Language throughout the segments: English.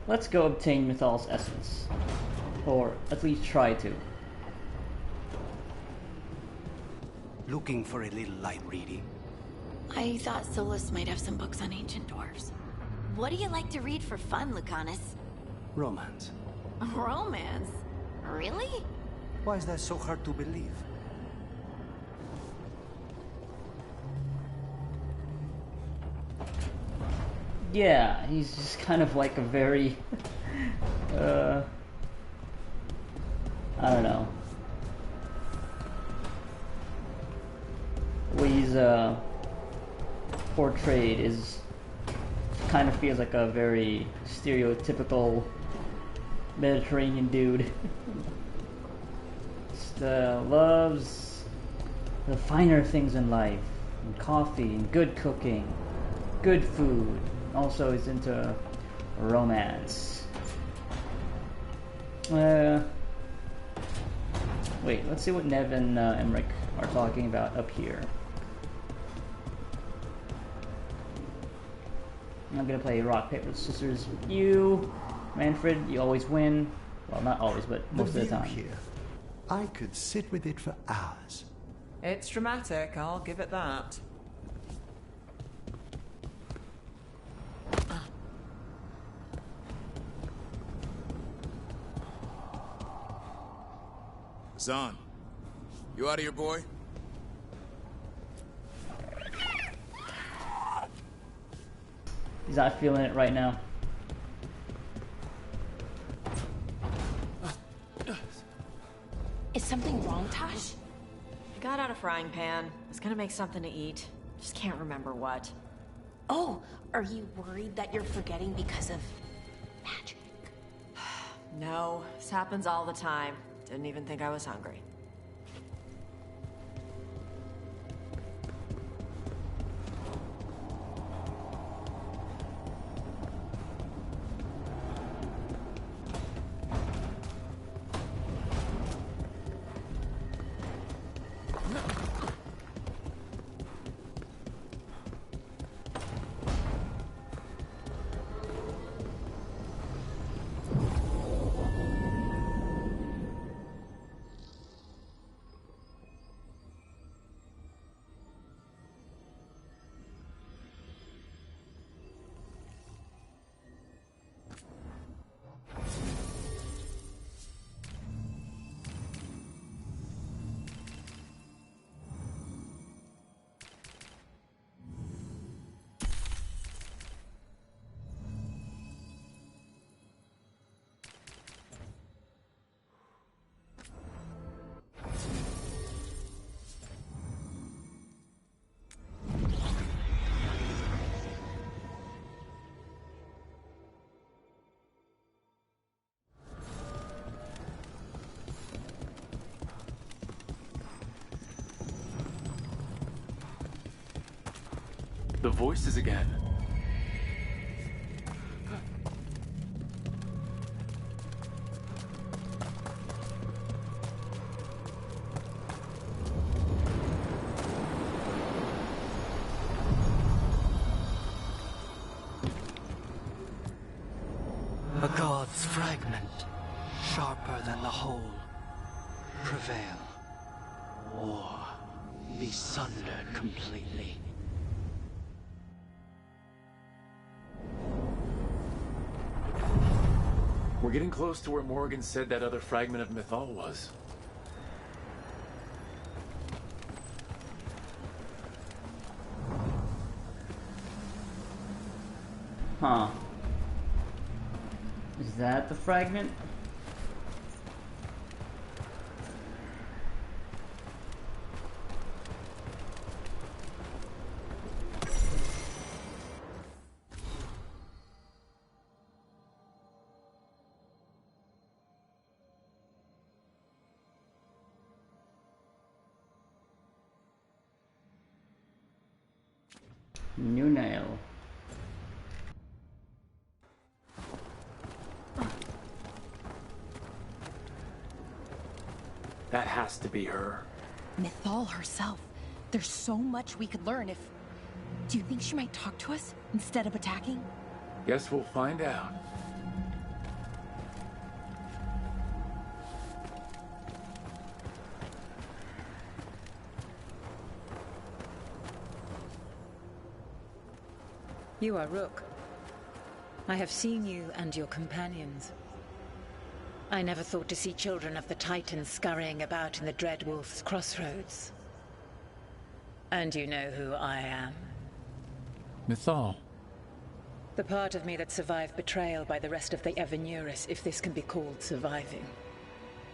Let's go obtain Mythal's essence. Or at least try to. Looking for a little light reading? I thought Solus might have some books on ancient dwarves. What do you like to read for fun, Lucanus? Romance. Romance? Really? Why is that so hard to believe? Yeah, he's just kind of like a very, I don't know. The way he's portrayed is kind of feels like a very stereotypical Mediterranean dude. Just loves the finer things in life, and coffee, and good cooking, good food. Also, he's into romance. Wait, let's see what Nev and Emmerich are talking about up here. I'm gonna play rock, paper, scissors with you. Manfred, you always win. Well, not always, but most of the time. Here. I could sit with it for hours. It's dramatic, I'll give it that. Zahn, you out of here, boy? He's not feeling it right now. Is something wrong, Tosh? I got out a frying pan. Was gonna make something to eat. Just can't remember what. Oh, are you worried that you're forgetting because of magic? No, this happens all the time. Didn't even think I was hungry. The voices again. A god's fragment, sharper than the whole. Prevail, or be sundered completely. We're getting close to where Morgan said that other fragment of Mythal was. Huh. Is that the fragment? New nail. That has to be her. Mythal herself. There's so much we could learn if... Do you think she might talk to us instead of attacking? Guess we'll find out. You are Rook. I have seen you and your companions. I never thought to see children of the Titans scurrying about in the Dreadwolf's crossroads. And you know who I am. Mythal. The part of me that survived betrayal by the rest of the Evenuris, if this can be called surviving.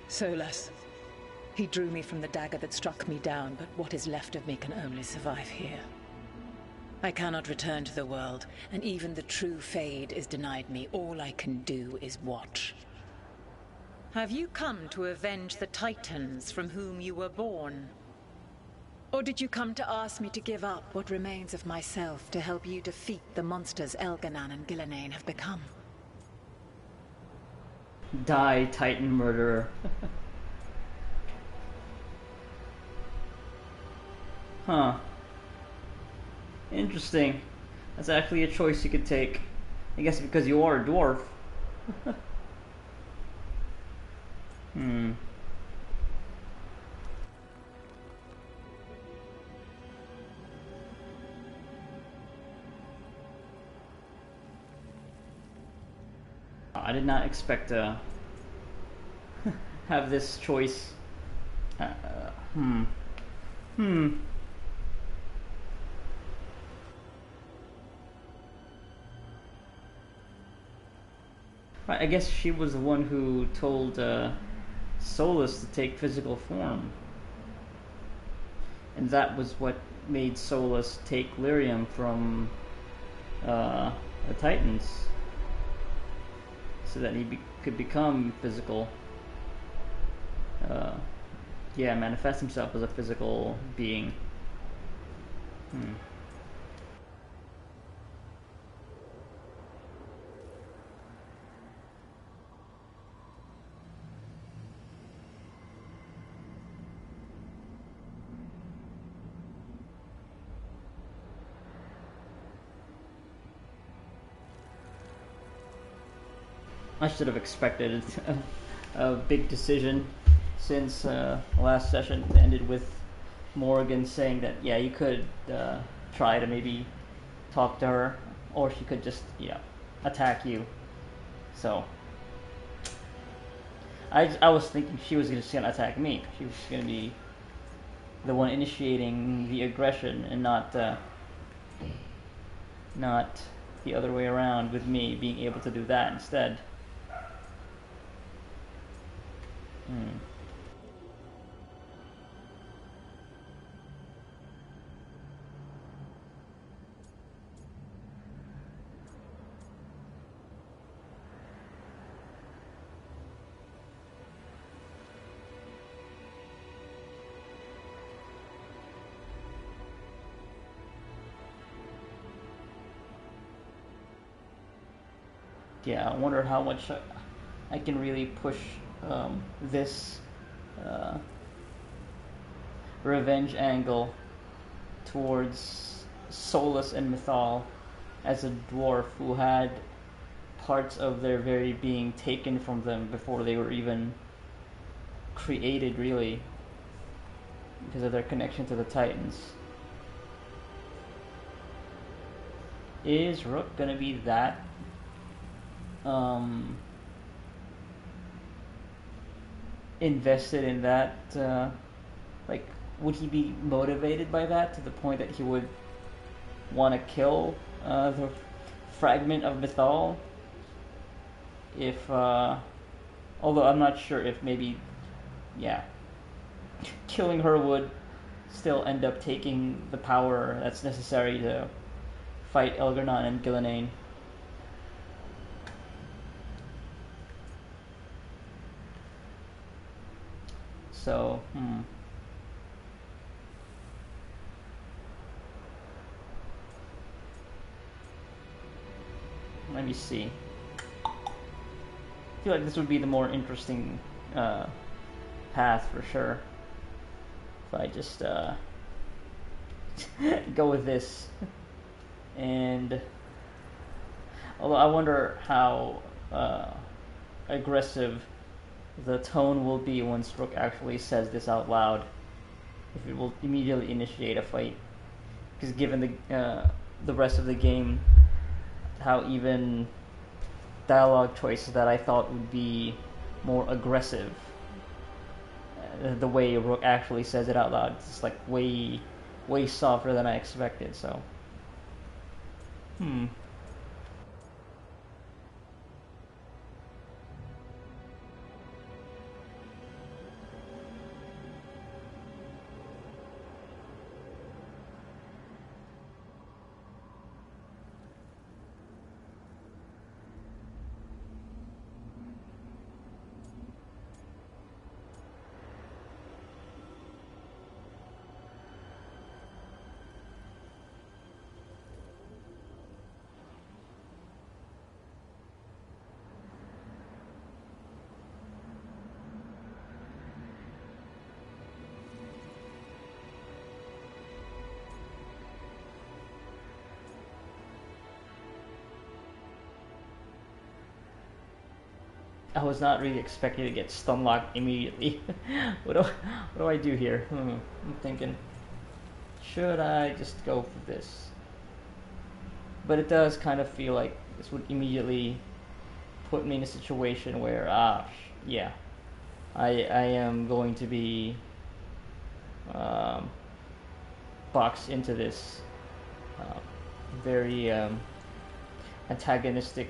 Solus. He drew me from the dagger that struck me down, but what is left of me can only survive here. I cannot return to the world, and even the true Fade is denied me. All I can do is watch. Have you come to avenge the Titans from whom you were born? Or did you come to ask me to give up what remains of myself to help you defeat the monsters Elganan and Gillenane have become? Die, Titan murderer. Huh. Interesting. That's actually a choice you could take. I guess because you are a dwarf. I did not expect to have this choice. I guess she was the one who told Solus to take physical form. And that was what made Solus take Lyrium from the Titans. So that he could become physical. Yeah, manifest himself as a physical being. I should have expected a big decision, since last session ended with Morgan saying that, yeah, you could try to maybe talk to her, or she could just, attack you. So I was thinking she was just gonna attack me. She was gonna be the one initiating the aggression, and not the other way around, with me being able to do that instead. Yeah, I wonder how much I can really push this revenge angle towards Solus and Mythal as a dwarf who had parts of their very being taken from them before they were even created, really, because of their connection to the Titans. Is Rook gonna be that invested in that? Like, would he be motivated by that to the point that he would want to kill the fragment of Mythal? If although I'm not sure if maybe, killing her would still end up taking the power that's necessary to fight Elganan and Gillenane. So, let me see. I feel like this would be the more interesting path for sure. If I just go with this. And although I wonder how aggressive the tone will be once Rook actually says this out loud, if it will immediately initiate a fight, because given the rest of the game how even dialogue choices that I thought would be more aggressive, the way Rook actually says it out loud, it's like way softer than I expected. So, I was not really expecting to get stun locked immediately. What do I do here? I'm thinking, should I just go for this? But it does kind of feel like this would immediately put me in a situation where, yeah, I am going to be boxed into this very antagonistic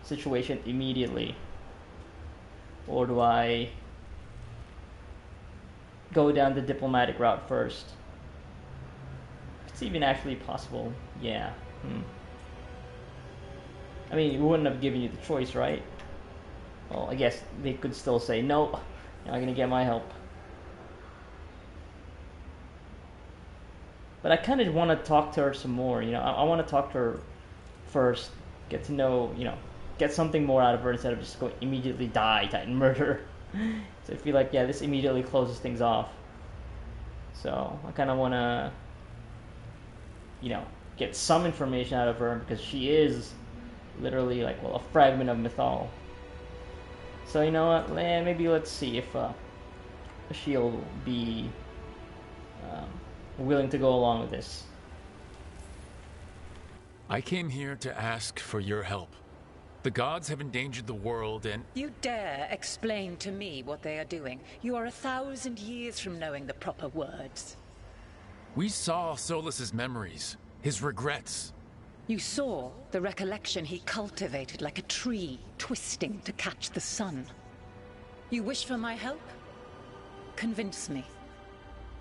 situation immediately. Or do I go down the diplomatic route first? It's even actually possible. Yeah. I mean, we wouldn't have given you the choice, right? Well, I guess they could still say, no, you're not gonna get my help. But I kind of want to talk to her some more, you know. I want to talk to her first, get to know, you know, get something more out of her instead of just going immediately die, Titan murder. So I feel like, yeah, this immediately closes things off. So I kind of want to, you know, get some information out of her because she is literally like, well, a fragment of Mythal. So you know what? Maybe let's see if she'll be willing to go along with this. I came here to ask for your help. The gods have endangered the world and... You dare explain to me what they are doing? You are 1,000 years from knowing the proper words. We saw Solus's memories, his regrets. You saw the recollection he cultivated like a tree, twisting to catch the sun. You wish for my help? Convince me.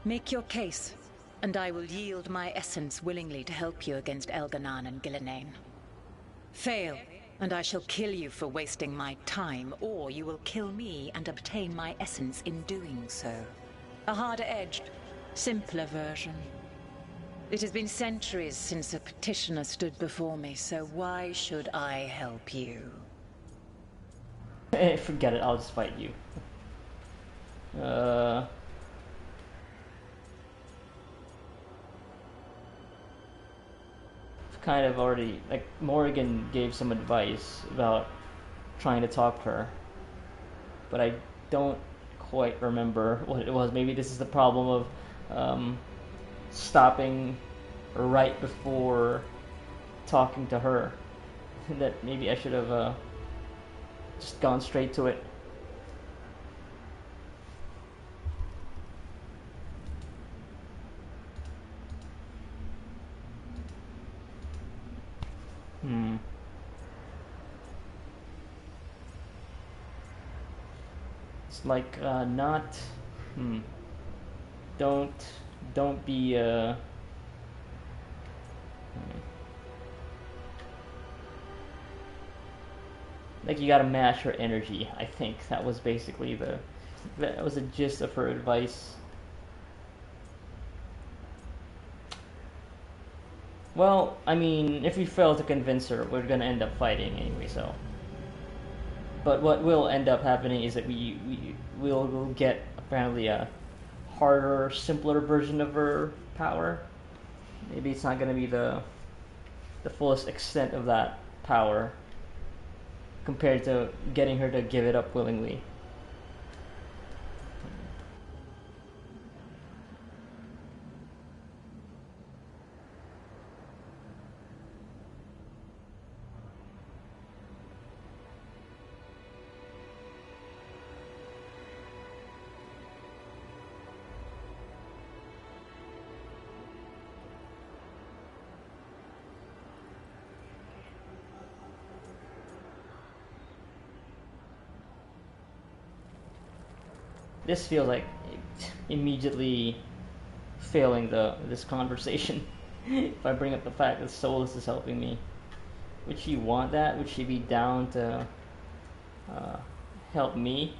Make your case, and I will yield my essence willingly to help you against Elganan and Gillenane. Fail, and I shall kill you for wasting my time, or you will kill me and obtain my essence in doing so. A harder-edged, simpler version. It has been centuries since a petitioner stood before me, so why should I help you? Forget it, I'll just fight you. Kind of already, like, Morrigan gave some advice about trying to talk to her, but I don't quite remember what it was. Maybe this is the problem of stopping right before talking to her. That maybe I should have just gone straight to it. It's like not. Don't be like, you gotta match her energy. I think that was basically that was the gist of her advice. Well, I mean, if we fail to convince her, we're gonna end up fighting anyway, so. But what will end up happening is that we'll get apparently a harder, simpler version of her power. Maybe it's not gonna be the fullest extent of that power compared to getting her to give it up willingly. this feels like immediately failing this conversation. If I bring up the fact that Solus is helping me, would she want that? Would she be down to help me?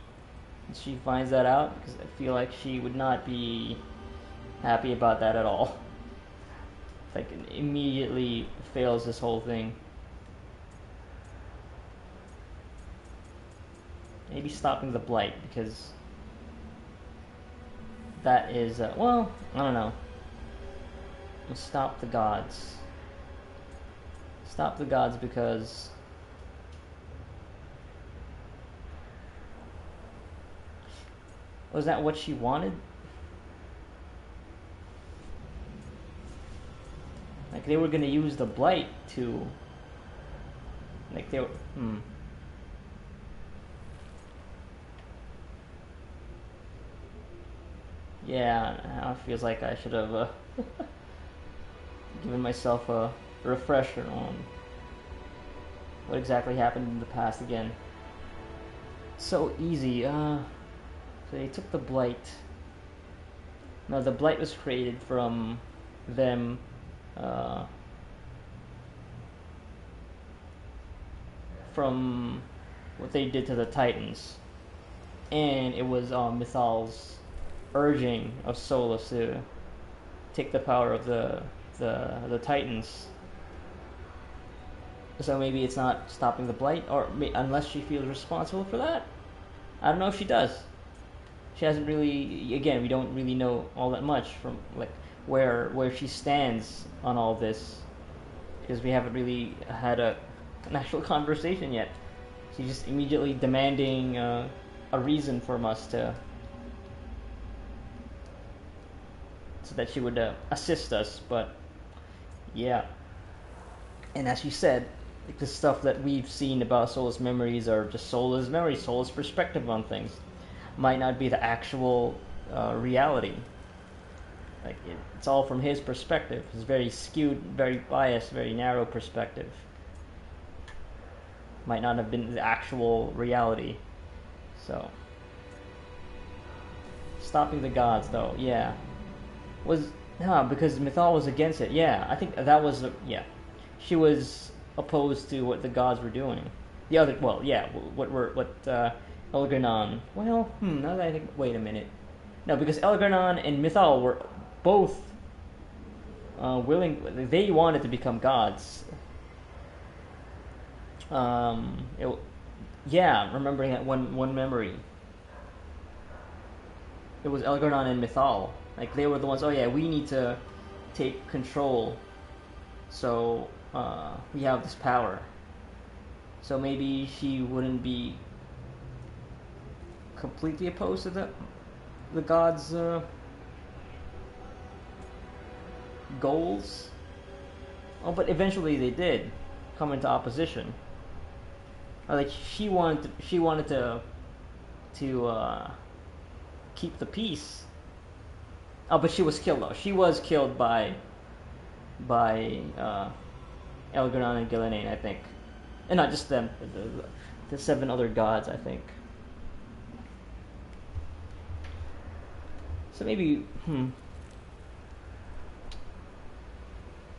If she finds that out, because I feel like she would not be happy about that at all. Like, it immediately fails this whole thing. Maybe stopping the blight, because that is, well, I don't know. Stop the gods. Stop the gods because was that what she wanted? Like, they were gonna use the blight to, like, they were, yeah, now it feels like I should have given myself a refresher on what exactly happened in the past again. So easy. So they took the blight. Now the blight was created from them from what they did to the Titans, and it was Mythal's urging of Solus to take the power of the Titans. So maybe it's not stopping the blight, or unless she feels responsible for that. I don't know if she does. She hasn't really. Again, we don't really know all that much from like where she stands on all this, because we haven't really had an actual conversation yet. She's just immediately demanding a reason from us so that she would assist us. But yeah, and as you said, like, the stuff that we've seen about Solus' memories are just Solus' memories, Solus' perspective on things. Might not be the actual reality. Like, it's all from his perspective. It's very skewed, very biased, very narrow perspective. Might not have been the actual reality. So, stopping the gods, though, yeah, because Mythal was against it. Yeah, I think that was she was opposed to what the gods were doing. The other, well, yeah, Elgar'nan. Well, now that I think, wait a minute. No, because Elgar'nan and Mythal were both willing. They wanted to become gods. Remembering that one memory. It was Elgar'nan and Mythal. Like, they were the ones. Oh yeah, we need to take control. So we have this power. So maybe she wouldn't be completely opposed to the gods' goals. Oh, but eventually they did come into opposition. Like, she wanted to keep the peace. Oh, but she was killed though. She was killed by Elgar'nan and Gillenane, I think, and not just them, the 7 other gods, I think. So maybe,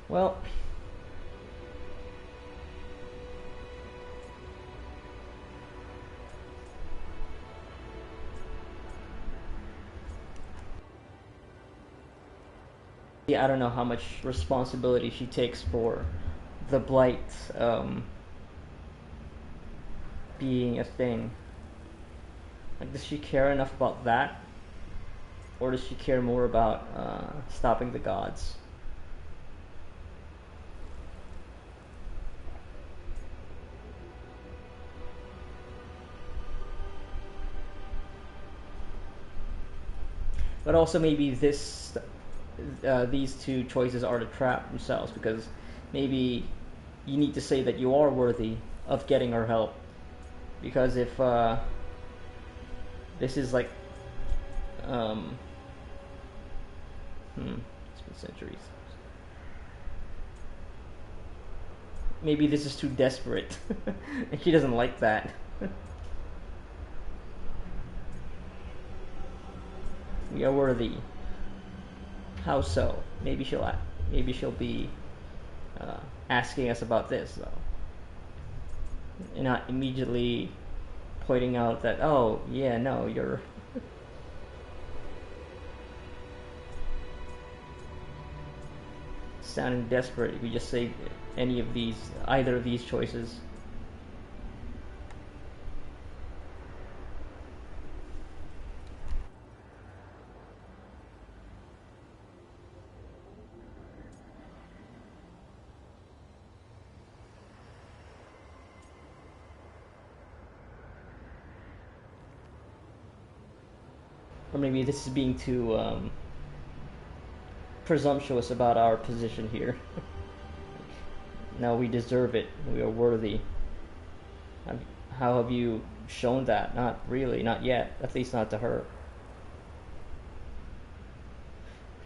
well, I don't know how much responsibility she takes for the blight being a thing. Like, does she care enough about that? Or does she care more about stopping the gods? But also maybe these two choices are to trap themselves, because maybe you need to say that you are worthy of getting her help. Because if this is like it's been centuries. Maybe this is too desperate, and she doesn't like that. We are worthy. How so? Maybe she'll be asking us about this though, and not immediately pointing out that, oh yeah, no, you're sounding desperate if you just say either of these choices. Or maybe this is being too presumptuous about our position here. No, we deserve it. We are worthy. How have you shown that? Not really, not yet. At least not to her.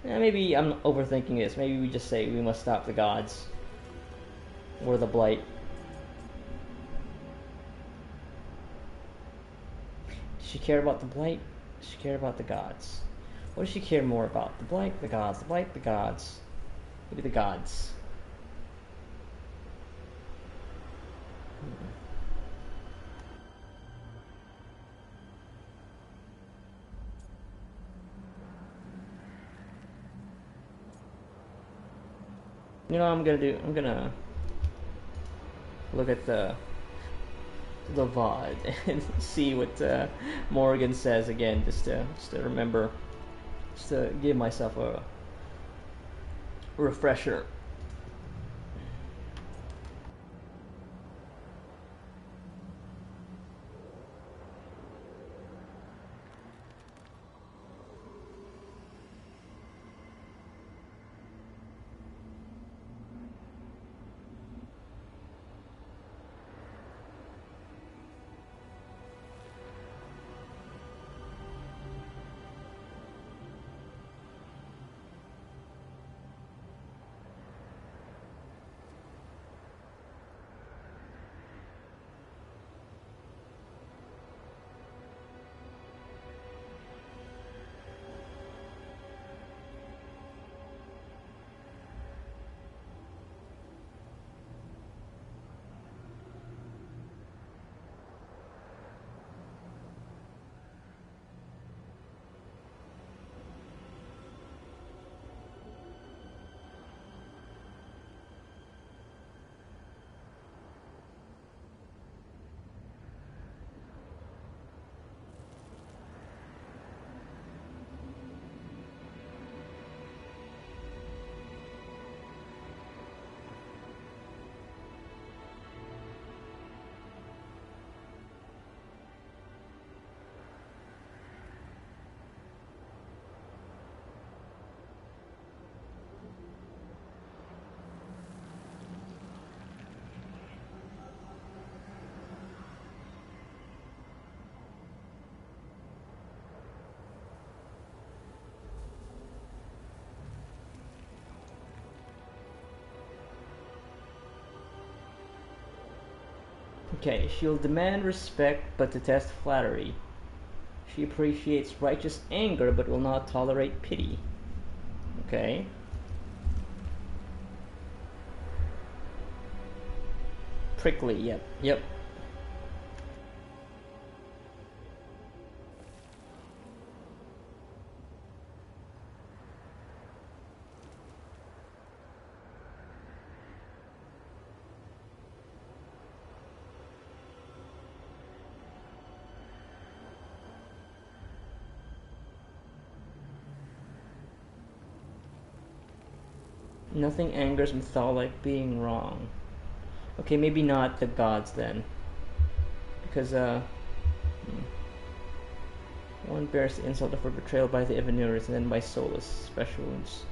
Maybe I'm overthinking this. Maybe we just say we must stop the gods. Or the blight. Does she care about the blight? Does she care about the gods? What does she care more about? The blight, the gods, the blight, the gods. Maybe the gods. You know what I'm gonna do? I'm gonna look at the VOD and see what Morgan says again, just to remember, just to give myself a refresher. Okay, she'll demand respect but detest flattery. She appreciates righteous anger but will not tolerate pity. Okay. Prickly, yep. Nothing angers Mythal like being wrong. Okay, maybe not the gods then. Because, one bears the insult of her betrayal by the Evanurus and then by Solus. Special wounds.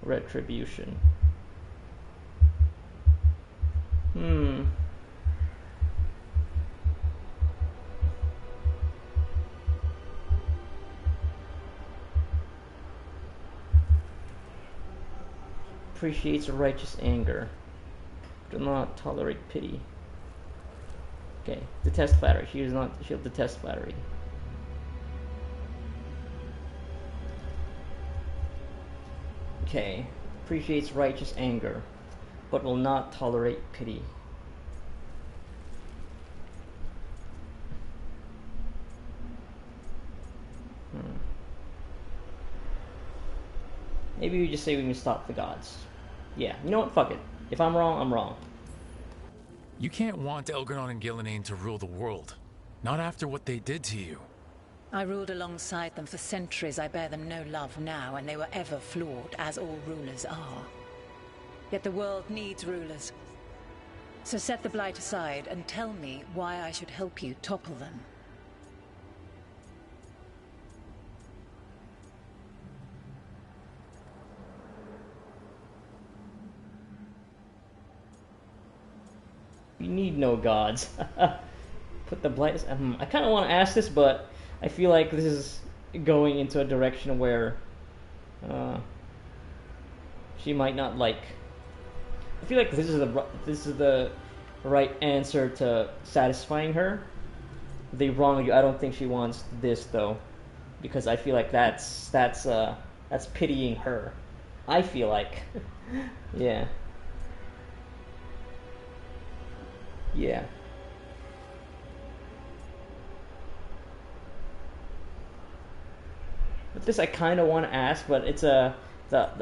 Retribution. appreciates righteous anger, but will not tolerate pity. Okay, detest flattery. She'll detest flattery. Okay, appreciates righteous anger, but will not tolerate pity. Maybe we just say we can stop the gods. Yeah, you know what? Fuck it. If I'm wrong, I'm wrong. You can't want Elgar'non and Gillenane to rule the world. Not after what they did to you. I ruled alongside them for centuries. I bear them no love now, and they were ever flawed, as all rulers are. Yet the world needs rulers. So set the blight aside and tell me why I should help you topple them. We need no gods. Put the blight. I kind of want to ask this, but I feel like this is going into a direction where she might not like. I feel like this is the right answer to satisfying her. They wrong you. I don't think she wants this though, because I feel like that's pitying her. I feel like, yeah. Yeah. But this I kind of want to ask, but it's the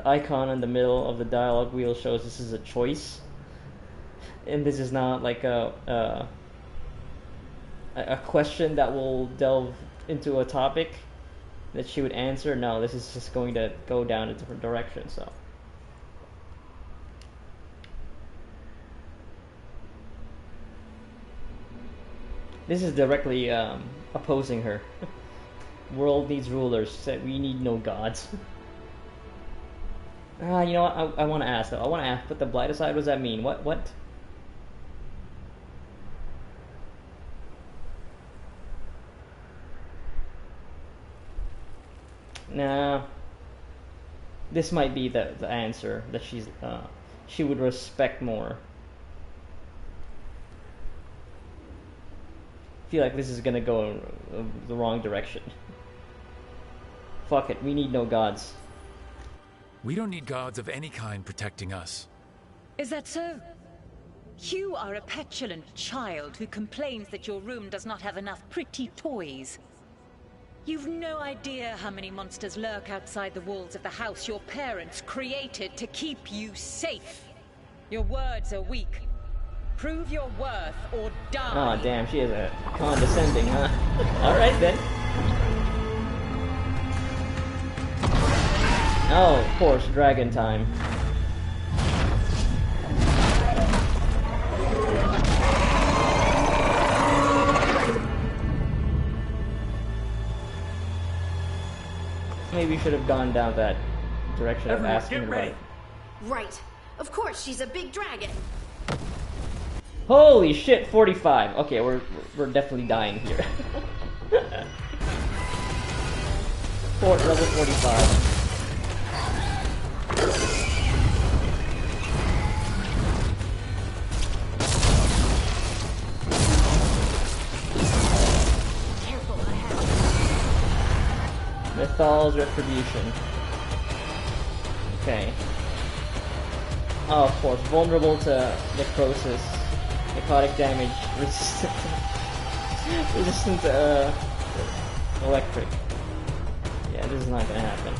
icon in the middle of the dialogue wheel shows this is a choice, and this is not like a question that will delve into a topic that she would answer. No, this is just going to go down a different direction. So. This is directly opposing her. World needs rulers. Said we need no gods. You know what? I want to ask though. I want to ask. Put the blight aside. What does that mean? What? Nah. This might be the answer that she would respect more. Feel like this is gonna go the wrong direction. Fuck it, we need no gods. We don't need gods of any kind protecting us. Is that so? You are a petulant child who complains that your room does not have enough pretty toys. You've no idea how many monsters lurk outside the walls of the house your parents created to keep you safe. Your words are weak. Prove your worth or die. Oh damn, she is a condescending, huh? Alright then. Oh, of course, dragon time. Maybe you should have gone down that direction of asking about it. Right. Of course, she's a big dragon. Holy shit, 45. Okay, we're definitely dying here. Level 45. Careful ahead. Mythal's Retribution. Okay. Oh, of course, vulnerable to necrosis. Necrotic damage, resistant to electric. Yeah, this is not gonna happen.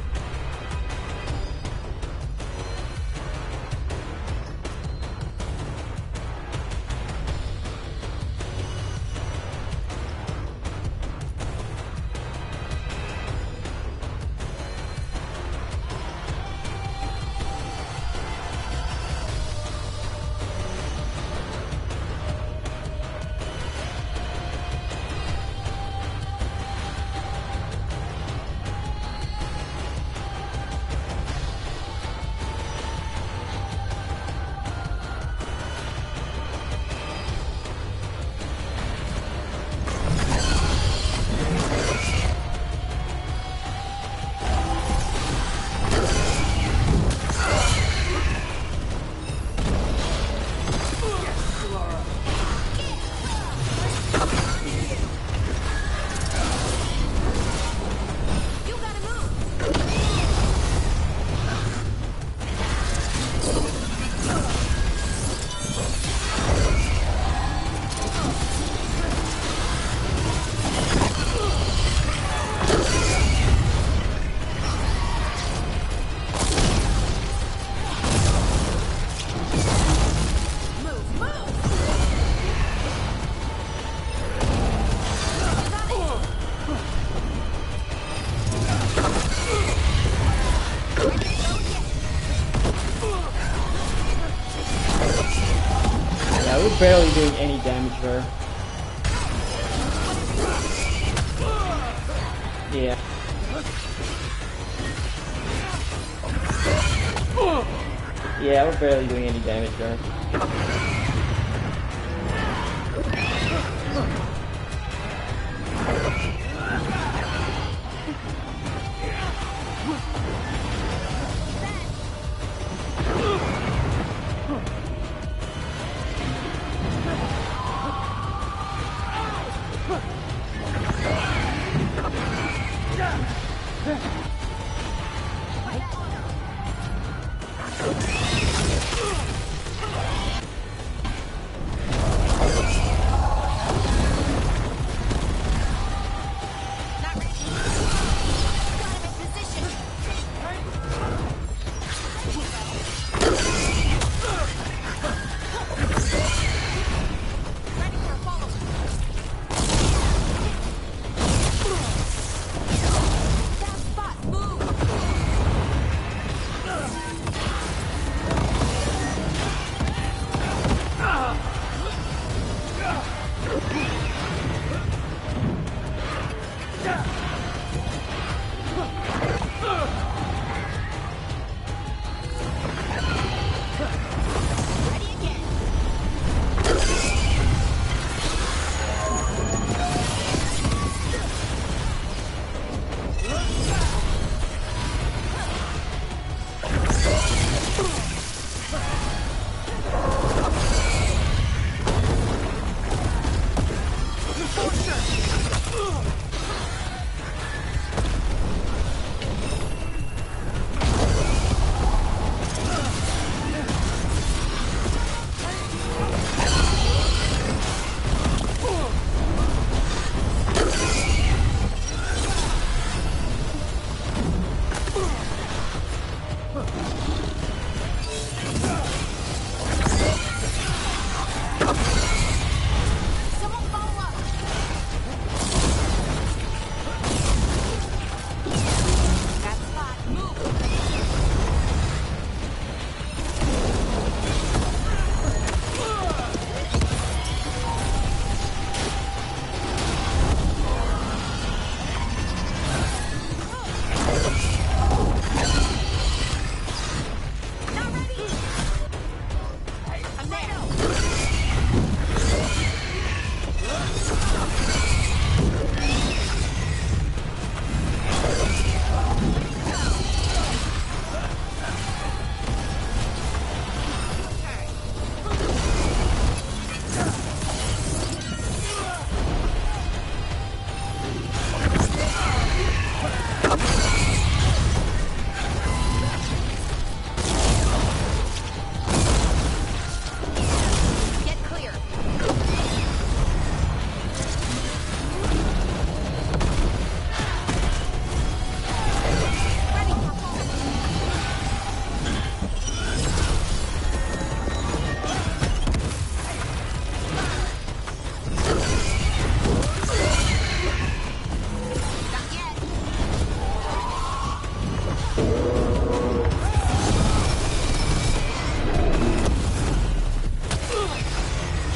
we're barely doing any damage there. Yeah. Yeah, we're barely doing any damage there.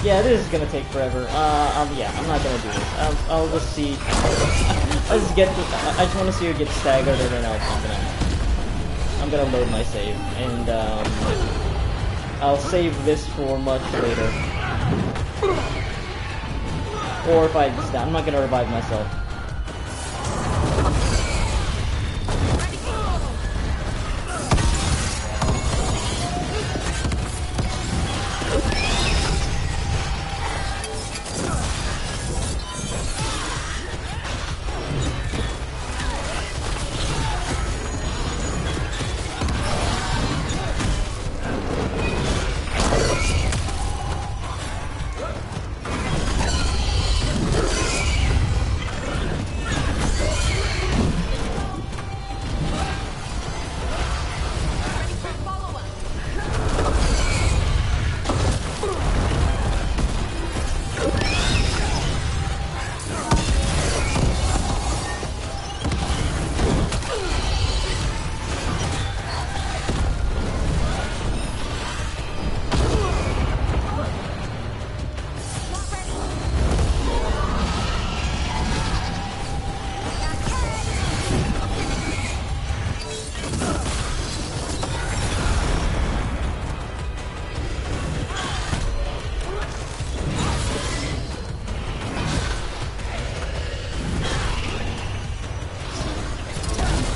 Yeah, this is gonna take forever. Yeah, I'm not gonna do this. I'll just see. I just want to see her get staggered, and then I'm gonna load my save, and I'll save this for much later. Or if I just, I'm not gonna revive myself.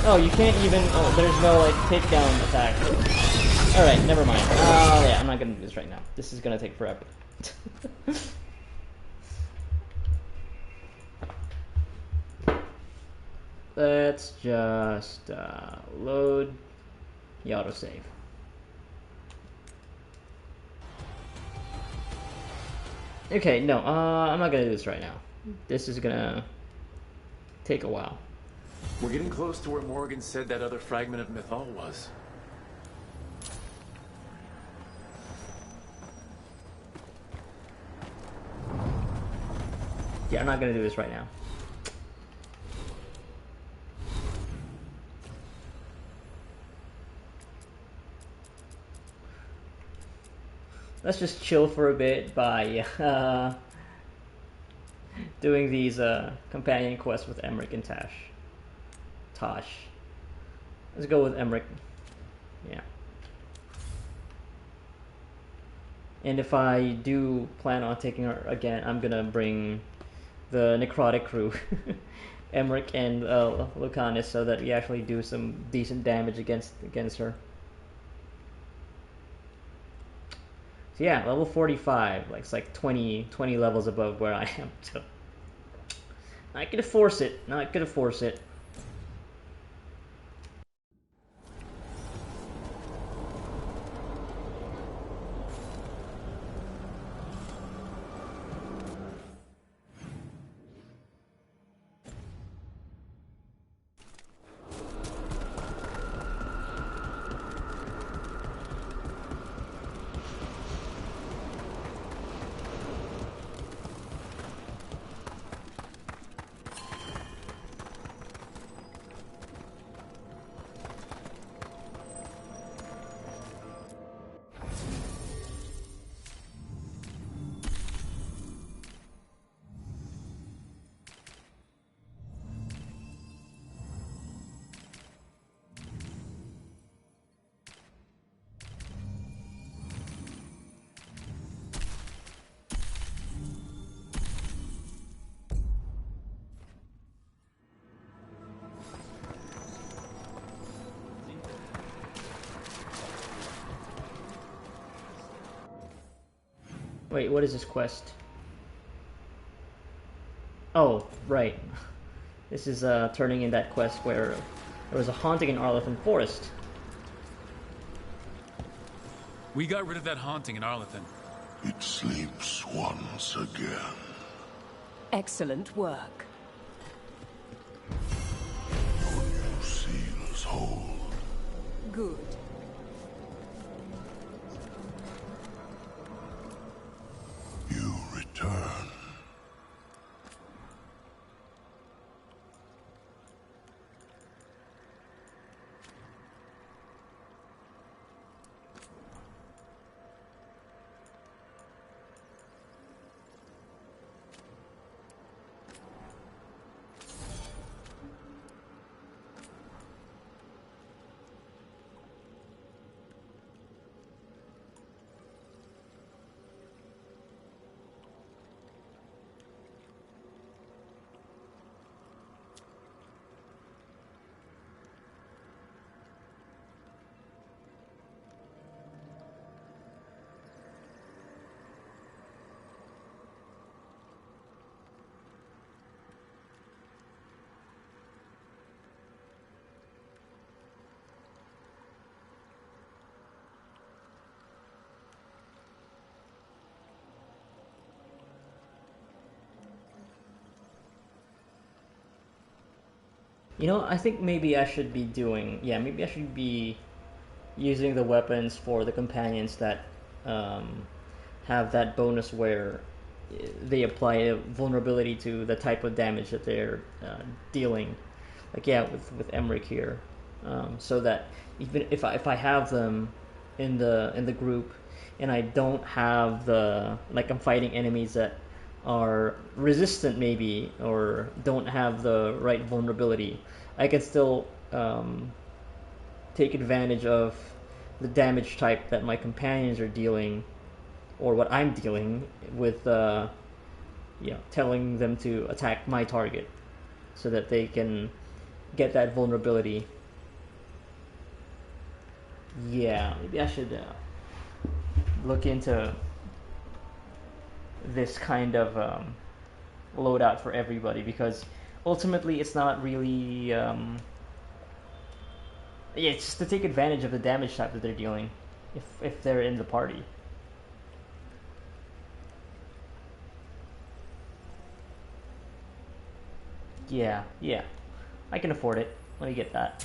Oh, you can't even... Oh, there's no, like, takedown attack. Alright, never mind. Yeah, I'm not gonna do this right now. This is gonna take forever. Let's just load the autosave. Okay, no, I'm not gonna do this right now. This is gonna take a while. We're getting close to where Morgan said that other fragment of Mythal was. Yeah, I'm not gonna do this right now. Let's just chill for a bit by doing these companion quests with Emmerich and Tosh. Let's go with Emmerich. Yeah. And if I do plan on taking her again, I'm gonna bring the necrotic crew, Emmerich and Lucanus, so that we actually do some decent damage against her. So yeah, level 45, like it's like 20 levels above where I am. So I could force it. Not gonna force it. Wait, what is this quest? Oh, right. This is turning in that quest where there was a haunting in Arlington Forest. We got rid of that haunting in Arlington. It sleeps once again. Excellent work. Your new seals hold. Good. You return. You know, I think maybe I should be doing... Yeah, maybe I should be using the weapons for the companions that have that bonus where they apply a vulnerability to the type of damage that they're dealing. Like, yeah, with Emmerich here. So that even if I have them in the group and I don't have the... Like, I'm fighting enemies that are resistant maybe or don't have the right vulnerability, I can still take advantage of the damage type that my companions are dealing or what I'm dealing with, telling them to attack my target so that they can get that vulnerability. Yeah, maybe I should look into this kind of loadout for everybody, because ultimately it's not really yeah, it's just to take advantage of the damage type that they're dealing if they're in the party. Yeah, I can afford it. Let me get that.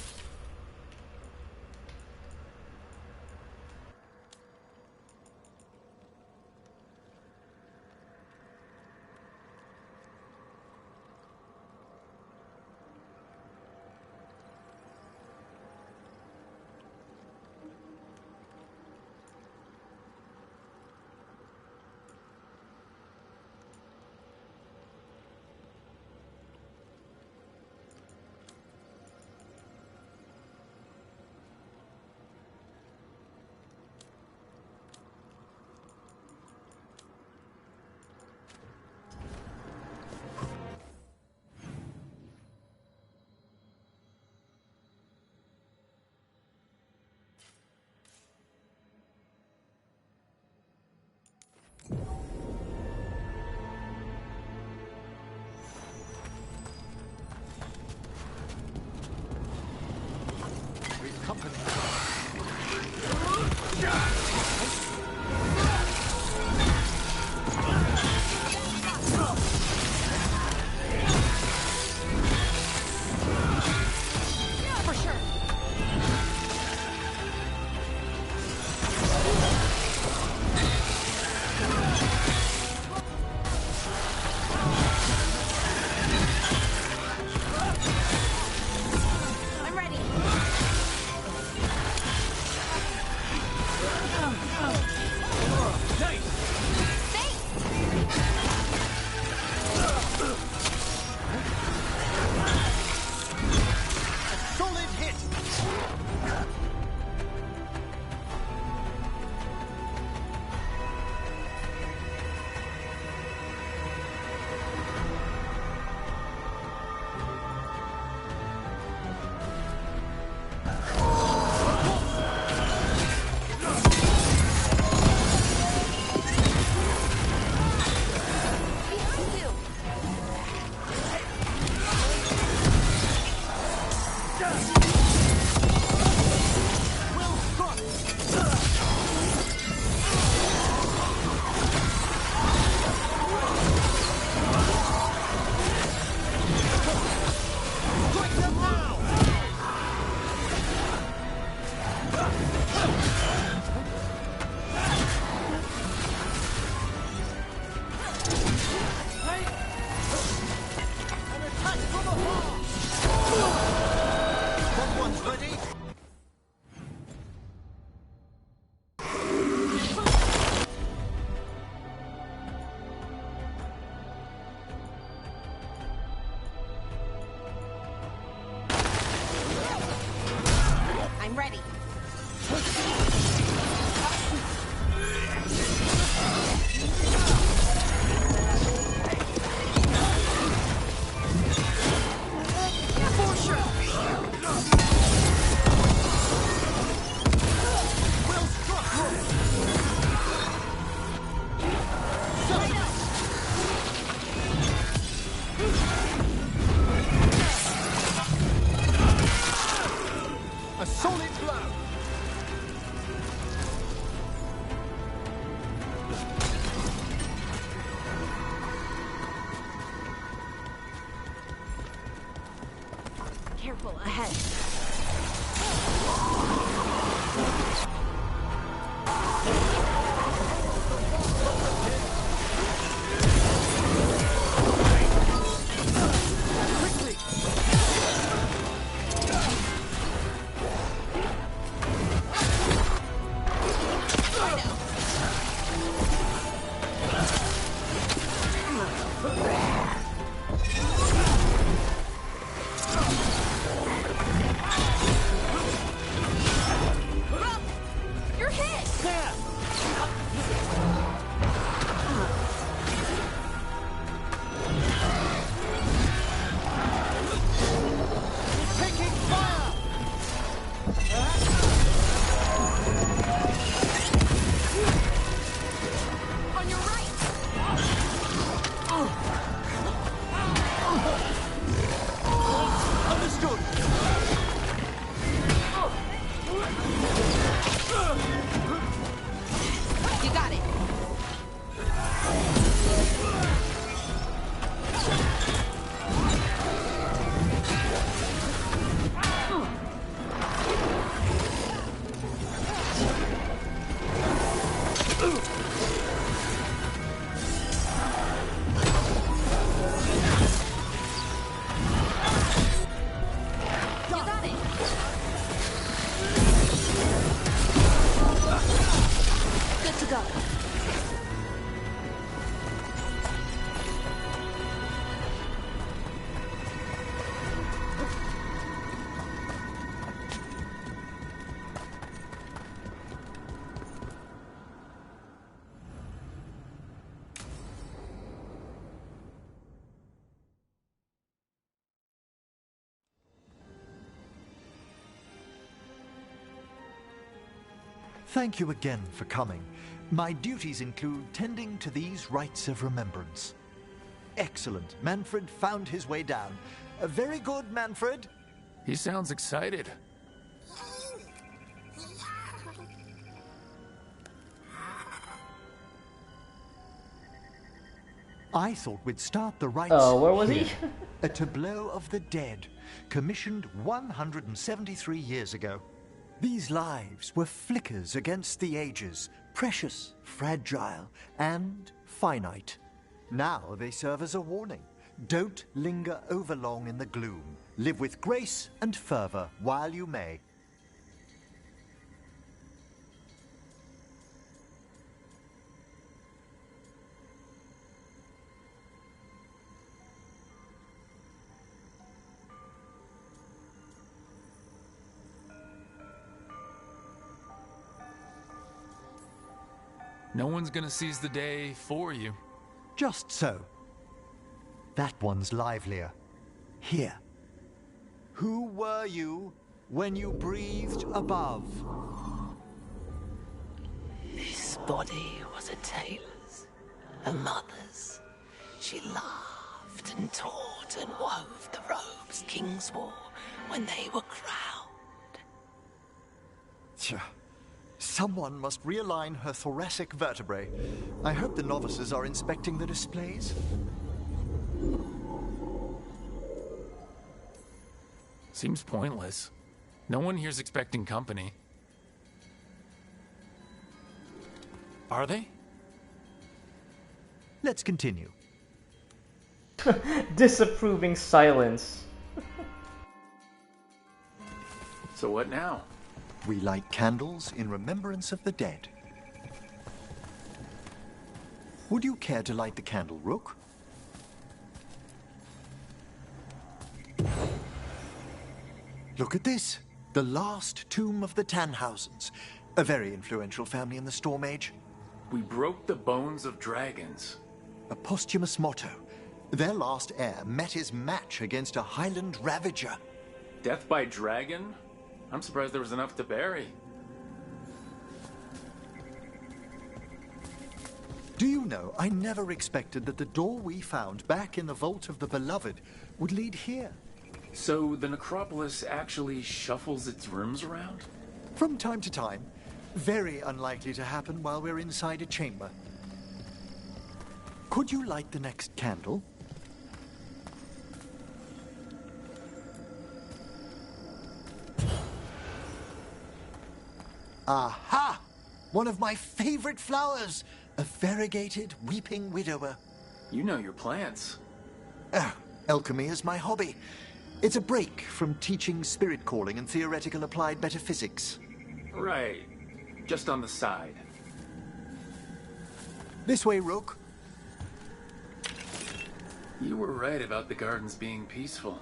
Careful ahead. Thank you again for coming. My duties include tending to these rites of remembrance. Excellent. Manfred found his way down. Very good, Manfred. He sounds excited. I thought we'd start the rites. Oh, where was here. he? A tableau of the dead, commissioned 173 years ago. These lives were flickers against the ages, precious, fragile, and finite. Now they serve as a warning. Don't linger overlong in the gloom. Live with grace and fervor while you may. No one's gonna seize the day for you. Just so. That one's livelier. Here. Who were you when you breathed above? This body was a tailor's, a mother's. She laughed and taught and wove the robes kings wore when they were crowned. Tja. Someone must realign her thoracic vertebrae. I hope the novices are inspecting the displays. Seems pointless. No one here's expecting company. Are they? Let's continue. Disapproving silence. So what now? We light candles in remembrance of the dead. Would you care to light the candle, Rook? Look at this. The last tomb of the Tannhausens. A very influential family in the Storm Age. We broke the bones of dragons. A posthumous motto. Their last heir met his match against a Highland Ravager. Death by dragon? I'm surprised there was enough to bury. Do you know, I never expected that the door we found back in the Vault of the Beloved would lead here. So the necropolis actually shuffles its rooms around? From time to time. Very unlikely to happen while we're inside a chamber. Could you light the next candle? Aha! One of my favorite flowers! A variegated weeping widower. You know your plants. Alchemy is my hobby. It's a break from teaching spirit calling and theoretical applied metaphysics. Right. Just on the side. This way, Rook. You were right about the gardens being peaceful.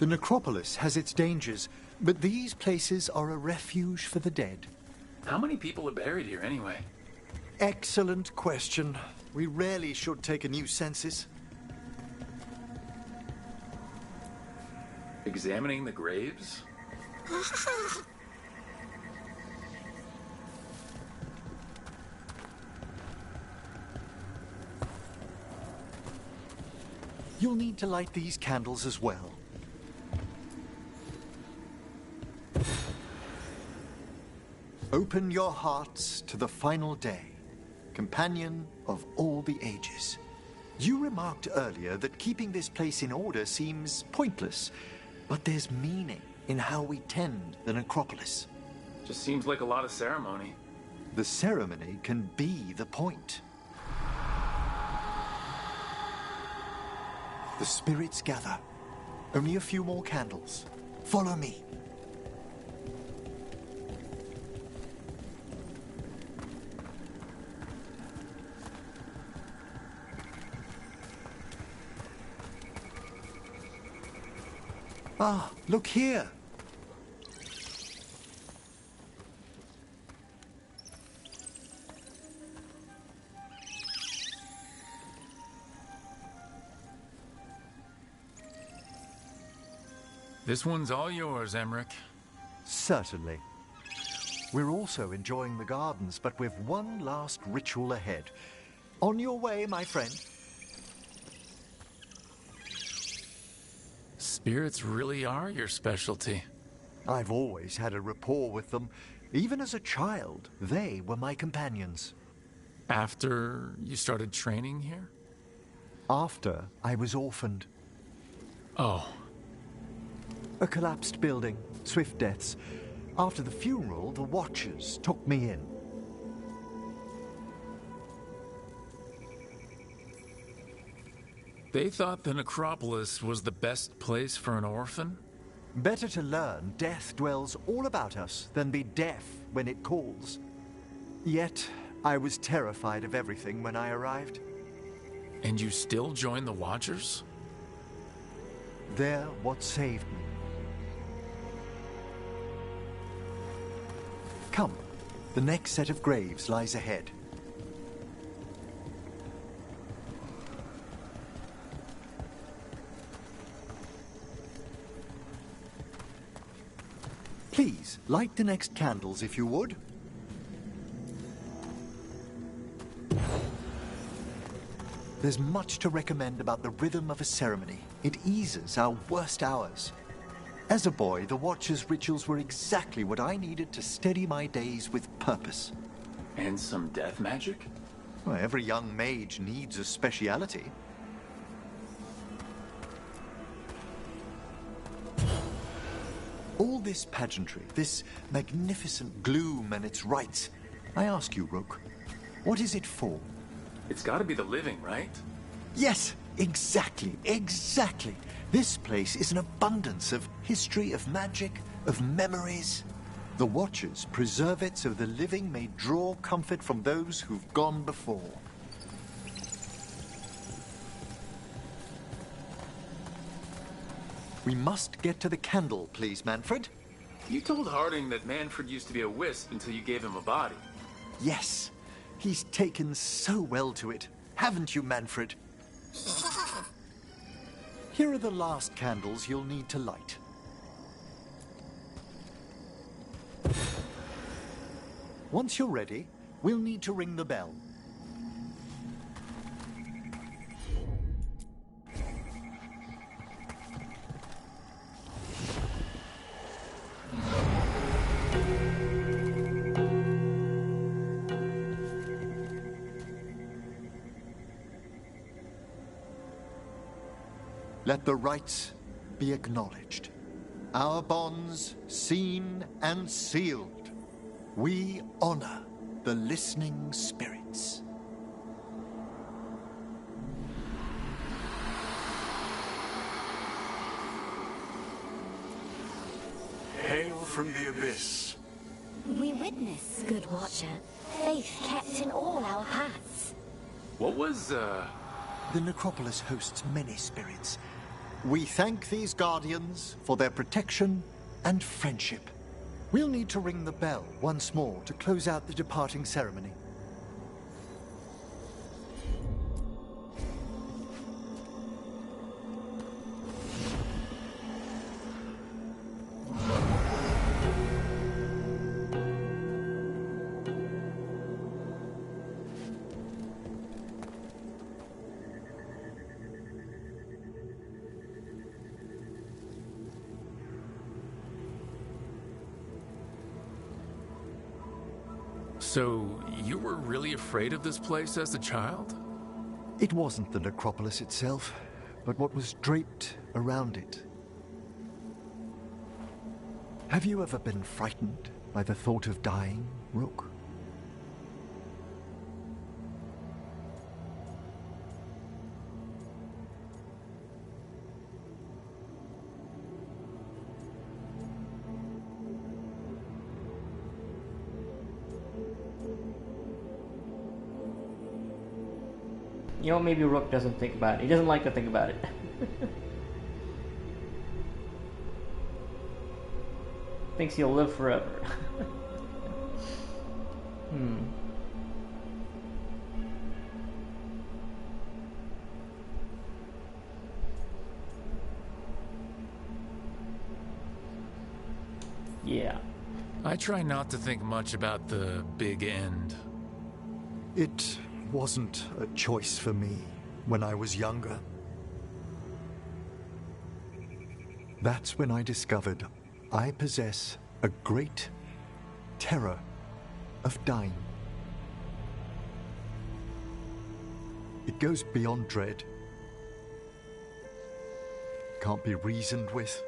The necropolis has its dangers, but these places are a refuge for the dead. How many people are buried here anyway? Excellent question. We rarely should take a new census. Examining the graves? You'll need to light these candles as well. Open your hearts to the final day, companion of all the ages. You remarked earlier that keeping this place in order seems pointless, but there's meaning in how we tend the necropolis. Just seems like a lot of ceremony. The ceremony can be the point. The spirits gather. Only a few more candles. Follow me. Ah, look here. This one's all yours, Emmerich. Certainly. We're also enjoying the gardens, but we've one last ritual ahead. On your way, my friend. Spirits really are your specialty. I've always had a rapport with them. Even as a child, they were my companions. After you started training here? After I was orphaned. Oh. A collapsed building, swift deaths. After the funeral, the Watchers took me in. They thought the necropolis was the best place for an orphan? Better to learn death dwells all about us than be deaf when it calls. Yet, I was terrified of everything when I arrived. And you still joined the Watchers? They're what saved me. Come, the next set of graves lies ahead. Please, light the next candles if you would. There's much to recommend about the rhythm of a ceremony. It eases our worst hours. As a boy, the Watcher's rituals were exactly what I needed to steady my days with purpose. And some death magic? Well, every young mage needs a speciality. All this pageantry, this magnificent gloom and its rites. I ask you, Rook, what is it for? It's gotta be the living, right? Yes, exactly. This place is an abundance of history, of magic, of memories. The Watchers preserve it so the living may draw comfort from those who've gone before. We must get to the candle, please, Manfred. You told Harding that Manfred used to be a wisp until you gave him a body. Yes, he's taken so well to it. Haven't you, Manfred? Here are the last candles you'll need to light. Once you're ready, we'll need to ring the bell. Let the rites be acknowledged. Our bonds seen and sealed. We honor the listening spirits. Hail from the abyss. We witness, good Watcher, faith kept in all our paths. What was, The necropolis hosts many spirits. We thank these guardians for their protection and friendship. We'll need to ring the bell once more to close out the departing ceremony. So, you were really afraid of this place as a child? It wasn't the necropolis itself, but what was draped around it. Have you ever been frightened by the thought of dying, Rook? You know, maybe Rook doesn't think about it. He doesn't like to think about it. Thinks he'll live forever. Yeah. I try not to think much about the big end. It wasn't a choice for me when I was younger. That's when I discovered I possess a great terror of dying. It goes beyond dread. Can't be reasoned with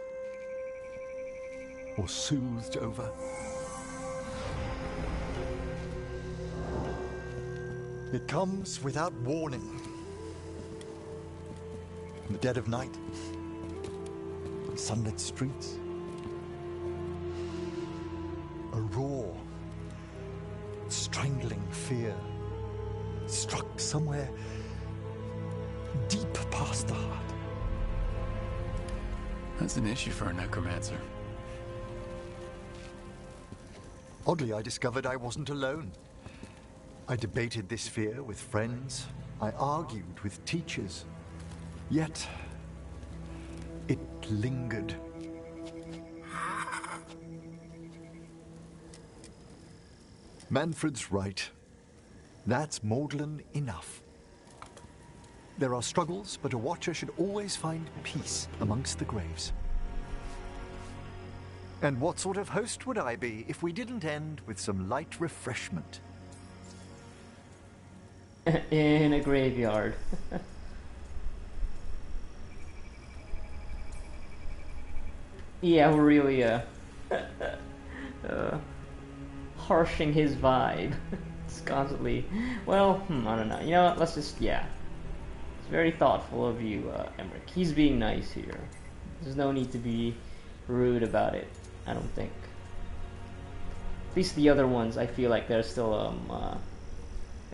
or soothed over. It comes without warning. In the dead of night, sunlit streets, a raw, strangling fear struck somewhere deep past the heart. That's an issue for a necromancer. Oddly, I discovered I wasn't alone. I debated this fear with friends. I argued with teachers. Yet, it lingered. Manfred's right. That's maudlin enough. There are struggles, but a watcher should always find peace amongst the graves. And what sort of host would I be if we didn't end with some light refreshment? In a graveyard. Yeah, we're really harshing his vibe. It's constantly, well, I don't know. You know what? Let's just, yeah. It's very thoughtful of you, Emmerich. He's being nice here. There's no need to be rude about it, I don't think. At least the other ones, I feel like they're still,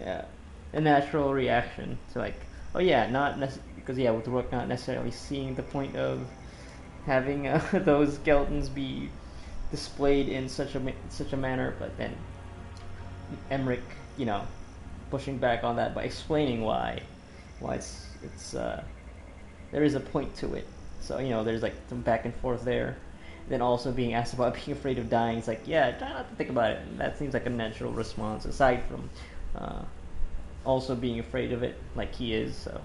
yeah, a natural reaction to like, oh yeah, because yeah, with Rook not necessarily seeing the point of having those skeletons be displayed in such a manner, but then Emmerich, you know, pushing back on that by explaining why it's there is a point to it. So you know, there's like some back and forth there. Then also being asked about being afraid of dying, it's like, yeah, try not to think about it. And that seems like a natural response, aside from also being afraid of it, like he is. So,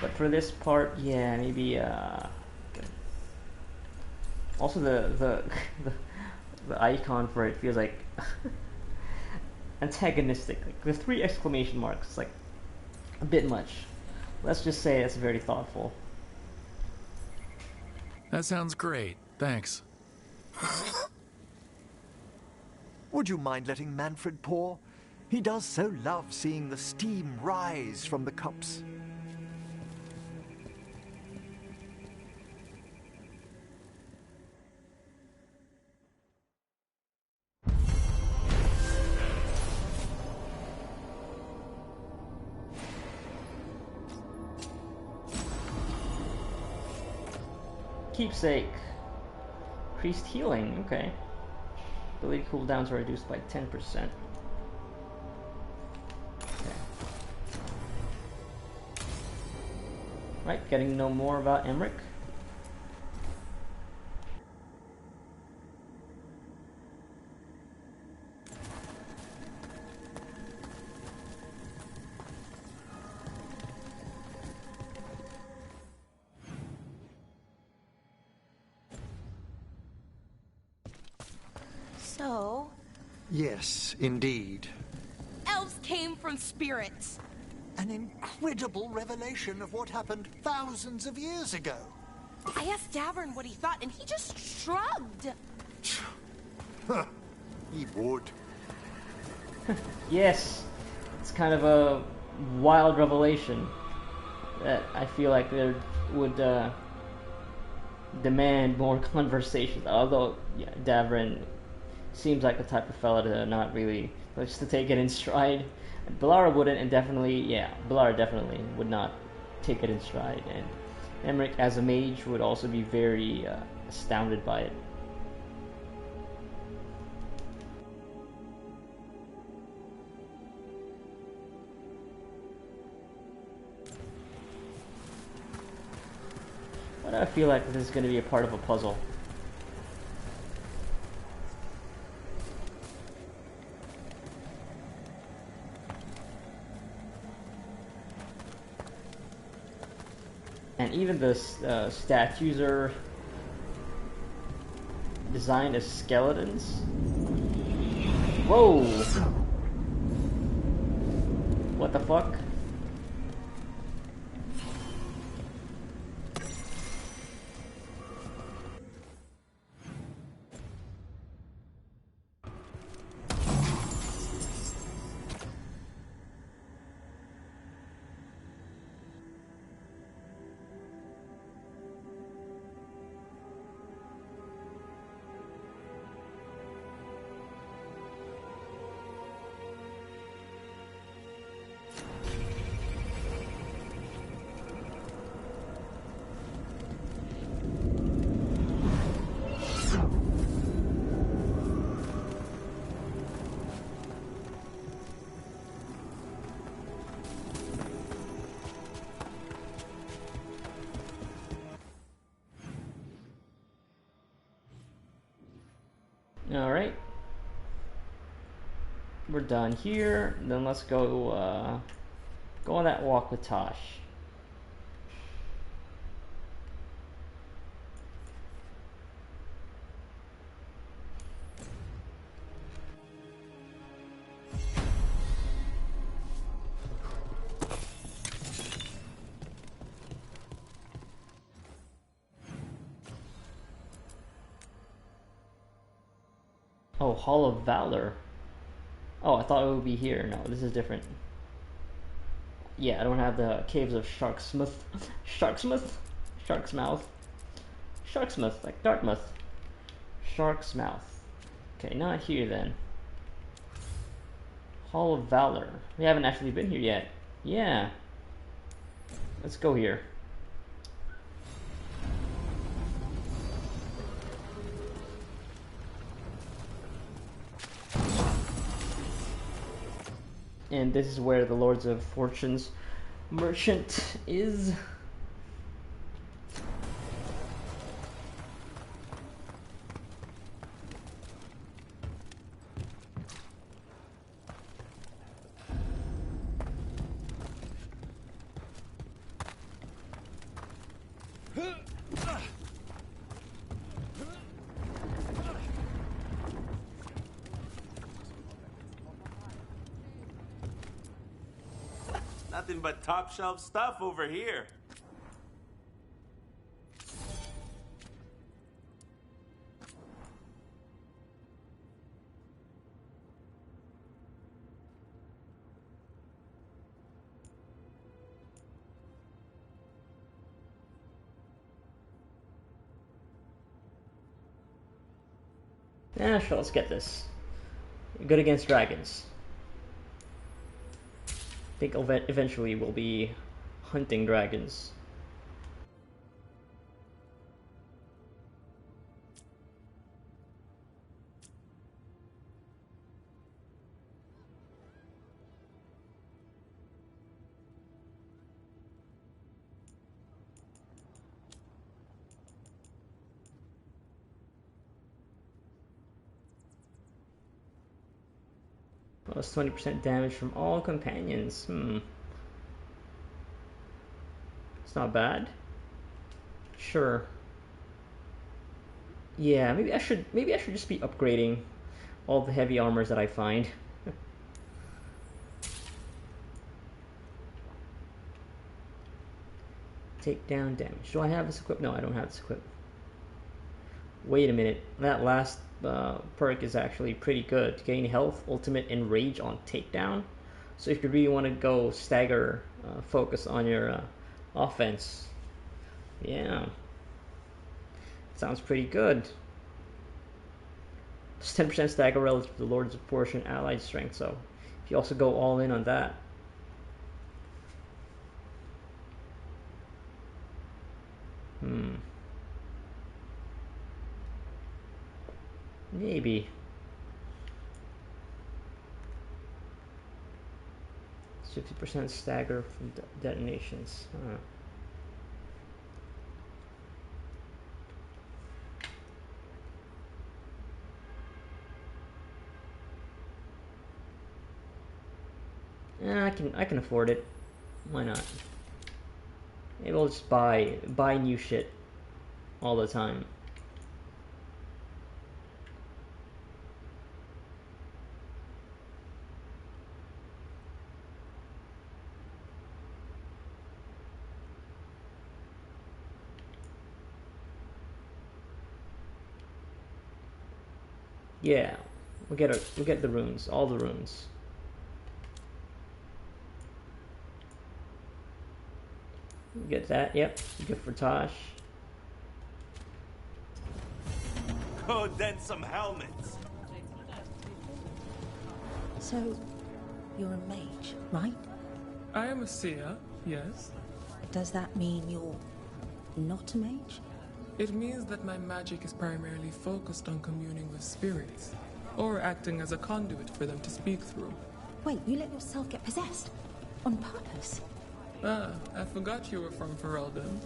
but for this part, yeah, maybe. Also, the icon for it feels like antagonistic. Like the 3 exclamation marks, it's like a bit much. Let's just say it's very thoughtful. That sounds great. Thanks. Would you mind letting Manfred pour? He does so love seeing the steam rise from the cups. Keepsake. Increased healing, okay. Ability cooldowns are reduced by 10%. Okay. Right, getting to know more about Emmerich. So? Yes, indeed. Elves came from spirits. An incredible revelation of what happened thousands of years ago. I asked Davern what he thought, and he just shrugged. He would. Yes, it's kind of a wild revelation that I feel like there would demand more conversation. Although, yeah, Davern seems like the type of fella to not really, just to take it in stride. Bellara wouldn't, and definitely, yeah, Bellara definitely would not take it in stride. And Emmerich, as a mage, would also be very astounded by it. But I feel like this is going to be a part of a puzzle. And even the statues are designed as skeletons. Whoa! What the fuck? Alright. We're done here. Then let's go go on that walk with Tosh. Oh, Hall of Valor. Oh, I thought it would be here. No, this is different. Yeah, I don't have the Caves of Sharksmouth. Sharksmouth, like Dartmouth. Sharksmouth. Okay, not here then. Hall of Valor. We haven't actually been here yet. Yeah. Let's go here. And this is where the Lords of Fortune's merchant is. Nothing but top shelf stuff over here. Yeah, sure, let's get this. Good against dragons. I think eventually we'll be hunting dragons. Plus 20% damage from all companions. It's not bad. Sure. Yeah, maybe I should just be upgrading all the heavy armors that I find. Take down damage. Do I have this equipped? No, I don't have this equipped. Wait a minute. That last perk is actually pretty good. Gain health, ultimate, and rage on takedown. So if you really want to go stagger, focus on your offense. Yeah. Sounds pretty good. Just 10% stagger relative to the Lord's of Fortune allied strength. So if you also go all in on that. Maybe. 50% stagger from detonations. Huh. Yeah, I can afford it. Why not? Maybe we'll just buy new shit all the time. Yeah, we'll get the runes, all the runes. Get that, yep. Good for Tosh. Go dent some helmets. So, you're a mage, right? I am a seer, yes. Does that mean you're not a mage? It means that my magic is primarily focused on communing with spirits, or acting as a conduit for them to speak through. Wait, you let yourself get possessed? On purpose? Ah, I forgot you were from Ferelden.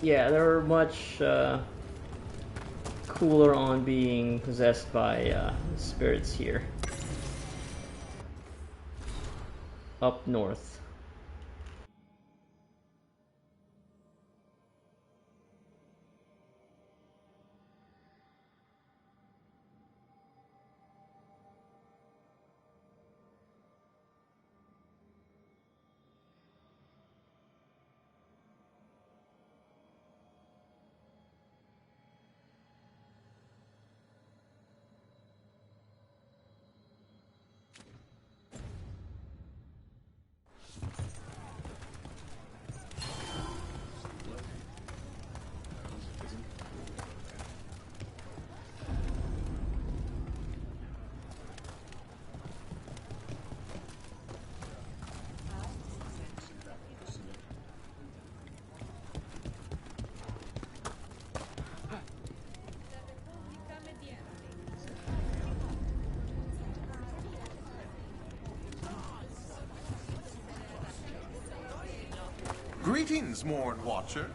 Yeah, they're much cooler on being possessed by spirits here. Up north. Greetings, Morn Watcher.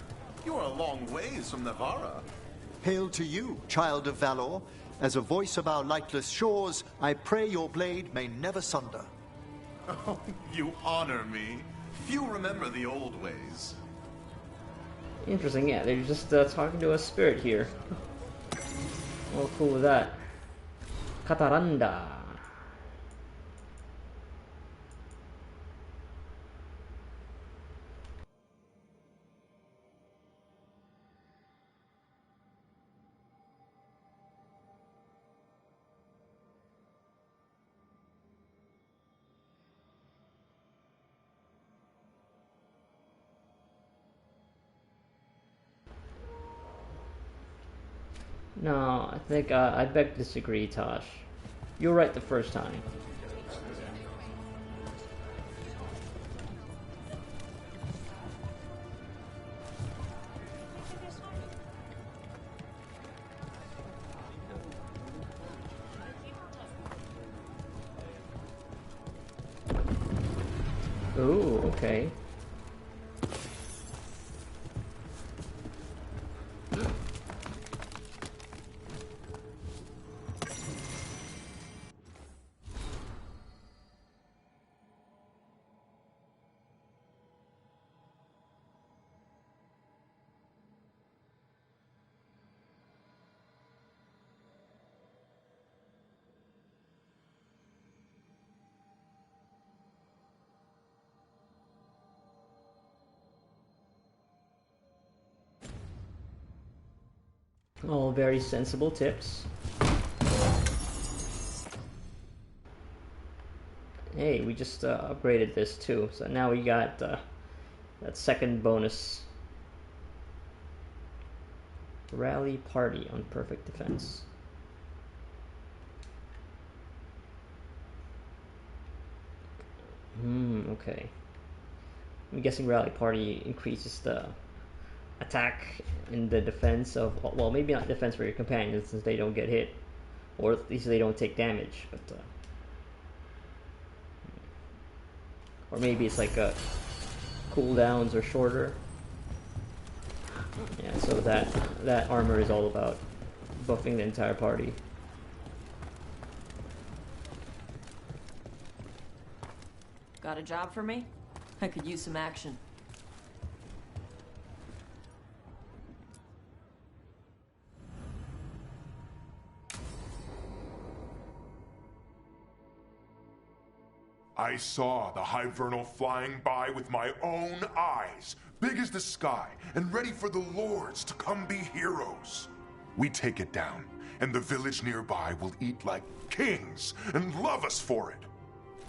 You are a long ways from Navarra. Hail to you, child of valor. As a voice of our lightless shores, I pray your blade may never sunder. Oh, you honor me. Few remember the old ways. Interesting, yeah, they're just talking to a spirit here. Well, cool with that. Kataranda. No, I think I beg to disagree, Tosh. You were right the first time. Ooh, okay. All very sensible tips. Hey, we just upgraded this too, so now we got that second bonus. Rally party on perfect defense. Okay. I'm guessing rally party increases the attack in the defense of, well, maybe not defense for your companions since they don't get hit, or at least they don't take damage, but or maybe it's like cooldowns are shorter. Yeah, so that armor is all about buffing the entire party. Got a job for me? I could use some action. I saw the Hivernal flying by with my own eyes, big as the sky, and ready for the lords to come be heroes. We take it down, and the village nearby will eat like kings and love us for it.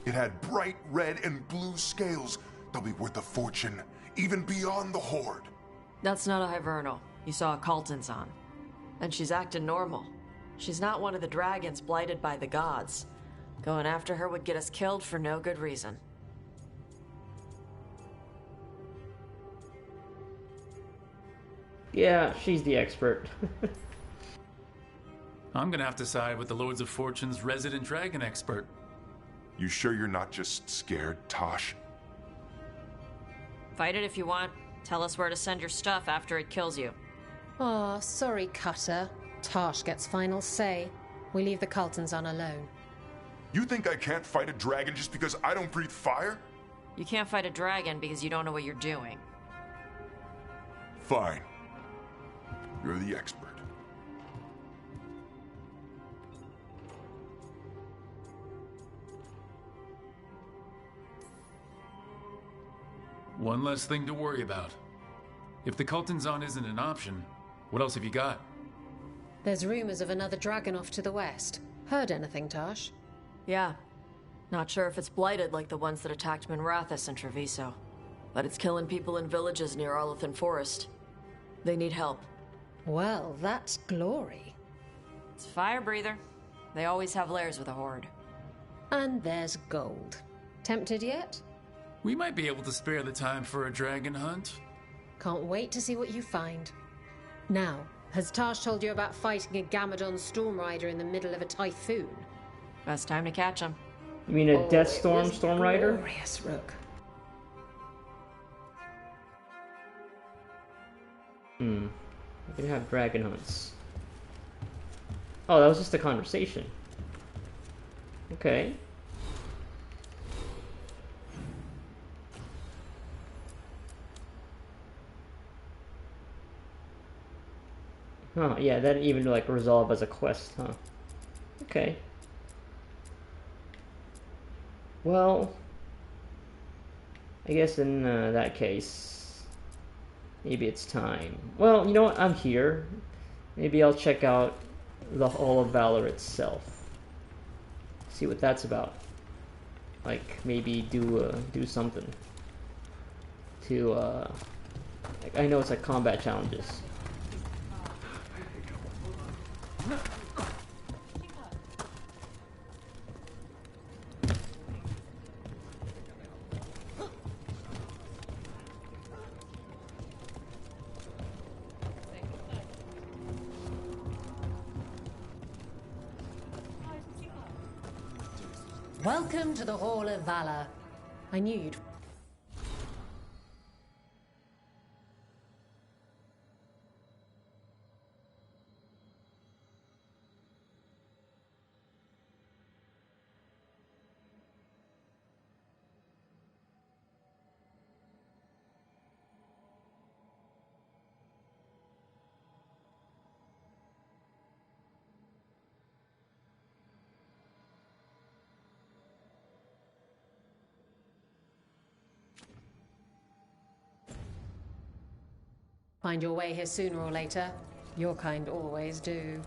It had bright red and blue scales. They'll be worth a fortune, even beyond the Horde. That's not a Hivernal. You saw a Calton's on. And she's acting normal. She's not one of the dragons blighted by the gods. Going after her would get us killed for no good reason. Yeah, she's the expert. I'm gonna have to side with the Lords of Fortune's resident dragon expert. You sure you're not just scared, Tosh? Fight it if you want. Tell us where to send your stuff after it kills you. Aw, sorry, Cutter. Tosh gets final say. We leave the Caltons on alone. You think I can't fight a dragon just because I don't breathe fire? You can't fight a dragon because you don't know what you're doing. Fine. You're the expert. One less thing to worry about. If the Cultinzon isn't an option, what else have you got? There's rumors of another dragon off to the west. Heard anything, Tosh? Yeah. Not sure if it's blighted like the ones that attacked Minrathous and Treviso. But it's killing people in villages near Arlethan Forest. They need help. Well, that's glory. It's a fire breather. They always have lairs with a horde. And there's gold. Tempted yet? We might be able to spare the time for a dragon hunt. Can't wait to see what you find. Now, has Tosh told you about fighting a Gamadon Stormrider in the middle of a typhoon? Best time to catch him. You mean a Deathstorm Stormrider? Glorious, Rook. We can have dragon hunts. Oh, that was just a conversation. Okay. Huh, yeah, that didn't even like resolve as a quest, huh? Okay. Well, I guess in that case, maybe it's time. Well, you know what? I'm here. Maybe I'll check out the Hall of Valor itself. See what that's about. Like maybe do something to like, I know it's like combat challenges. Welcome to the Hall of Valor. I knew you'd... Find your way here sooner or later. Your kind always do.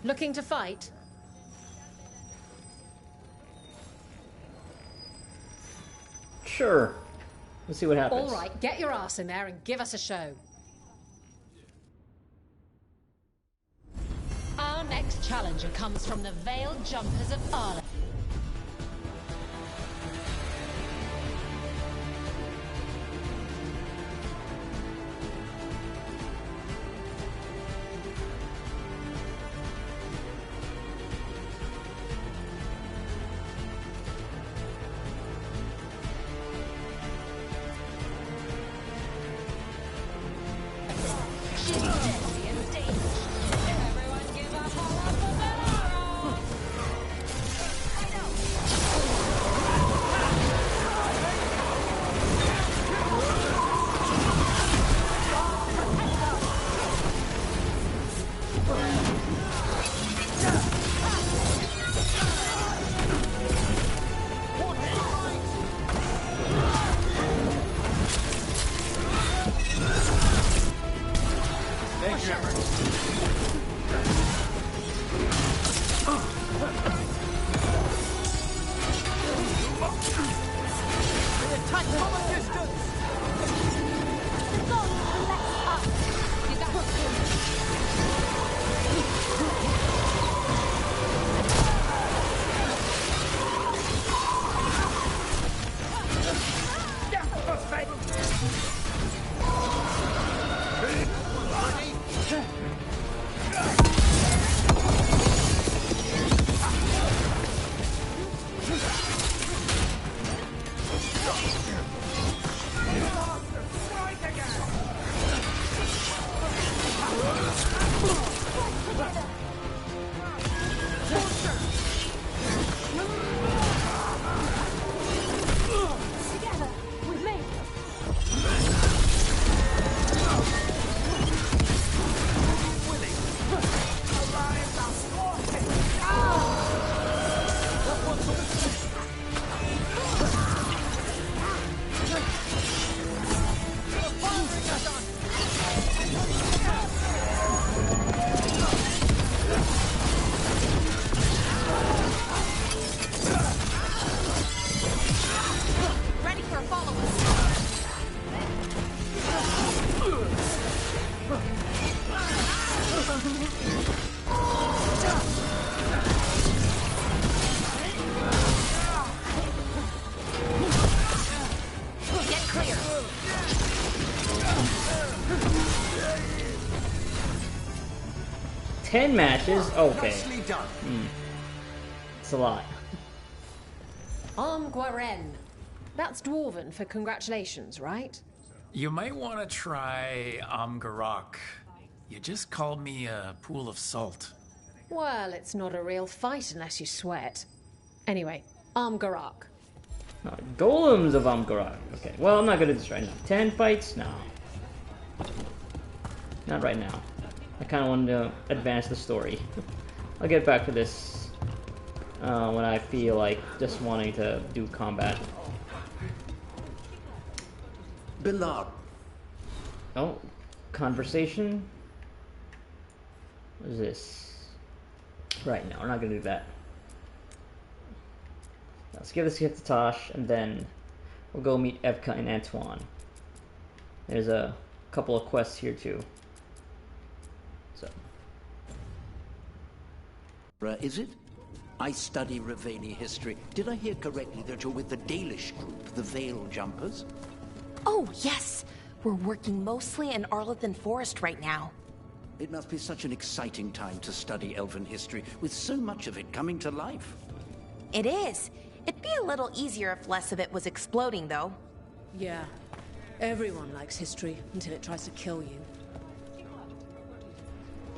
Looking to fight? Sure. Let's see what happens. All right, get your ass in there and give us a show. Our next challenger comes from the Veiled Jumpers of Arlen. clear. 10 matches? Okay. It's a lot. Amguaren. That's Dwarven for congratulations, right? You might want to try Amgarak. You just called me a pool of salt. Well, it's not a real fight unless you sweat. Anyway, Amgarak. Golems of Amgarak. Okay, well, I'm not gonna do this right now. 10 fights? No. Not right now. I kind of wanted to advance the story. I'll get back to this when I feel like just wanting to do combat. Beloved. Oh, conversation? What is this? Right, no, we're not gonna do that. Let's give this gift to Tosh, and then we'll go meet Evka and Antoine. There's a couple of quests here too. So. Is it? I study Ravani history. Did I hear correctly that you're with the Dalish group, the Veiled Jumpers? Oh, yes. We're working mostly in Arlethan Forest right now. It must be such an exciting time to study Elven history, with so much of it coming to life. It is. It'd be a little easier if less of it was exploding, though. Yeah. Everyone likes history until it tries to kill you.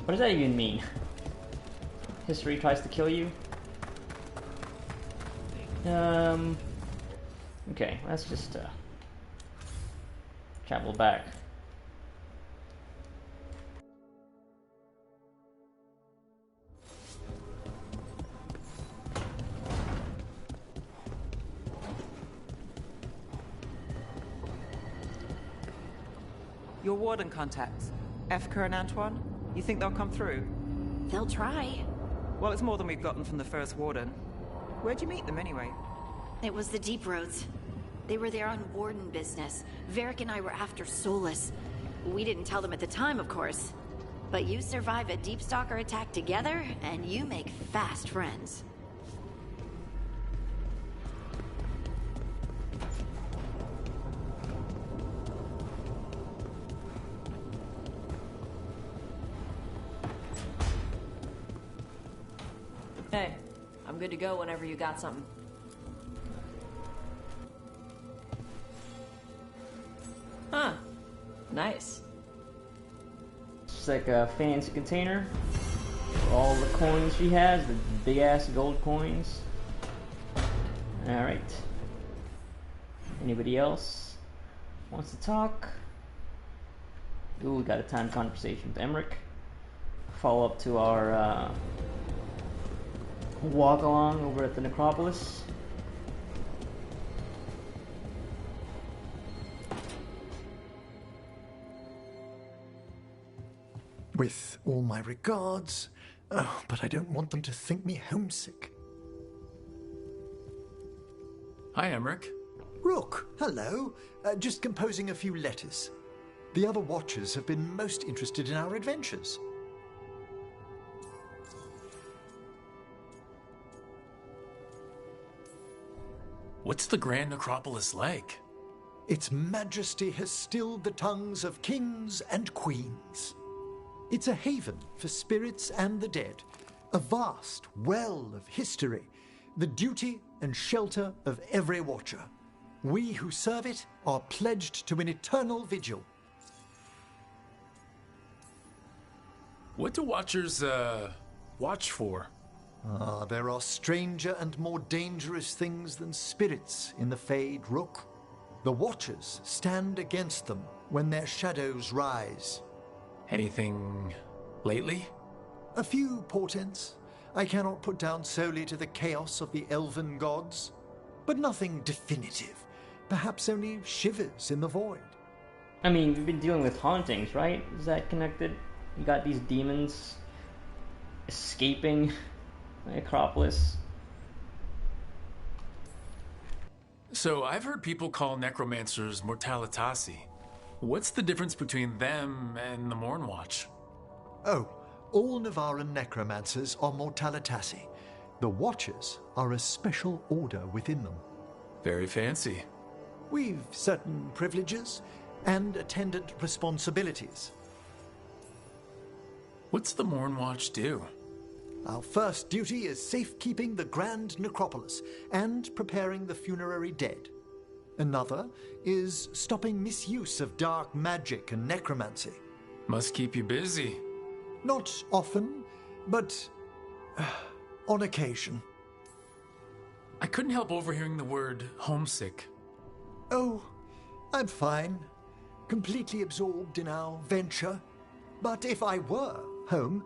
What does that even mean? History tries to kill you? Okay, let's just travel back. Your warden contacts, Efka and Antoine, you think they'll come through? They'll try. Well, it's more than we've gotten from the first warden. Where'd you meet them anyway? It was the Deep Roads. They were there on warden business. Varric and I were after Solus. We didn't tell them at the time, of course. But you survive a Deep Stalker attack together, and you make fast friends. Hey, I'm good to go whenever you got something. Huh. Nice. It's like a fancy container for all the coins she has, the big ass gold coins. Alright. Anybody else wants to talk? Ooh, we got a time conversation with Emmerich. Follow up to our walk along over at the necropolis. With all my regards, but I don't want them to think me homesick. Hi, Emmerich. Rook, hello. Just composing a few letters. The other Watchers have been most interested in our adventures. What's the Grand Necropolis like? Its majesty has stilled the tongues of kings and queens. It's a haven for spirits and the dead, a vast well of history, the duty and shelter of every Watcher. We who serve it are pledged to an eternal vigil. What do Watchers, watch for? There are stranger and more dangerous things than spirits in the Fade, Rook. The Watchers stand against them when their shadows rise. Anything lately? A few portents I cannot put down solely to the chaos of the elven gods, but nothing definitive. Perhaps only shivers in the void. I mean, we've been dealing with hauntings, right? Is that connected? You got these demons escaping the Acropolis. So I've heard people call necromancers mortalitasi. What's the difference between them and the Mornwatch? Oh, all Navaran necromancers are mortalitasi. The Watchers are a special order within them. Very fancy. We've certain privileges and attendant responsibilities. What's the Mornwatch do? Our first duty is safekeeping the Grand Necropolis and preparing the funerary dead. Another is stopping misuse of dark magic and necromancy. Must keep you busy. Not often, but on occasion. I couldn't help overhearing the word homesick. Oh, I'm fine. Completely absorbed in our venture. But if I were home,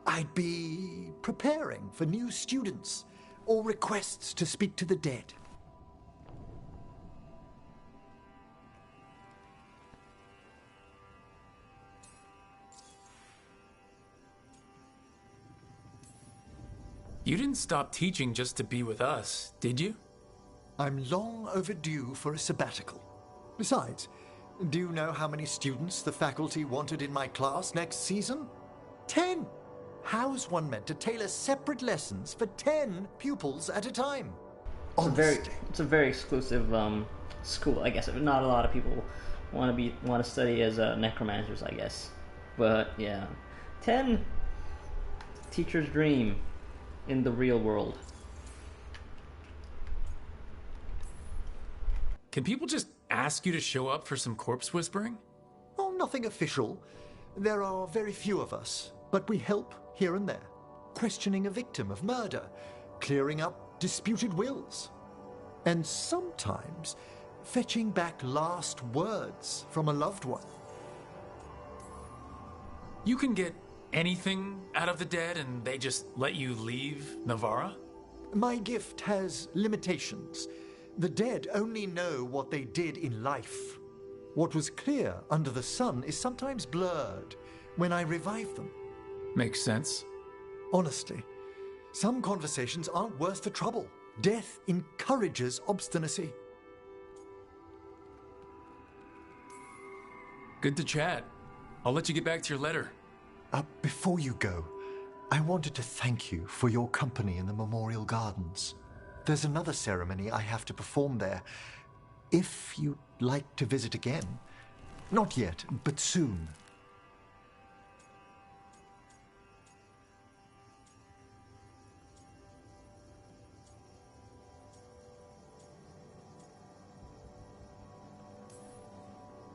I'd be preparing for new students or requests to speak to the dead. You didn't stop teaching just to be with us, did you? I'm long overdue for a sabbatical. Besides, do you know how many students the faculty wanted in my class next season? 10! How's one meant to tailor separate lessons for 10 pupils at a time? It's a very exclusive school, I guess. Not a lot of people want to study as necromancers, I guess. But yeah, 10 teacher's dream in the real world. Can people just ask you to show up for some corpse whispering? Oh, nothing official. There are very few of us, but we help here and there. Questioning a victim of murder, clearing up disputed wills, and sometimes fetching back last words from a loved one. You can get anything out of the dead and they just let you leave Navara? My gift has limitations. The dead only know what they did in life. What was clear under the sun is sometimes blurred when I revive them. Makes sense. Honestly, some conversations aren't worth the trouble. Death encourages obstinacy. Good to chat. I'll let you get back to your letter. Before you go, I wanted to thank you for your company in the Memorial Gardens. There's another ceremony I have to perform there. If you'd like to visit again. Not yet, but soon.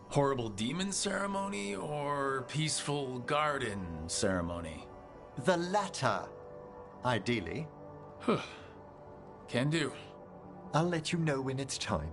Horrible demon ceremony or peaceful garden ceremony? The latter, ideally. Can do. I'll let you know when it's time.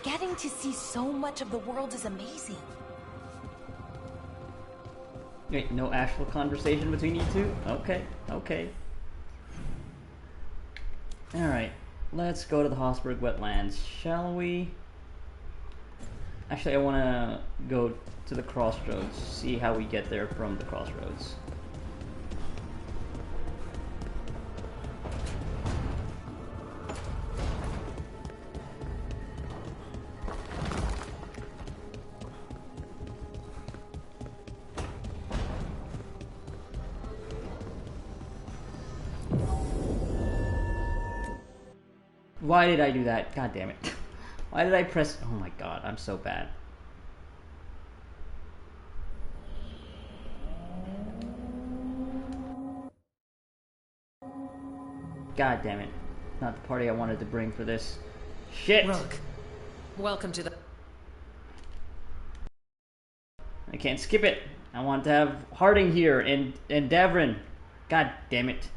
Getting to see so much of the world is amazing. Wait, no actual conversation between you two? Okay, okay. Alright, let's go to the Hossberg wetlands, shall we? Actually, I want to go to the crossroads, see how we get there from the crossroads. Why did I do that? God damn it. Why did I press... Oh my god, I'm so bad. God damn it. Not the party I wanted to bring for this. Shit! Rook, welcome to the... I can't skip it. I want to have Harding here and Davrin. God damn it.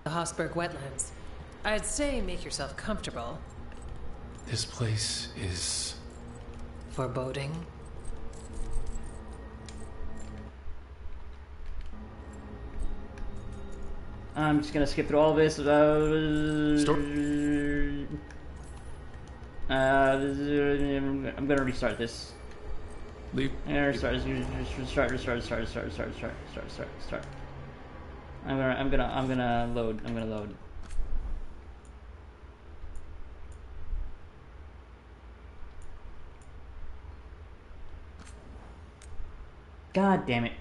The Hossberg wetlands. I'd say make yourself comfortable. This place is... foreboding. I'm just gonna skip through all this. I'm gonna restart this. Leave. I'm gonna restart. Restart. I'm gonna load. God damn it.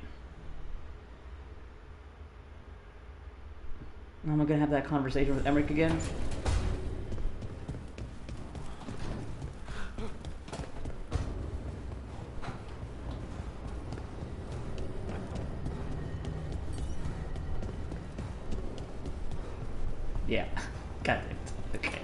Am I gonna have that conversation with Emmerich again? Yeah. God damn it. Okay.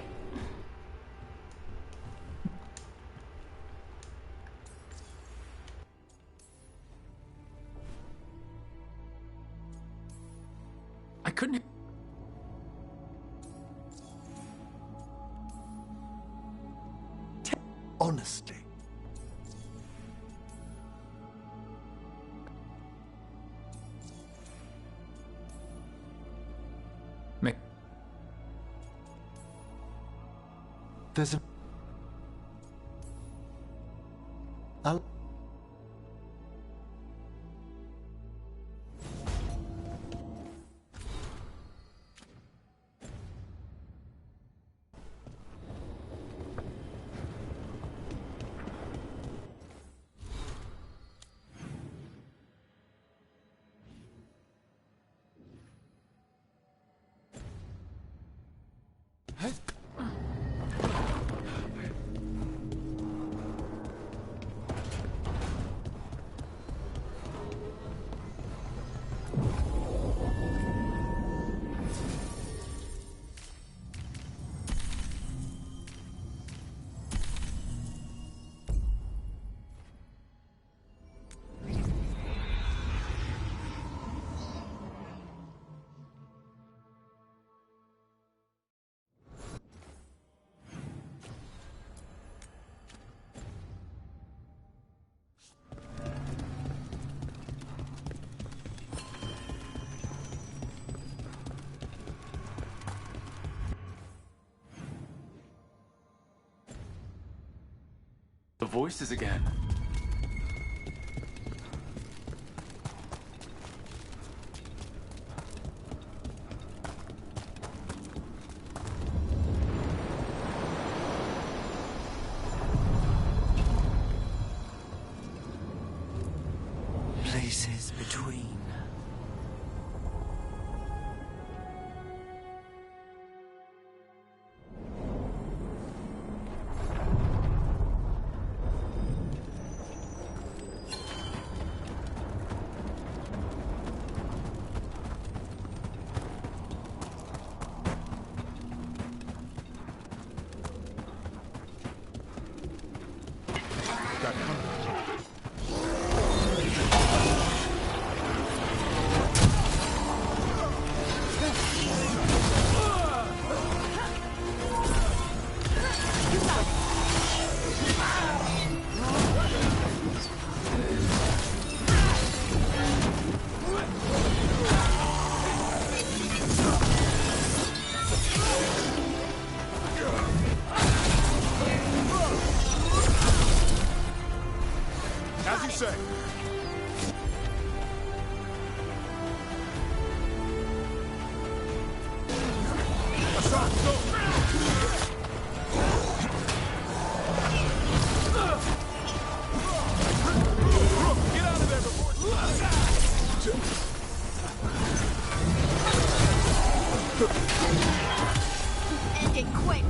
I couldn't... Honesty. There's a... The voices again. Places between. As you say. Aside, go! Get out of there before End it quick.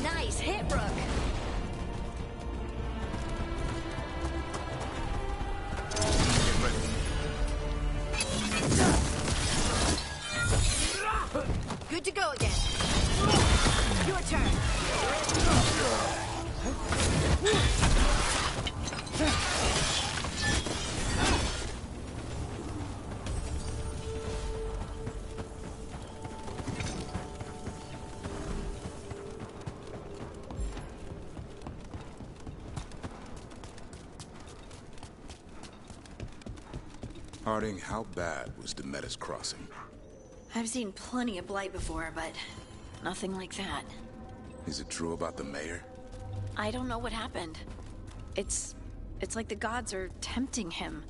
Nice hit, Rook. Good to go again. Your turn. Harding, how bad was Demeter's crossing? I've seen plenty of blight before, but Nothing like that. Is it true about the mayor? I don't know what happened. It's like the gods are tempting him,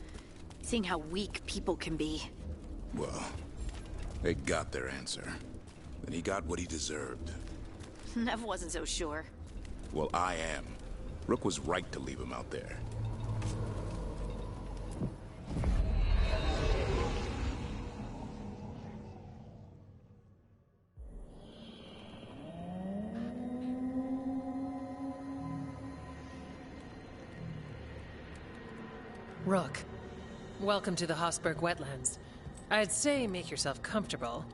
seeing how weak people can be. Well, they got their answer. And he got what he deserved. Nev wasn't so sure. Well, I am. Rook was right to leave him out there. Rook, welcome to the Hossberg wetlands. I'd say make yourself comfortable.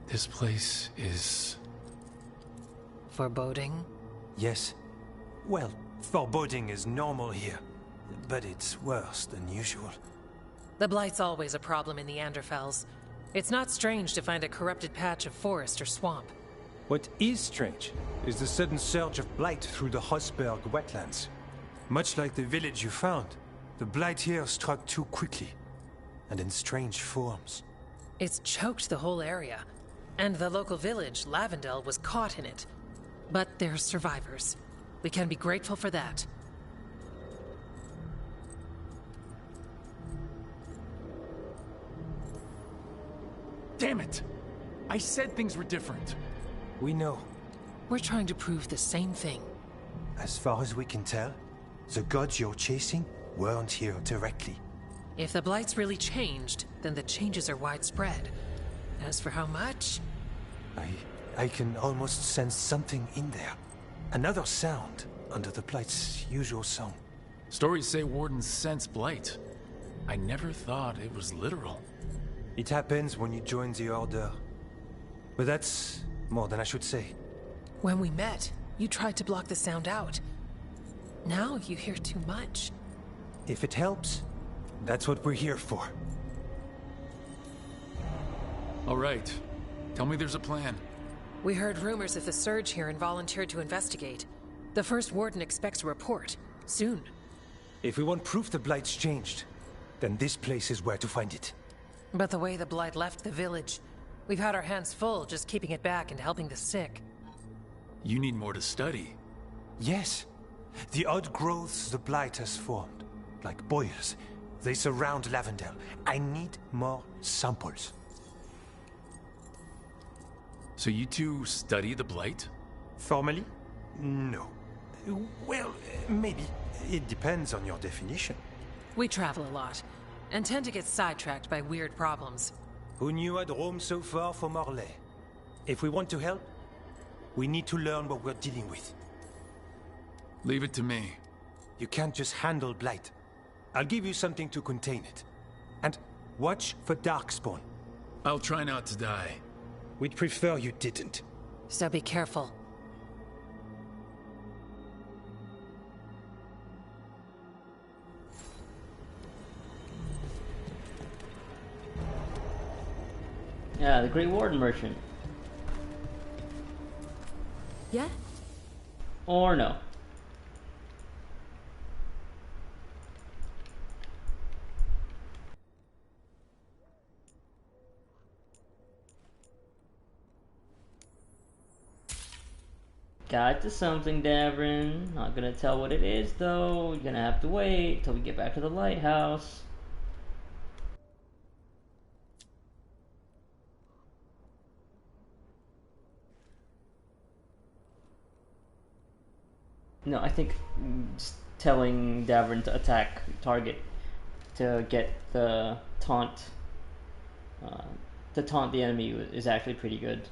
This place is... foreboding? Yes. Well, foreboding is normal here, but it's worse than usual. The Blight's always a problem in the Anderfels. It's not strange to find a corrupted patch of forest or swamp. What is strange is the sudden surge of blight through the Hossberg wetlands. Much like the village you found, the blight here struck too quickly, and in strange forms. It's choked the whole area, and the local village, Lavendel, was caught in it. But they're survivors. We can be grateful for that. Damn it! I said things were different. We know. We're trying to prove the same thing. As far as we can tell, the gods you're chasing weren't here directly. If the Blight's really changed, then the changes are widespread. As for how much... I can almost sense something in there. Another sound under the Blight's usual song. Stories say wardens sense blight. I never thought it was literal. It happens when you join the Order. But that's more than I should say. When we met, you tried to block the sound out. Now you hear too much. If it helps, that's what we're here for. All right. Tell me there's a plan. We heard rumors of the surge here and volunteered to investigate. The first warden expects a report. Soon. If we want proof the Blight's changed, then this place is where to find it. But the way the Blight left the village, we've had our hands full just keeping it back and helping the sick. You need more to study. Yes. The odd growths the Blight has formed, like boils, they surround Lavendel. I need more samples. So you two study the Blight? Formally? No. Well, maybe. It depends on your definition. We travel a lot, and tend to get sidetracked by weird problems. Who knew I'd roam so far from Orlais? If we want to help, we need to learn what we're dealing with. Leave it to me. You can't just handle Blight. I'll give you something to contain it. And watch for Darkspawn. I'll try not to die. We'd prefer you didn't. So be careful. Yeah, the Great Warden Merchant. Yeah? Or no? Got to something, Davrin. Not gonna tell what it is, though. You're gonna have to wait till we get back to the lighthouse. No, I think just telling Davrin to attack target to get the taunt, to taunt the enemy is actually pretty good.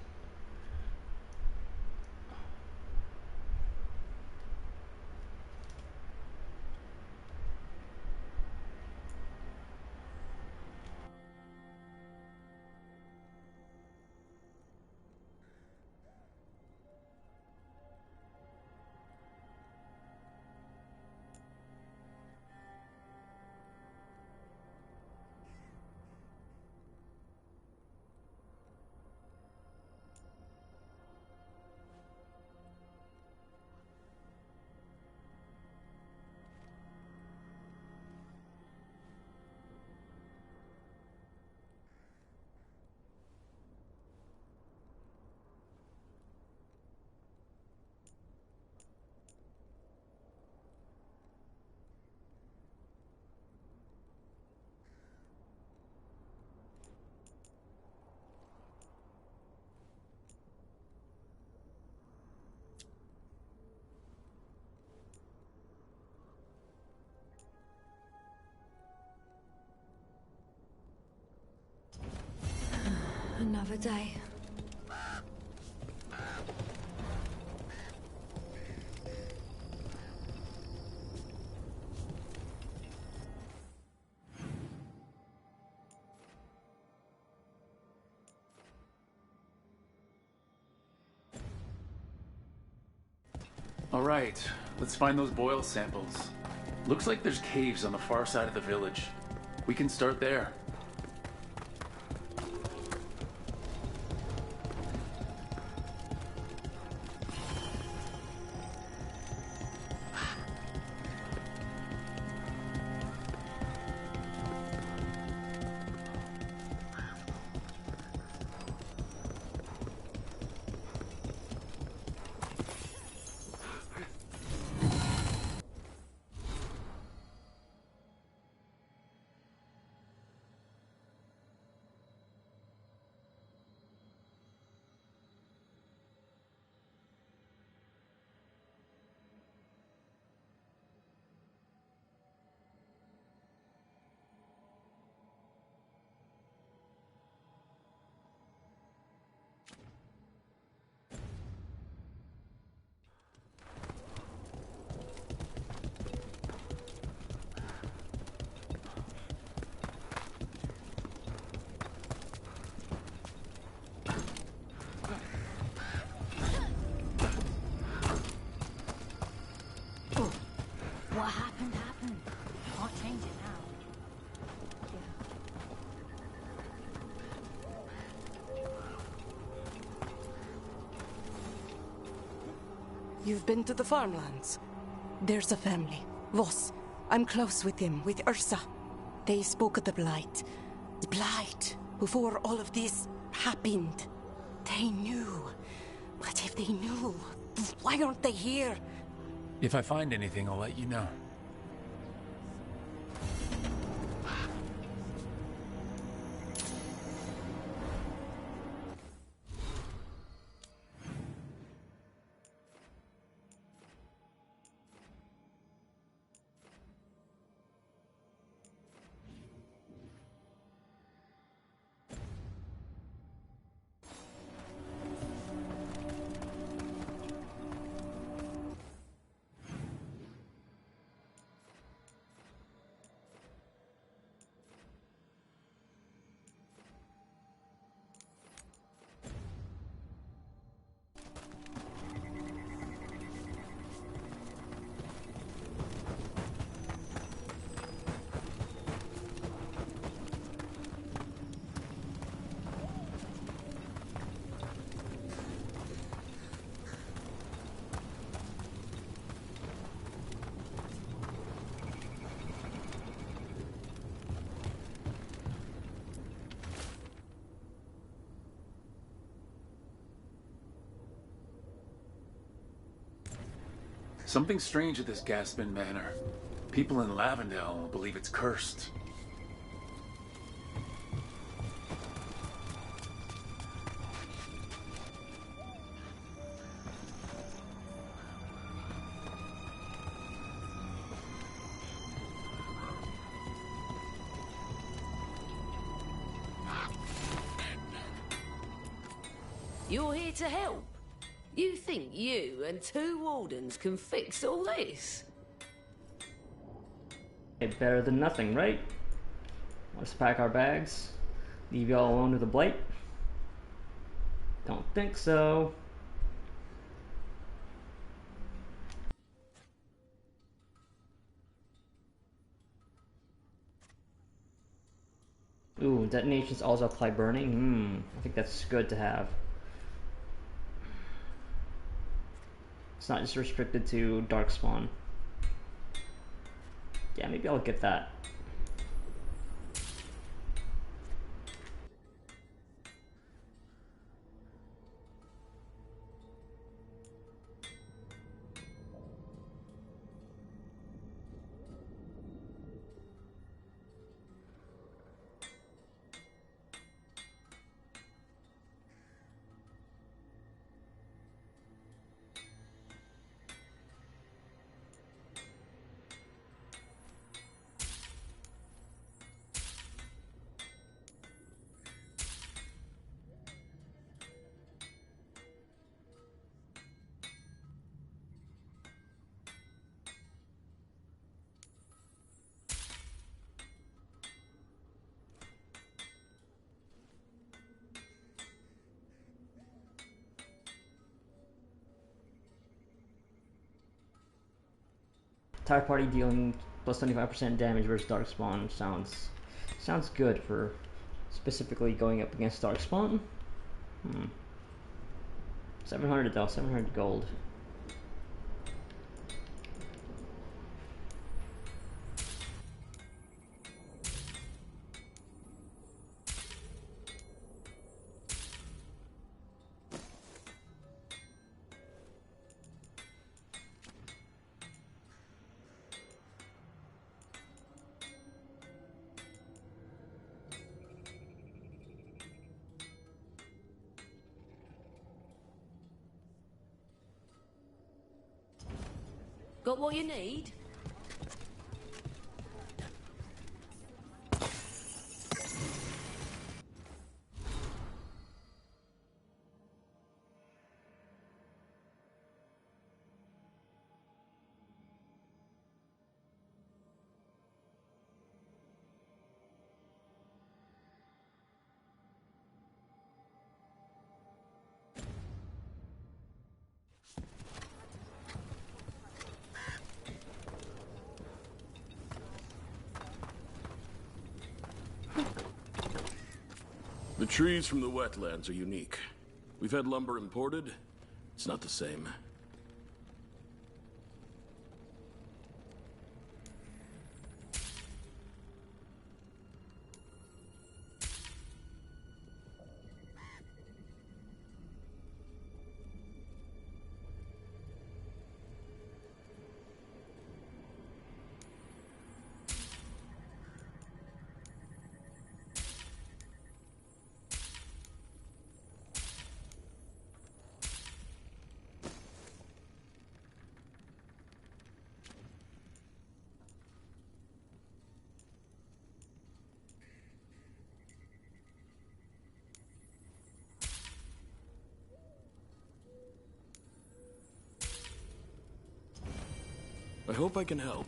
another day. All right, let's find those boil samples. Looks like there's caves on the far side of the village. We can start there. What happened, happened. Can't change it now. You've been to the farmlands? There's a family. Voss. I'm close with him, with Ursa. They spoke of the Blight. The Blight. Before all of this happened. They knew. But if they knew, why aren't they here? If I find anything, I'll let you know. Something strange at this Gaspin Manor. People in Lavendel believe it's cursed. You're here to help? You think you and two wardens can fix all this? Hey, better than nothing, right? Let's pack our bags. Leave y'all alone with the Blight? Don't think so. Ooh, detonations also apply burning? I think that's good to have. It's not just restricted to Darkspawn. Yeah, maybe I'll get that. Entire party dealing plus 25% damage versus Darkspawn sounds good for specifically going up against Darkspawn. 700 though, 700 gold. Got what you need? The trees from the wetlands are unique. We've had lumber imported. It's not the same. I hope I can help.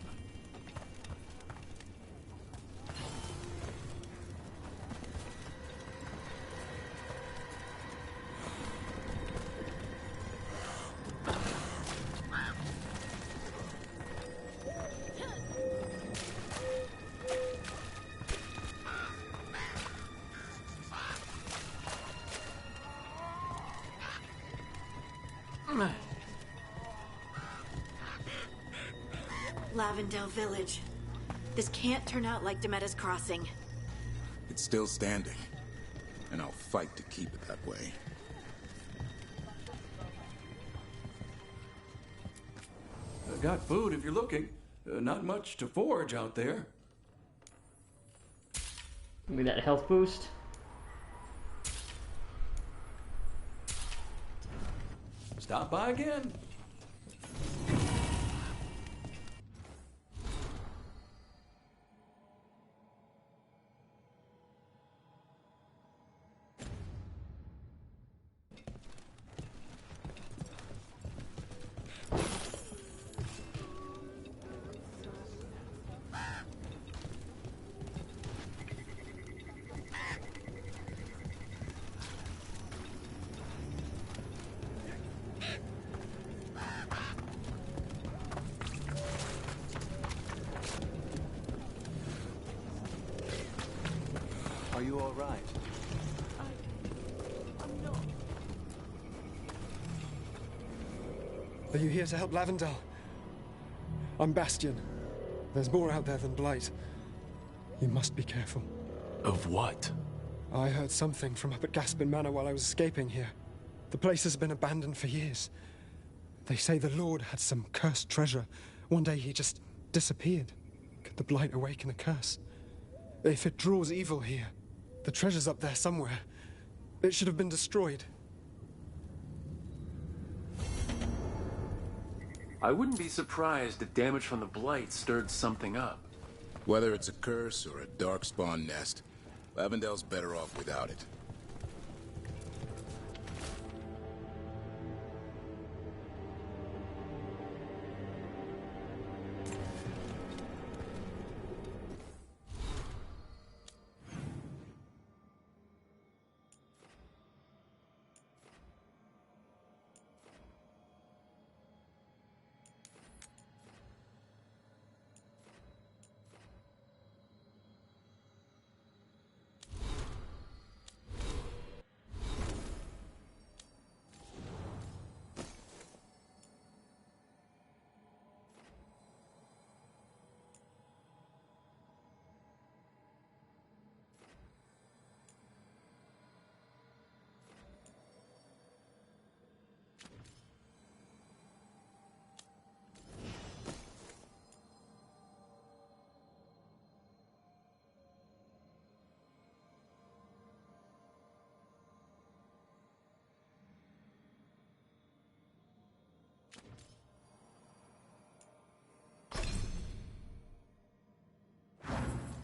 Lavendale Village. This can't turn out like Demetta's Crossing. It's still standing, and I'll fight to keep it that way. Got food if you're looking. Not much to forage out there. Give me that health boost. Stop by again. Are you all right? I'm not. Are you here to help Lavendale? I'm Bastion. There's more out there than Blight. You must be careful. Of what? I heard something from up at Gaspin Manor while I was escaping here. The place has been abandoned for years. They say the Lord had some cursed treasure. One day he just disappeared. Could the Blight awaken a curse? If it draws evil here, the treasure's up there somewhere. It should have been destroyed. I wouldn't be surprised if damage from the Blight stirred something up. Whether it's a curse or a darkspawn nest, Lavendale's better off without it.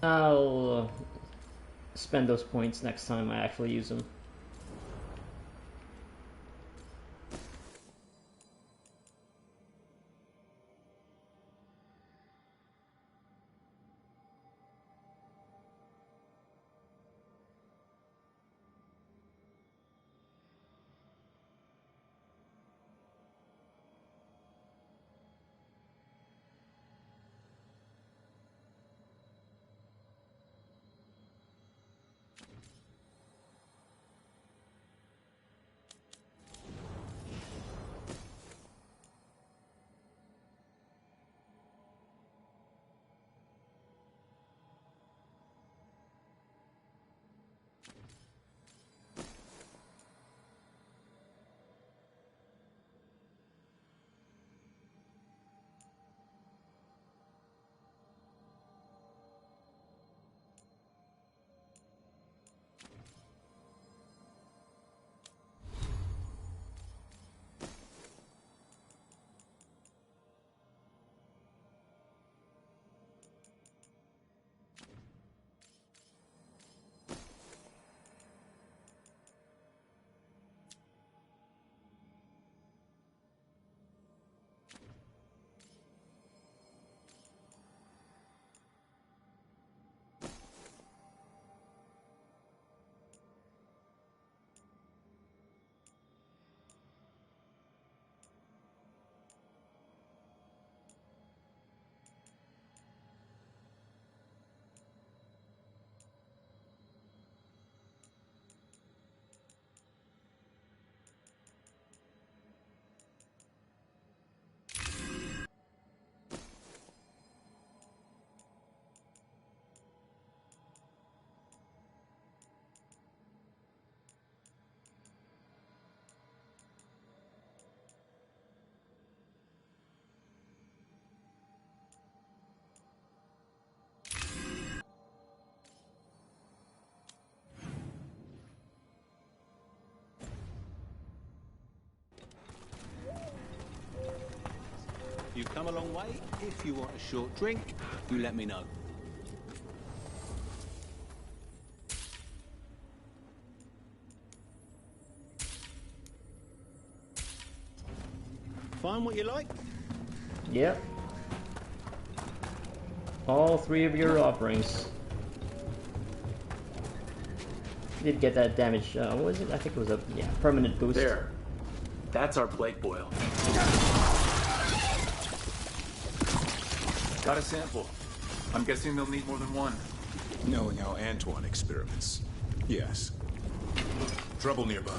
I'll spend those points next time I actually use them. You've come a long way. If you want a short drink, you let me know. Find what you like? Yep. All three of your offerings. Did get that damage, what was it? I think it was a permanent boost. There. That's our Blake boil. Got a sample. I'm guessing they'll need more than one. Knowing how Antoine experiments. Yes. Trouble nearby.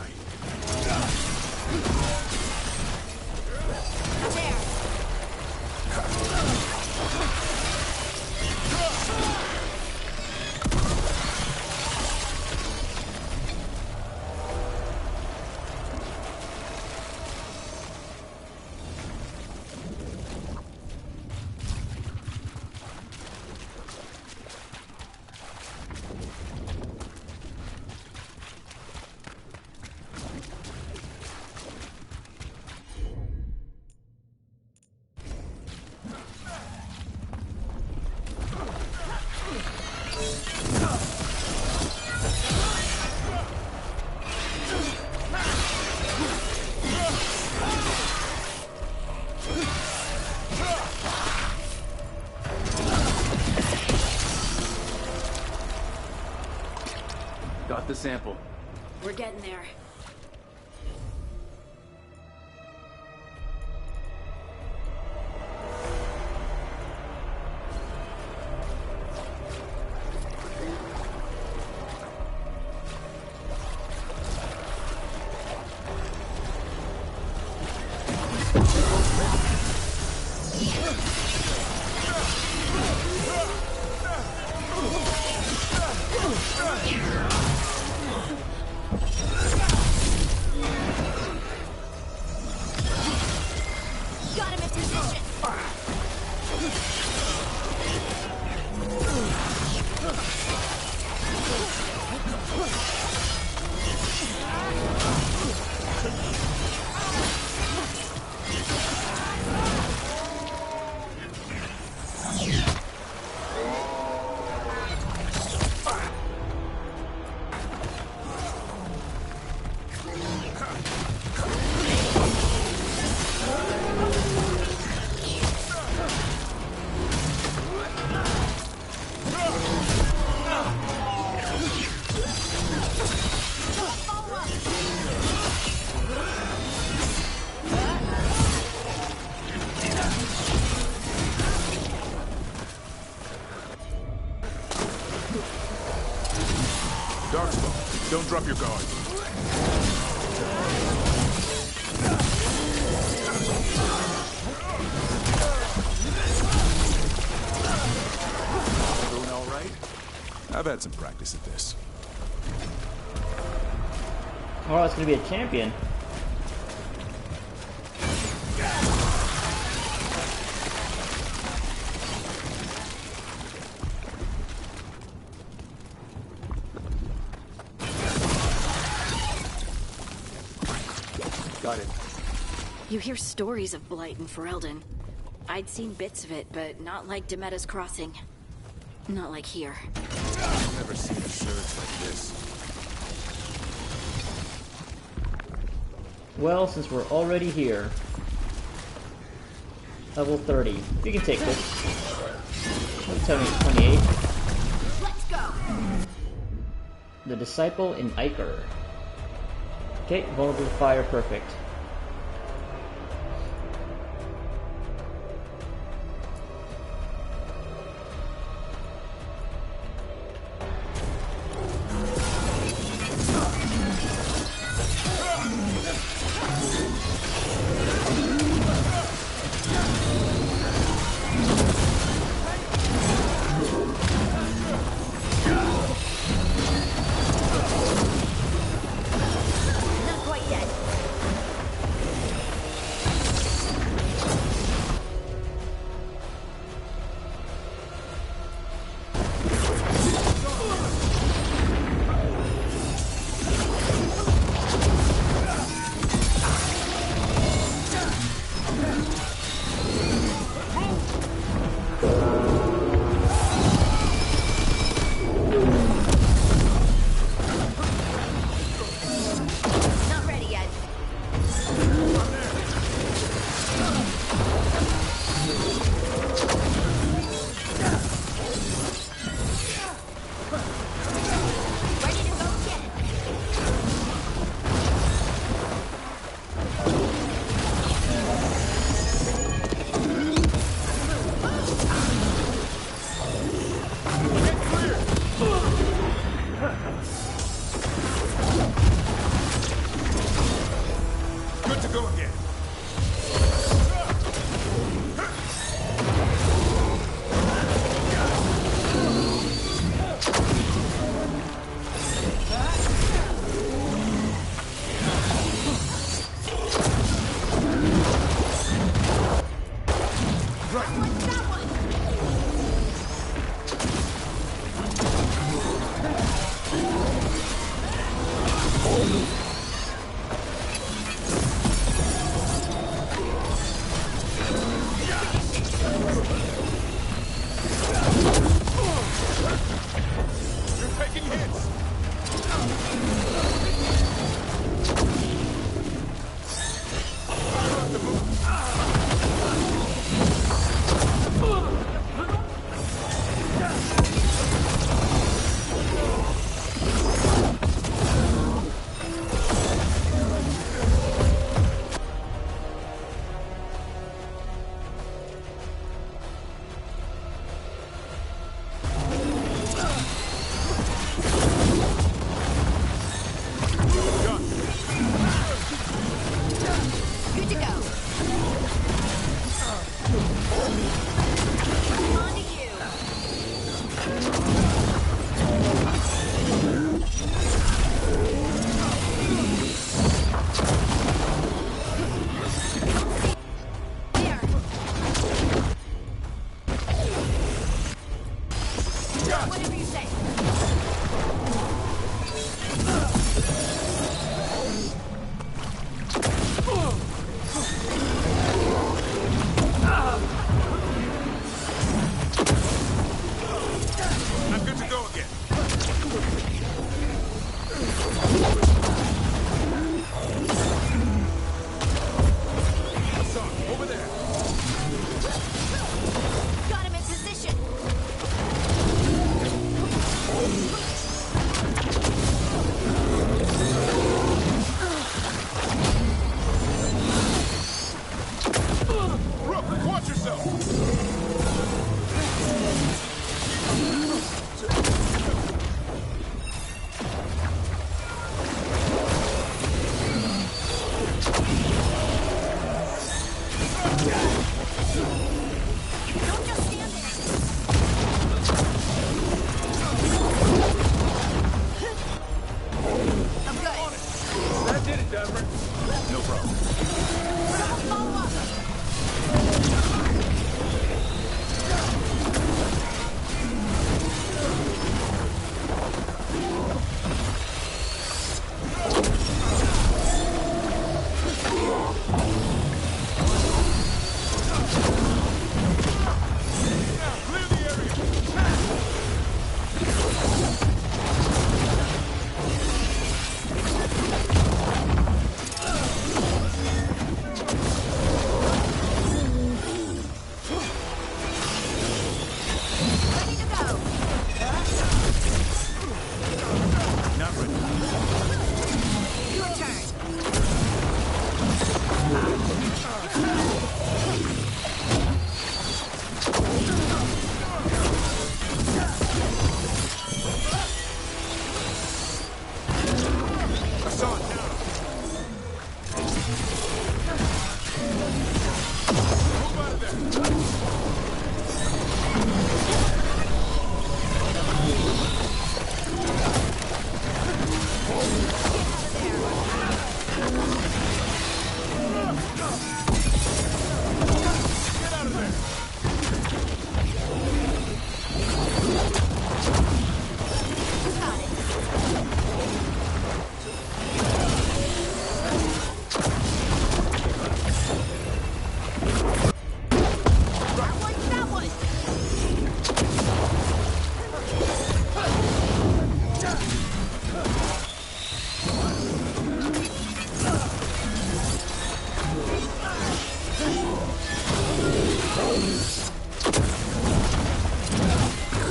Got the sample. We're getting there. Drop your guard. Everyone all right? I've had some practice at this. Oh, it's gonna be a champion. Got it. You hear stories of Blight in Ferelden. I'd seen bits of it, but not like Demetta's Crossing. Not like here. I've never seen a surge like this. Well, since we're already here, level 30. We can take this. Tell me 28. Let's go. The Disciple in Iker. Okay, vulnerable to fire, perfect.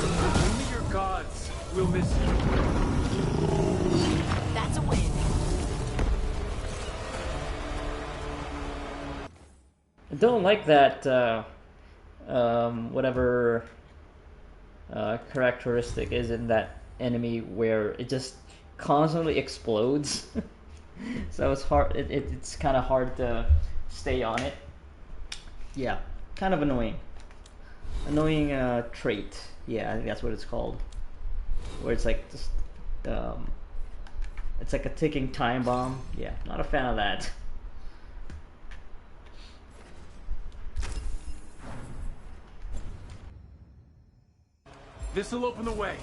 Only your gods will miss you. That's a win. I don't like that, whatever characteristic is in that enemy where it just constantly explodes. So it's hard. It's kind of hard to stay on it. Yeah, kind of annoying. Annoying trait. Yeah, I think that's what it's called. Where it's like just, it's like a ticking time bomb. Yeah, not a fan of that. This'll open the way.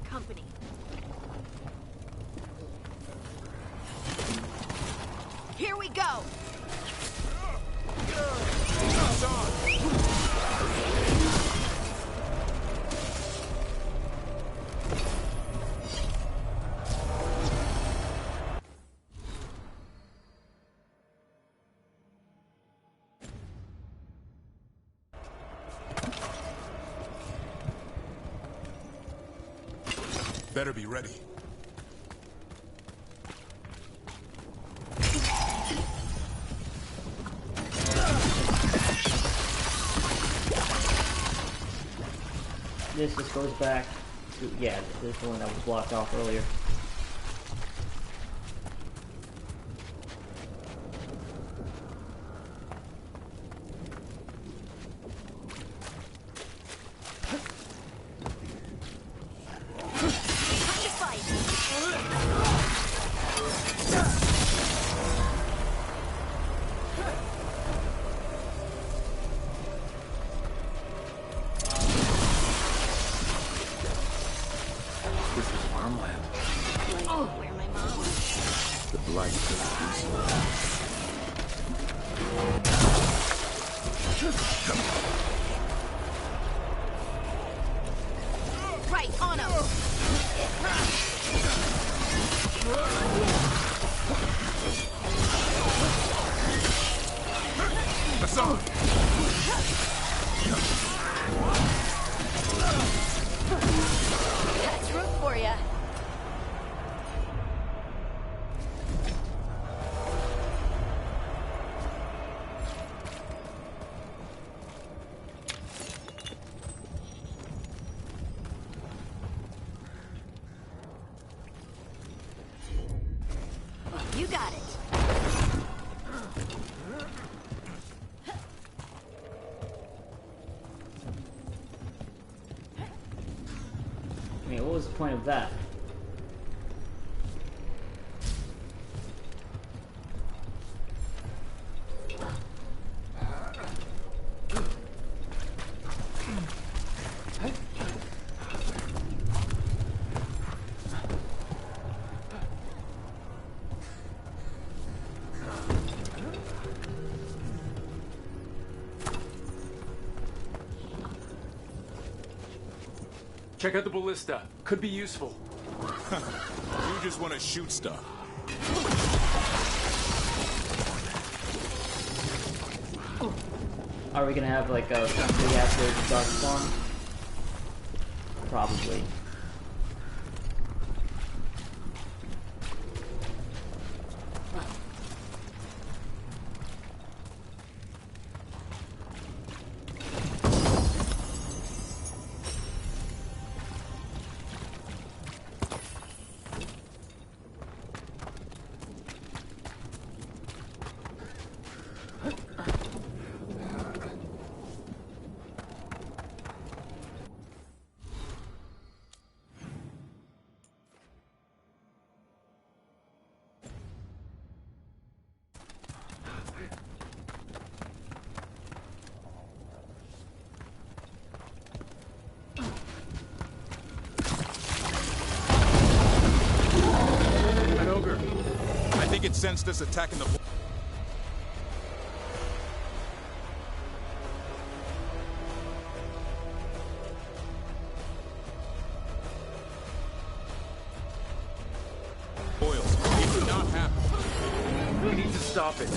Company. Here we go. Better be ready. This just goes back to, yeah, this is the one that was blocked off earlier. Right on him. That's room for ya. You got it. I mean, what was the point of that? Check out the ballista. Could be useful. You just want to shoot stuff. Are we gonna have like a big ass dark spawn? Probably. I think it sensed us attacking the... Boils. It did not happen. We need to stop it.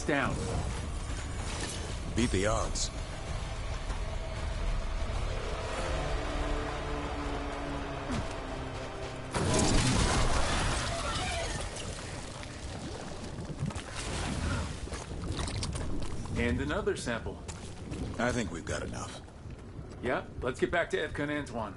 Down. Beat the odds. And another sample. I think we've got enough. Yeah, let's get back to Evka and Antoine.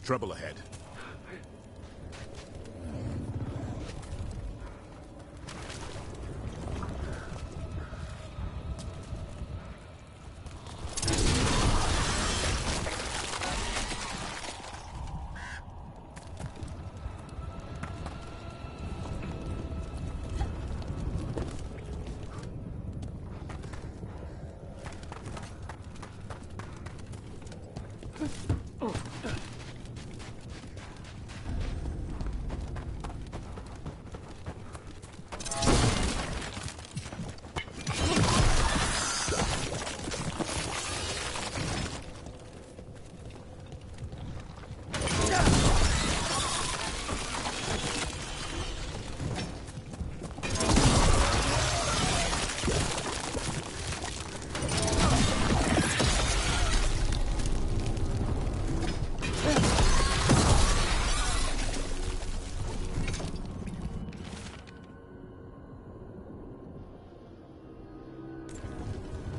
Trouble ahead.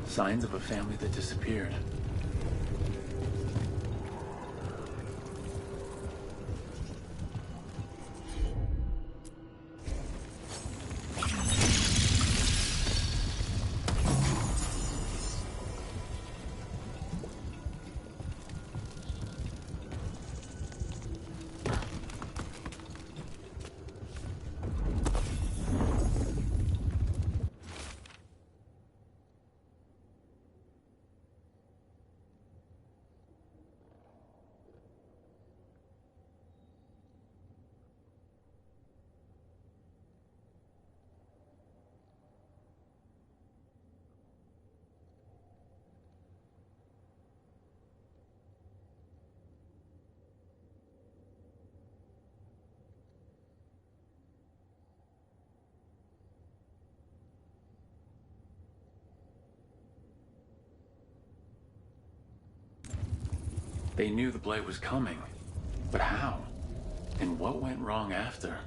Signs of a family that disappeared. They knew the blight was coming, but how? And what went wrong after?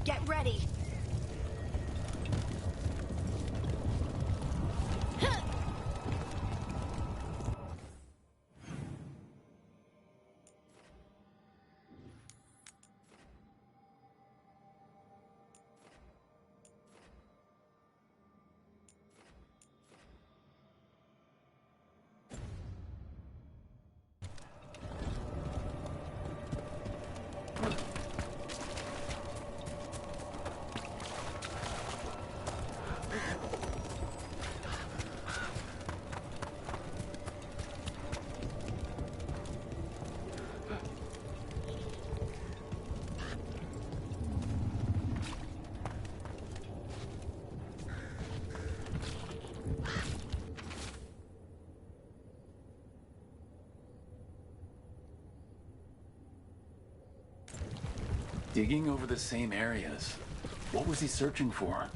Get ready! Digging over the same areas. What was he searching for?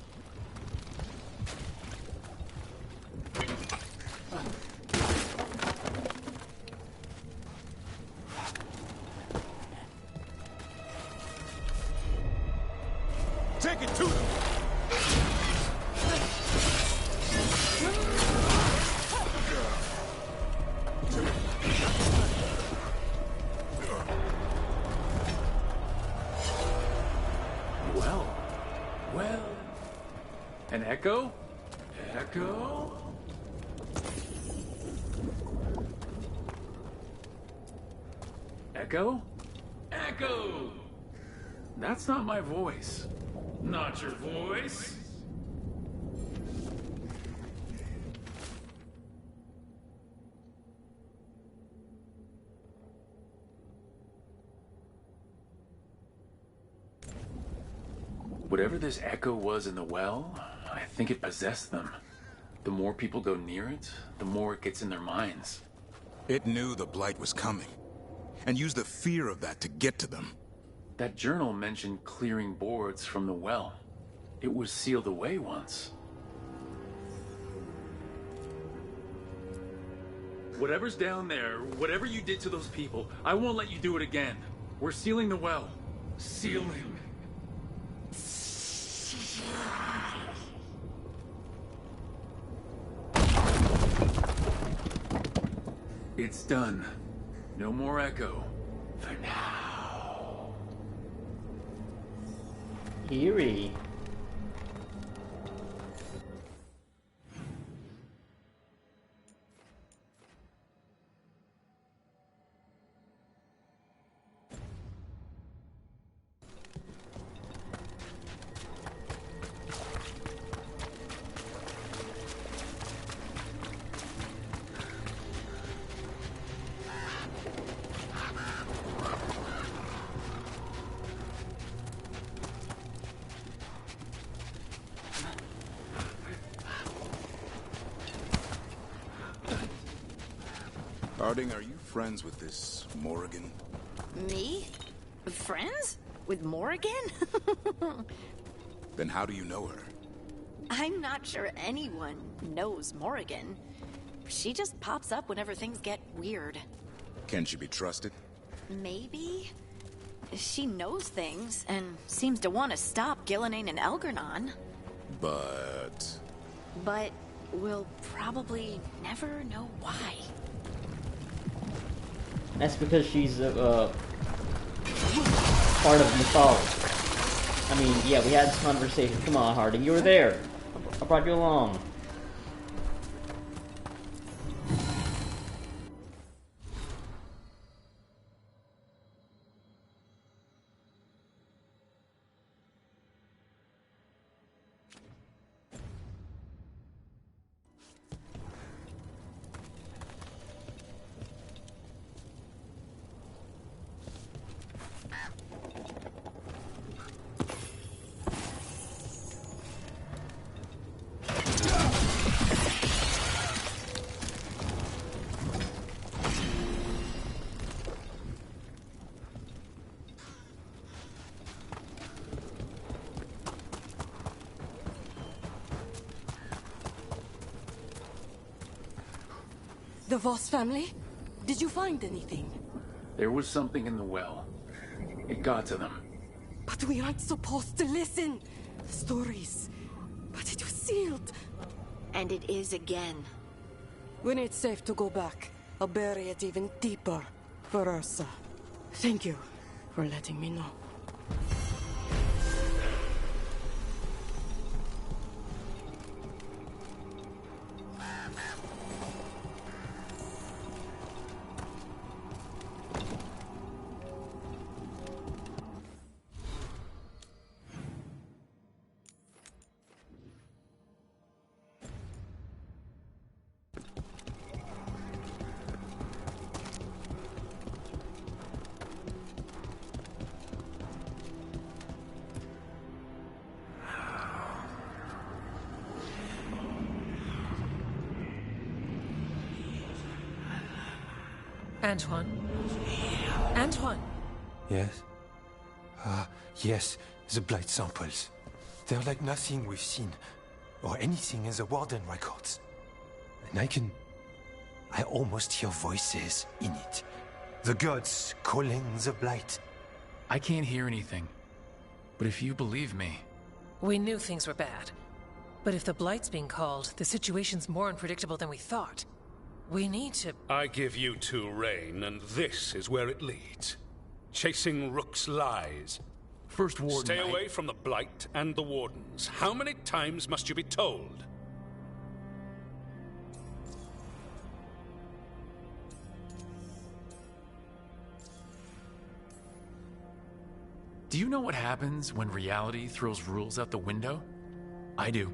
Take it to them! Well... An echo? Echo? Echo? Echo! That's not my voice. Not your voice? Whatever this echo was in the well, I think it possessed them. The more people go near it, the more it gets in their minds. It knew the blight was coming, and used the fear of that to get to them. That journal mentioned clearing boards from the well. It was sealed away once. Whatever's down there, whatever you did to those people, I won't let you do it again. We're sealing the well. Sealing. It's done. No more echo. For now. Eerie. Harding, are you friends with this Morrigan? Me? Friends? With Morrigan? Then how do you know her? I'm not sure anyone knows Morrigan. She just pops up whenever things get weird. Can she be trusted? Maybe? She knows things, and seems to want to stop Gillenane and Elgernon. But we'll probably never know why. That's because she's part of mythology. I mean, yeah, we had this conversation. Come on, Harding, you were there. I brought you along. The Voss family? Did you find anything? There was something in the well. It got to them. But we aren't supposed to listen. Stories. But it was sealed. And it is again. When it's safe to go back, I'll bury it even deeper for Ursa. Thank you for letting me know. Antoine? Antoine! Yes? Yes, the blight samples. They're like nothing we've seen, or anything in the Warden records. And I almost hear voices in it. The gods calling the blight. I can't hear anything. But if you believe me... We knew things were bad. But if the blight's being called, the situation's more unpredictable than we thought. We need to... I give you two reign, and this is where it leads. Chasing Rook's lies. First Warden... Stay away from the Blight and the Wardens. How many times must you be told? Do you know what happens when reality throws rules out the window? I do.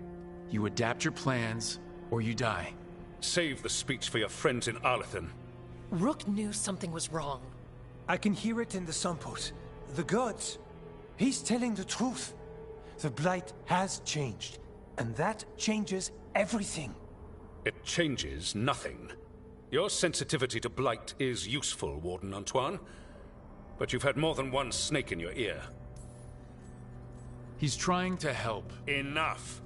You adapt your plans, or you die. Save the speech for your friends in Arlethan. Rook knew something was wrong. I can hear it in the samples. The gods. He's telling the truth. The blight has changed, and that changes everything. It changes nothing. Your sensitivity to blight is useful, Warden Antoine. But you've had more than one snake in your ear. He's trying to help. Enough!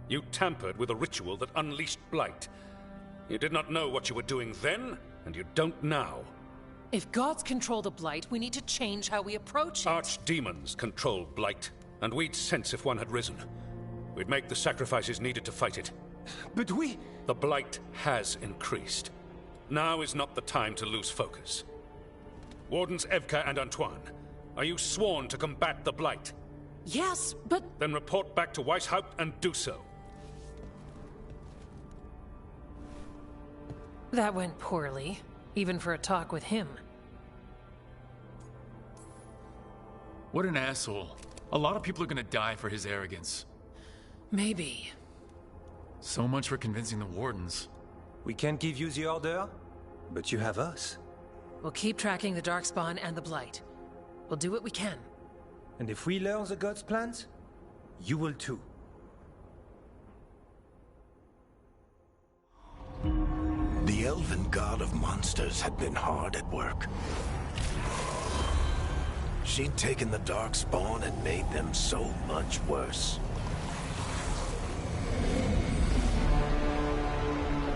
You tampered with a ritual that unleashed blight. You did not know what you were doing then, and you don't now. If gods control the blight, we need to change how we approach it. Archdemons control blight, and we'd sense if one had risen. We'd make the sacrifices needed to fight it. But we... The blight has increased. Now is not the time to lose focus. Wardens Evka and Antoine, are you sworn to combat the Blight? Yes, but... Then report back to Weishaupt and do so. That went poorly, even for a talk with him. What an asshole. A lot of people are gonna die for his arrogance. Maybe. So much for convincing the Wardens. We can't give you the order, but you have us. We'll keep tracking the Darkspawn and the Blight. We'll do what we can. And if we learn the God's plans, you will too. The elven god of monsters had been hard at work. She'd taken the Darkspawn and made them so much worse.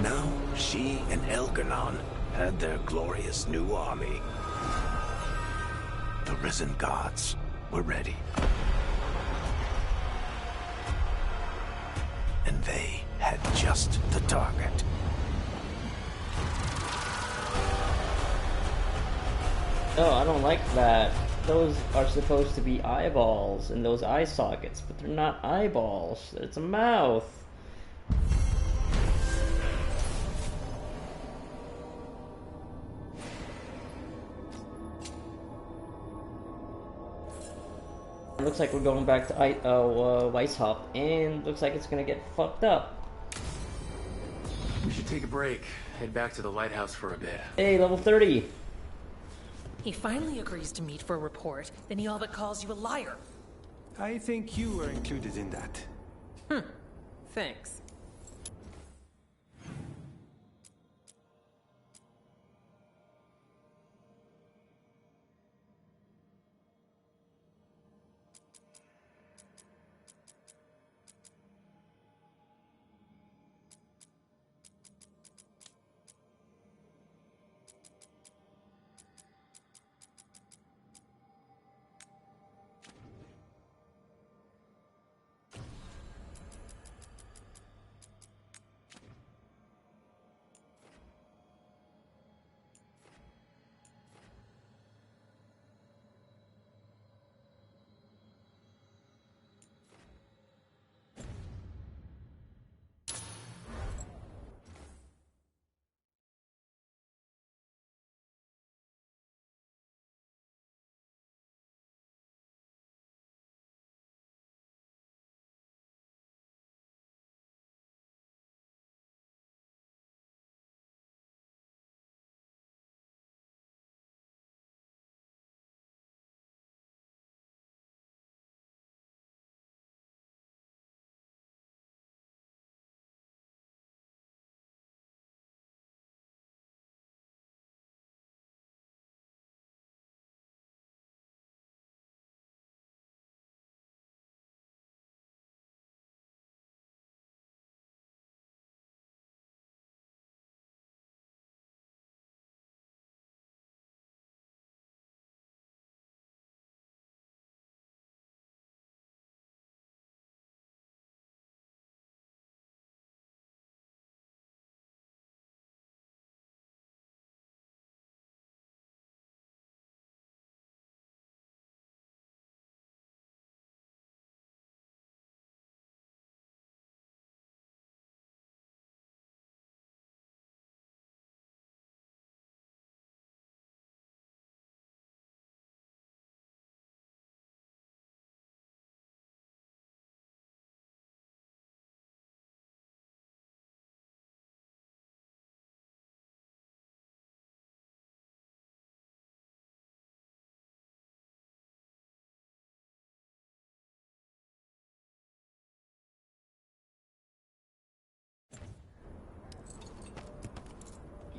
Now, she and Elgar'nan had their glorious new army. The risen gods were ready. And they had just the target. Oh, I don't like that. Those are supposed to be eyeballs in those eye sockets, but they're not eyeballs. It's a mouth. Looks like we're going back to Weishaupt, and looks like it's gonna get fucked up. We should take a break. Head back to the lighthouse for a bit. Hey, level 30. He finally agrees to meet for a report, then he all but calls you a liar. I think you were included in that. Thanks.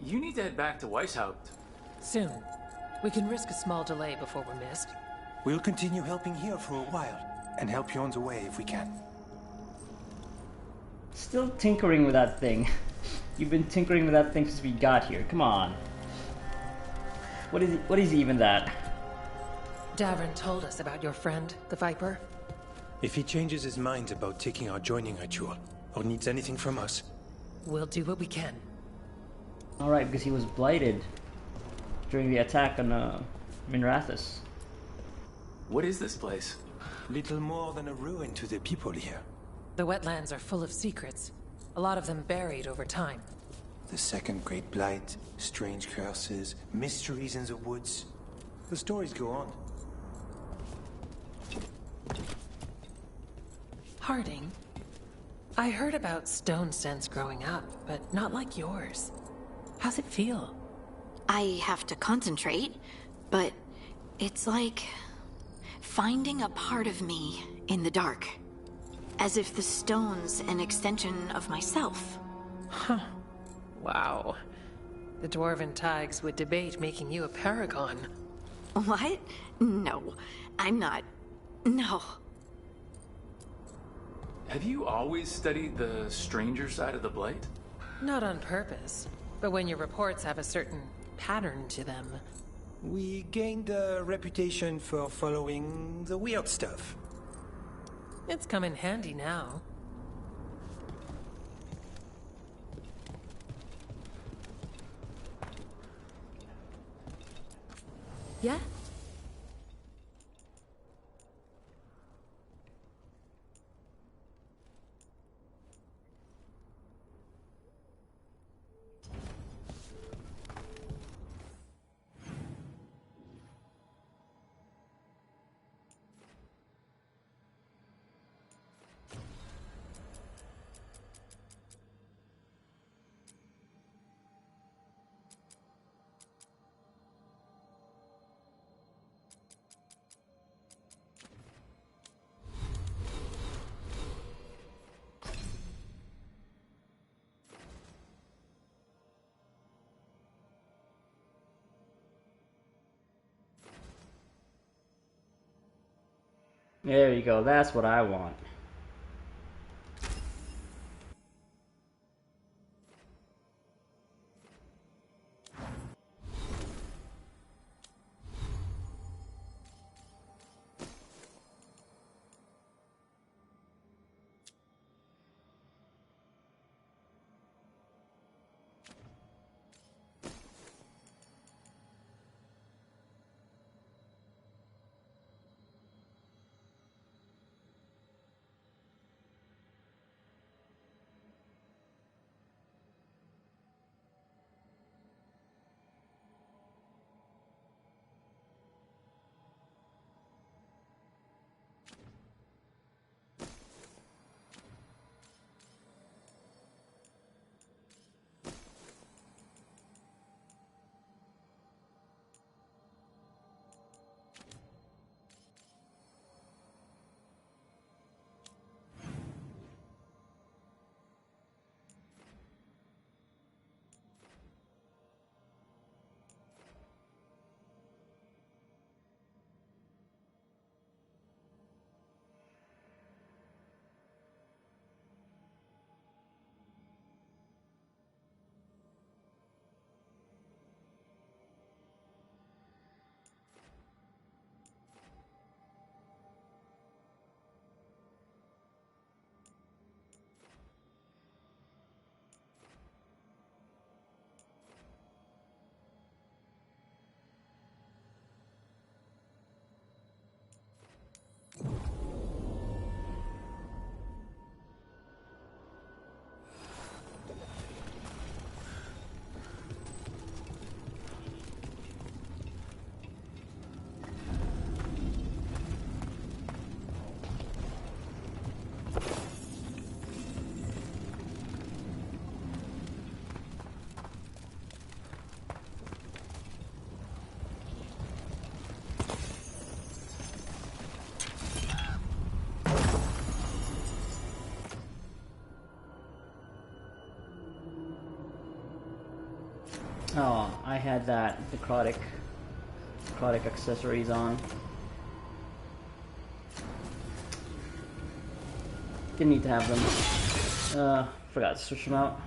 You need to head back to Weishaupt. Soon. We can risk a small delay before we're missed. We'll continue helping here for a while, and help you on the way if we can. Still tinkering with that thing. You've been tinkering with that thing since we got here. Come on. What is even that? Davrin told us about your friend, the Viper. If he changes his mind about taking our joining ritual, or needs anything from us, we'll do what we can. Alright, because he was blighted during the attack on Minrathous. What is this place? Little more than a ruin to the people here. The wetlands are full of secrets, a lot of them buried over time. The second great blight, strange curses, mysteries in the woods. The stories go on. Harding, I heard about stone sense growing up, but not like yours. How's it feel? I have to concentrate, but it's like finding a part of me in the dark. As if the stone's an extension of myself. Huh. Wow. The Dwarven Tigers would debate making you a paragon. What? No, I'm not. No. Have you always studied the stranger side of the Blight? Not on purpose, but when your reports have a certain pattern to them. We gained a reputation for following the weird stuff. It's come in handy now. Yeah? There you go, that's what I want. Oh, I had that necrotic accessories on. Didn't need to have them. Forgot to switch them out.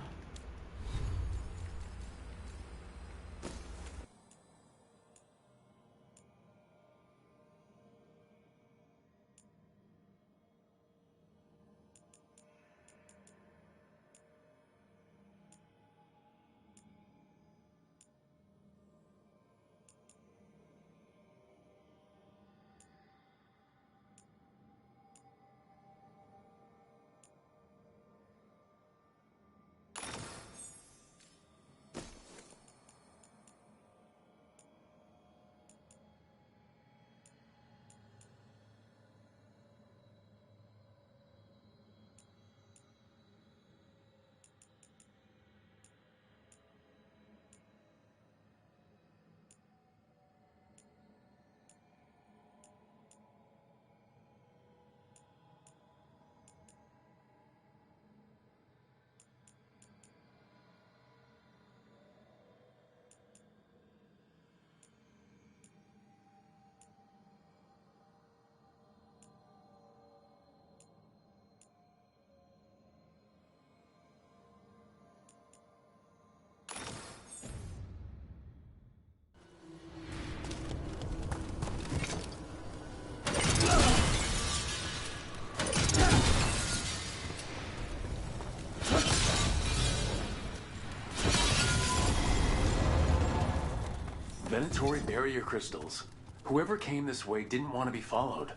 Venatory barrier crystals. Whoever came this way didn't want to be followed.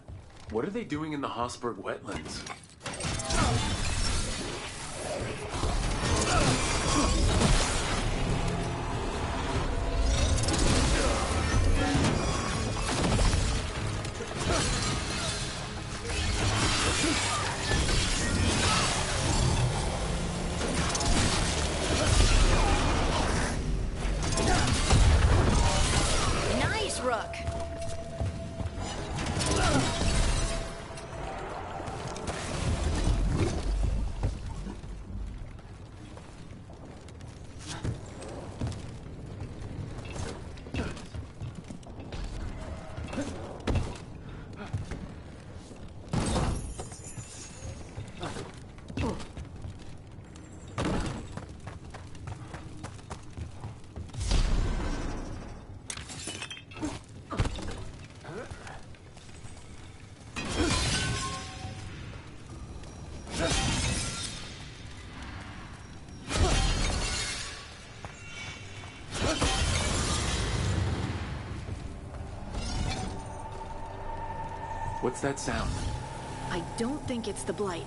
What are they doing in the Hosberg wetlands? Nice, Rook. What's that sound? I don't think it's the Blight.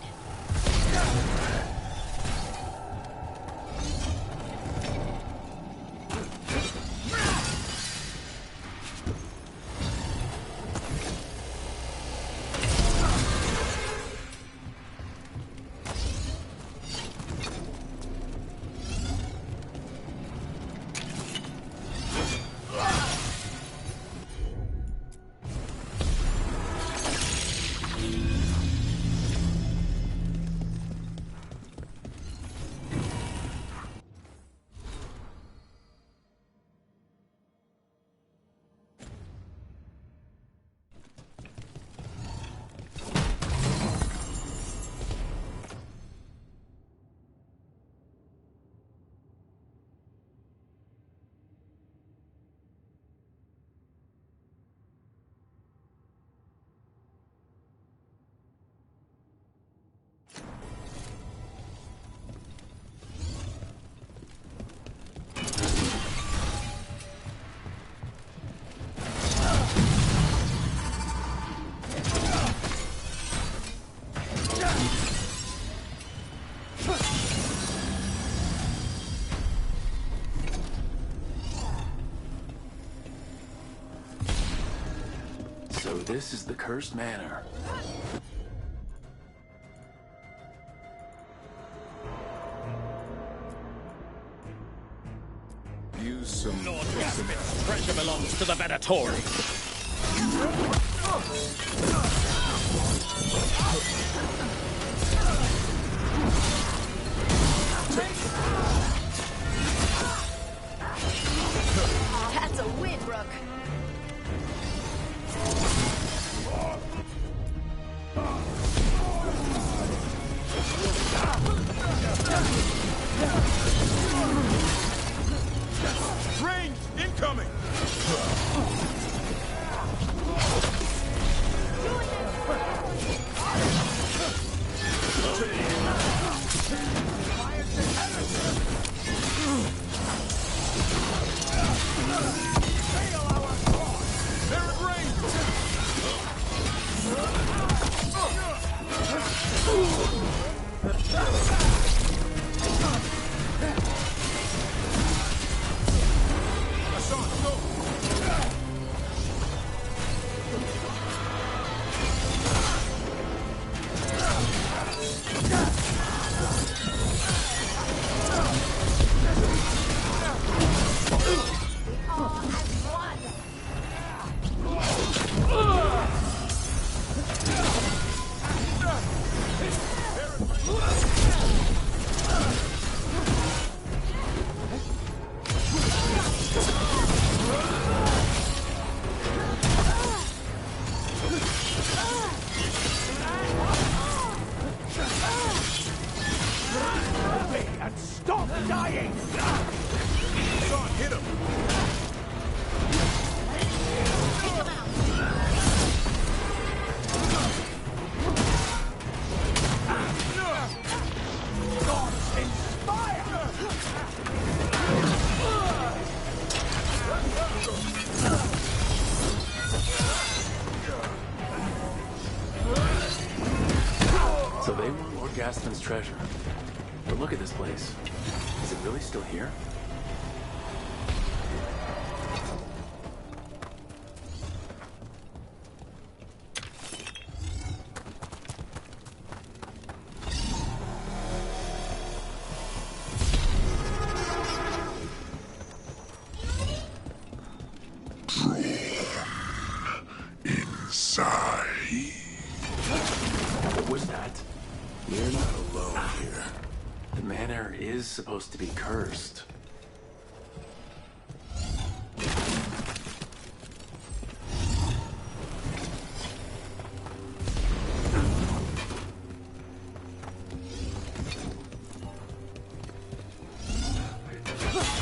So this is the Cursed Manor. Use some... Lord Gasimit's treasure belongs to the Venatori. That's a win, Rook. Range incoming! And stop dying! Son, hit him! So they want Lord Gaspin's treasure. But look at this place. Is it really still here? Supposed to be cursed.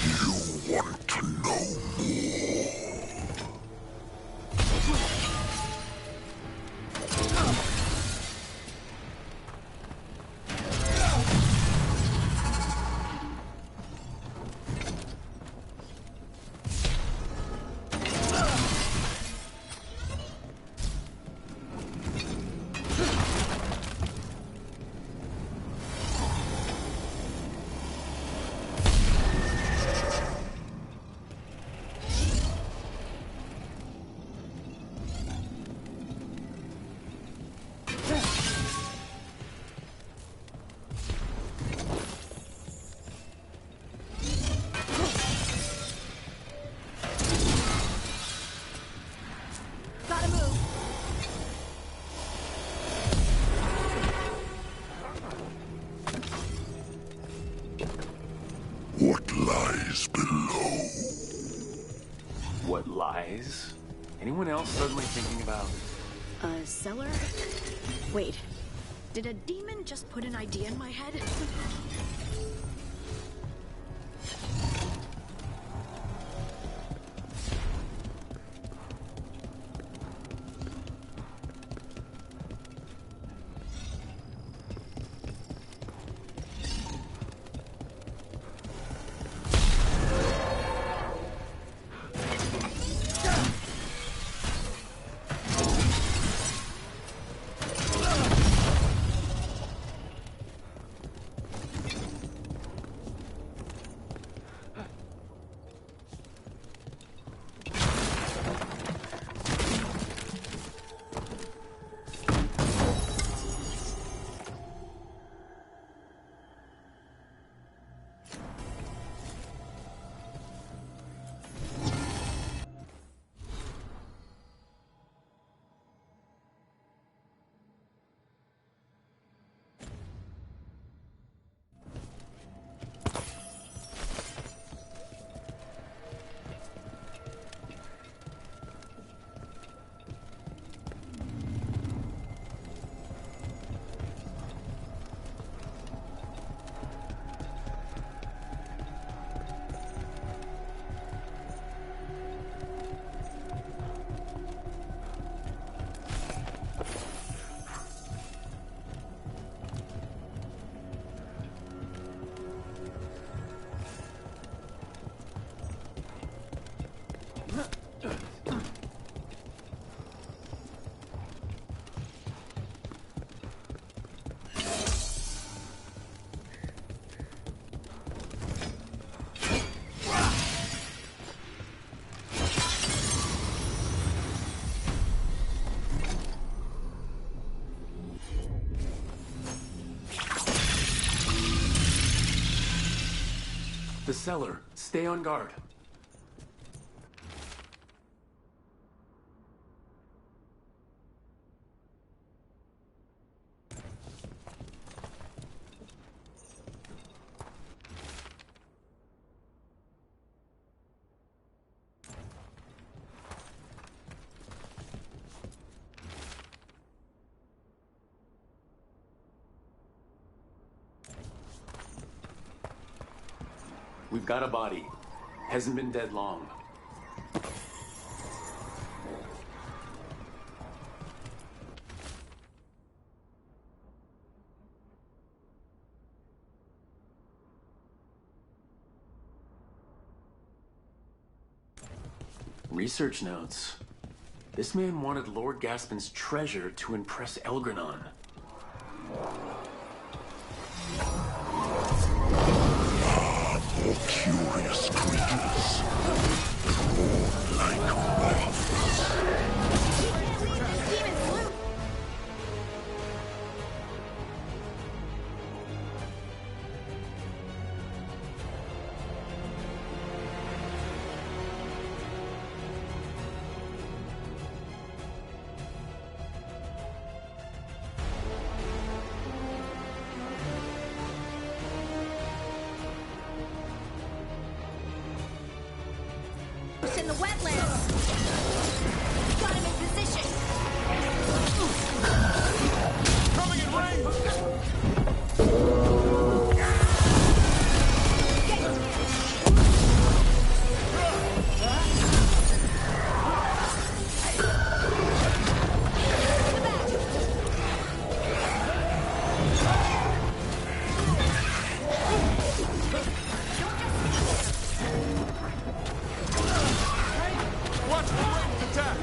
You want to know more? What lies below? What lies? Anyone else suddenly thinking about... A cellar? Wait, did a demon just put an idea in my head? The cellar. Stay on guard. We've got a body. Hasn't been dead long. Research notes. This man wanted Lord Gaspin's treasure to impress Elgranon. in the wetlands. Got him in position. Coming in range! Watch the ranged attack!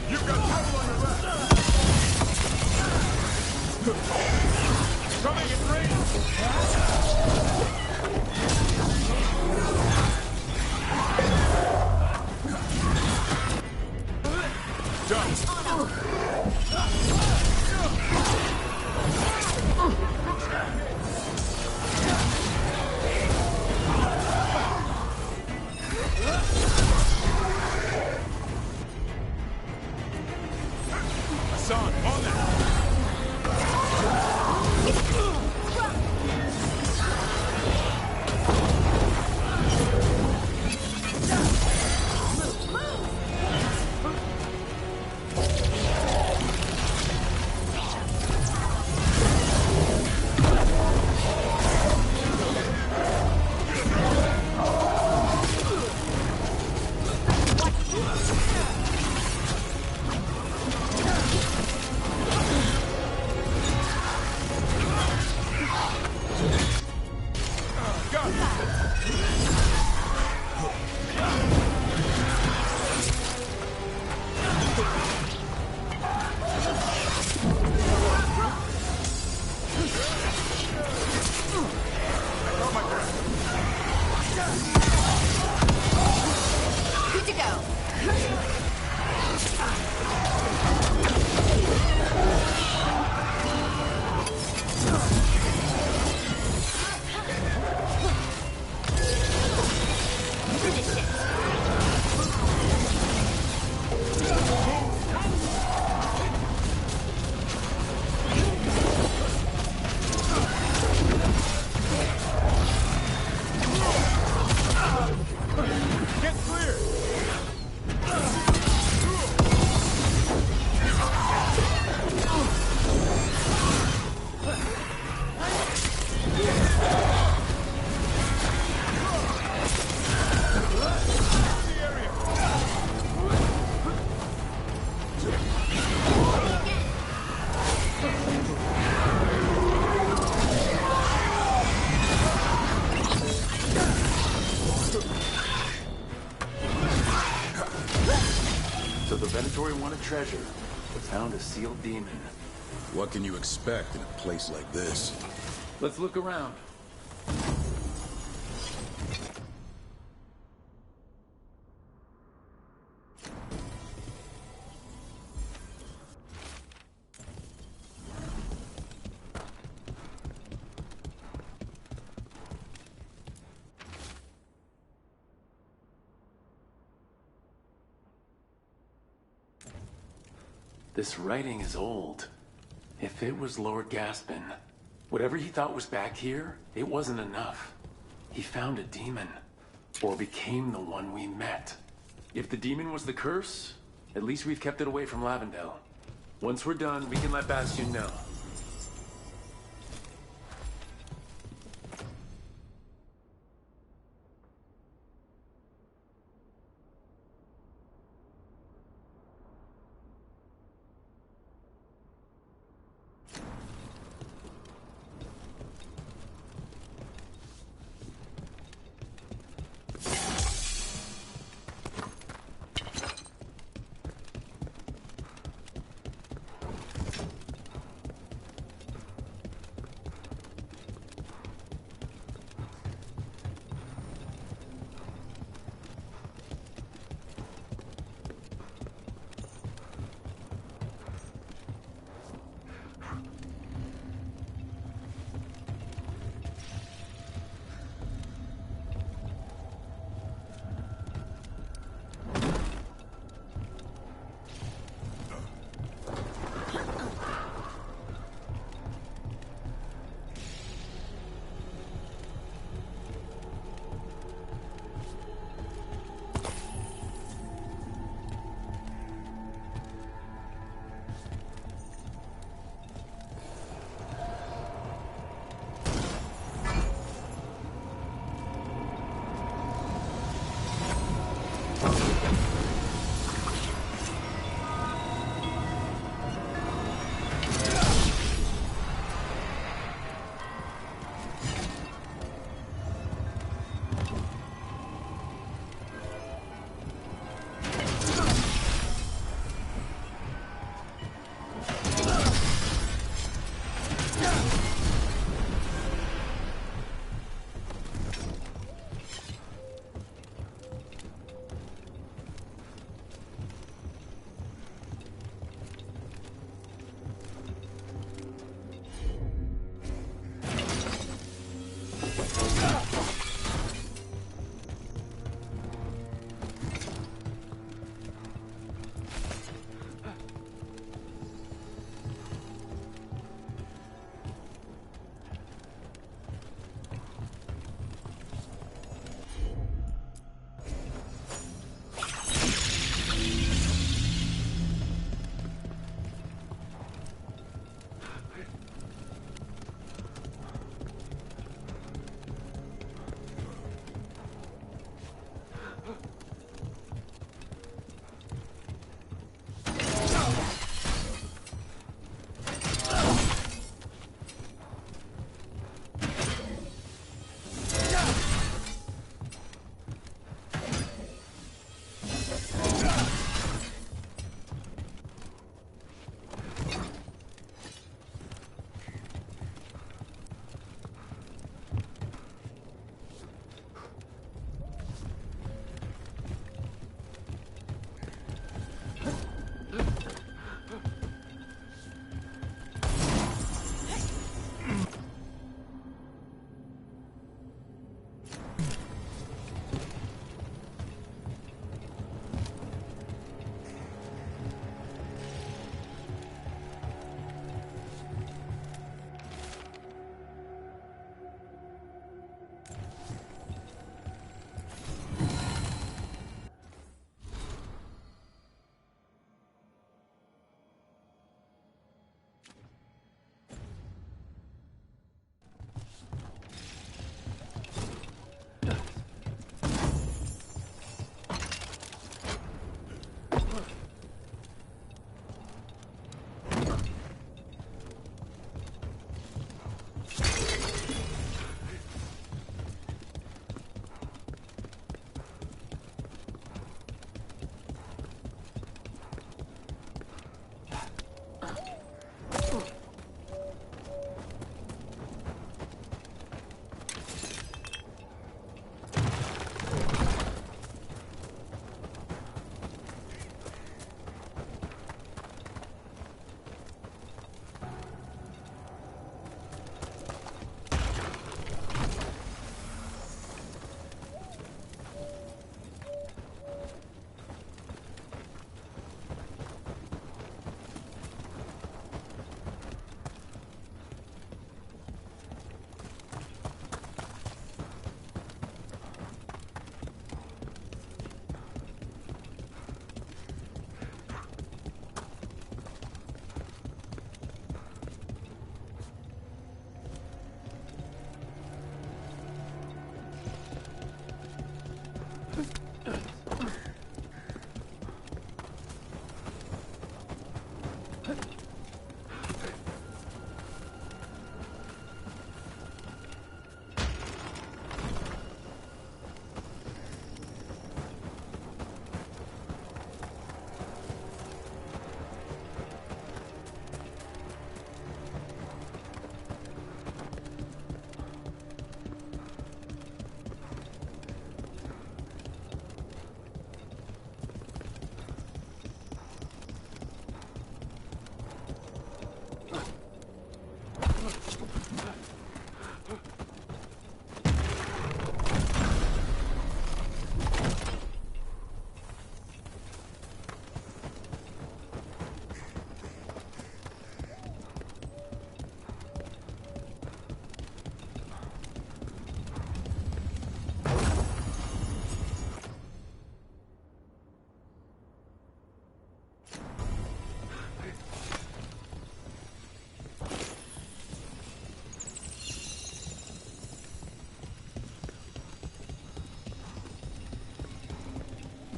You've got trouble on your left! Coming in Hassan, on that! Good to go. Get clear! So the Venatori wanted treasure, but found a sealed demon. What can you expect in a place like this? Let's look around. This writing is old. If it was Lord Gaspin, whatever he thought was back here, it wasn't enough. He found a demon, or became the one we met. If the demon was the curse, at least we've kept it away from Lavendel. Once we're done, we can let Bastion know.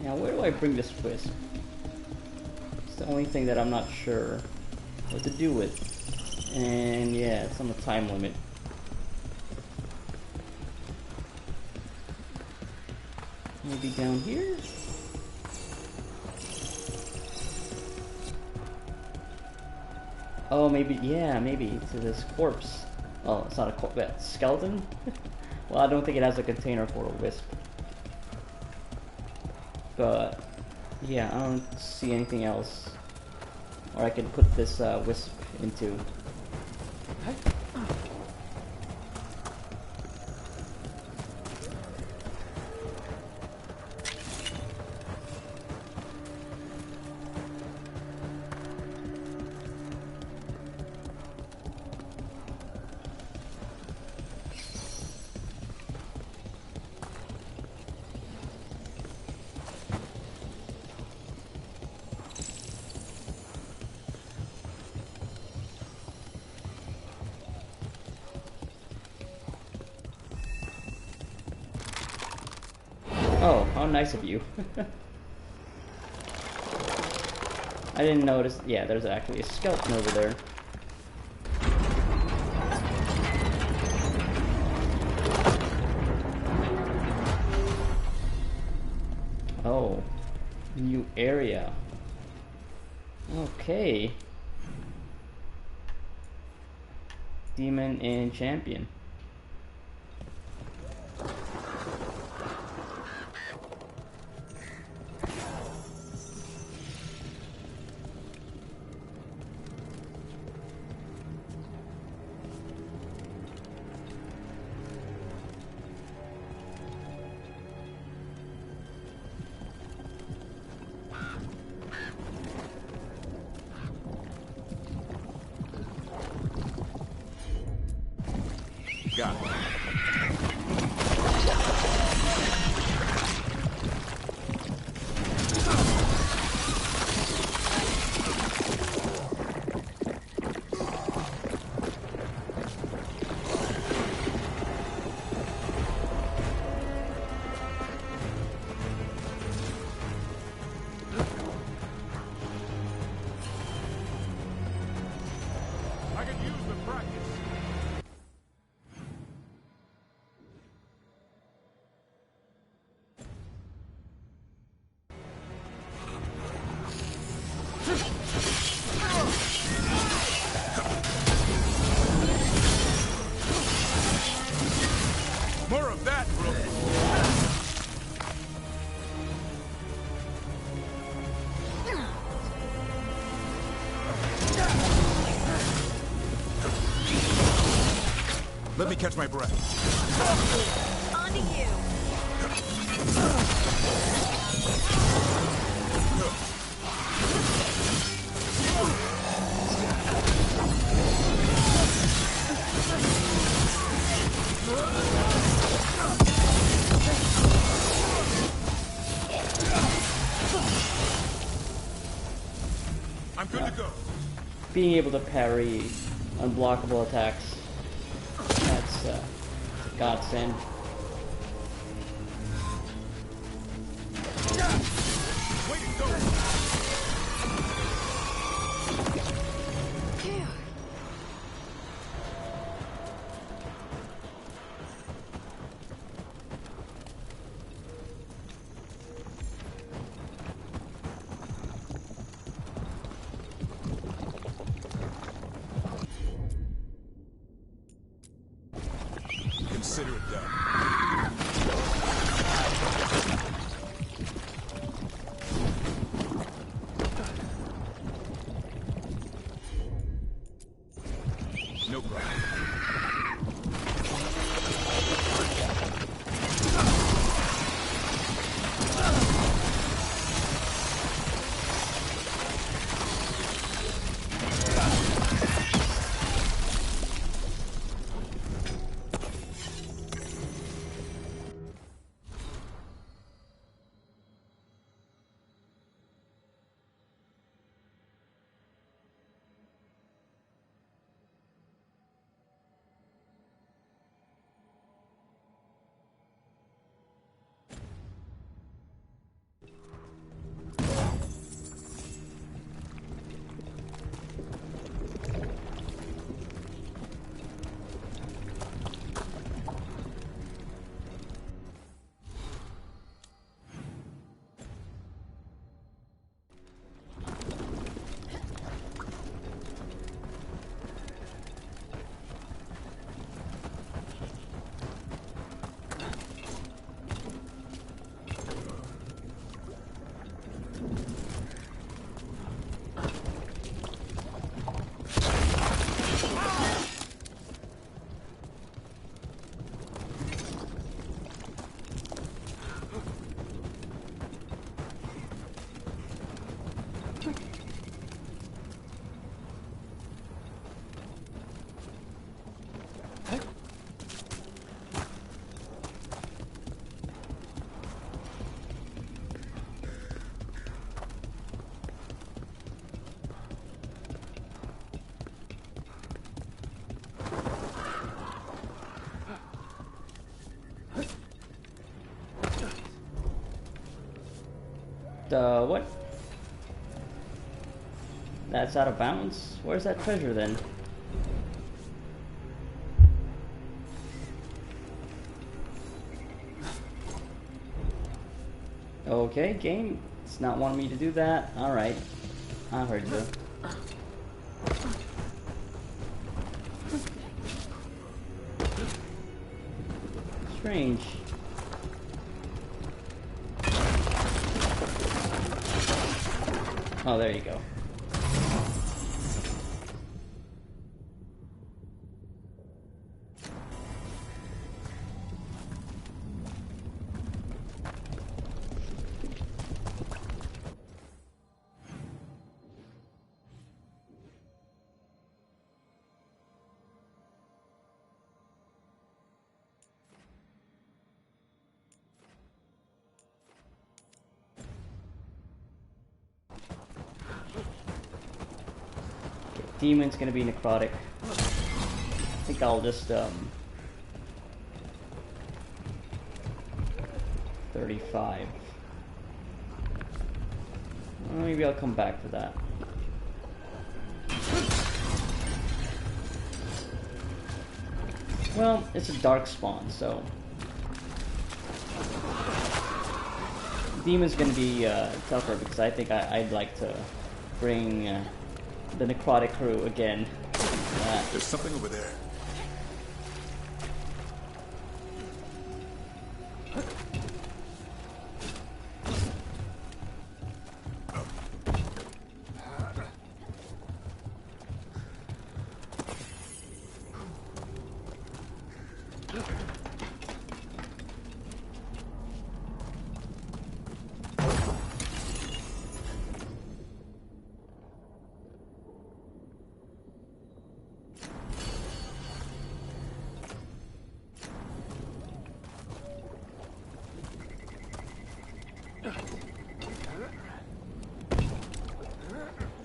Now, where do I bring this wisp? It's the only thing that I'm not sure what to do with. And yeah, it's on the time limit. Maybe down here? Oh, maybe, yeah, maybe to this corpse. Oh, it's not a corpse, skeleton? Well, I don't think it has a container for a wisp. But, yeah, I don't see anything else. Or I can put this wisp into. Oh, how nice of you. I didn't notice. Yeah, there's actually a skeleton over there. Oh, new area. Okay. Demon and champion. Got it. I could use the practice. More of that, bro. Let me catch my breath. On to you. I'm good to go. Being able to parry unblockable attacks, that's a godsend. Way to go. Consider it done. No problem. what? That's out of bounds? Where's that treasure then? Okay, game. It's not wanting me to do that. Alright. I heard you. Strange. Oh, there you go. Demon's gonna be necrotic. I think I'll just 35. Well, maybe I'll come back for that. Well, it's a dark spawn, so Demon's gonna be tougher because I think I'd like to bring the necrotic crew again. There's something over there.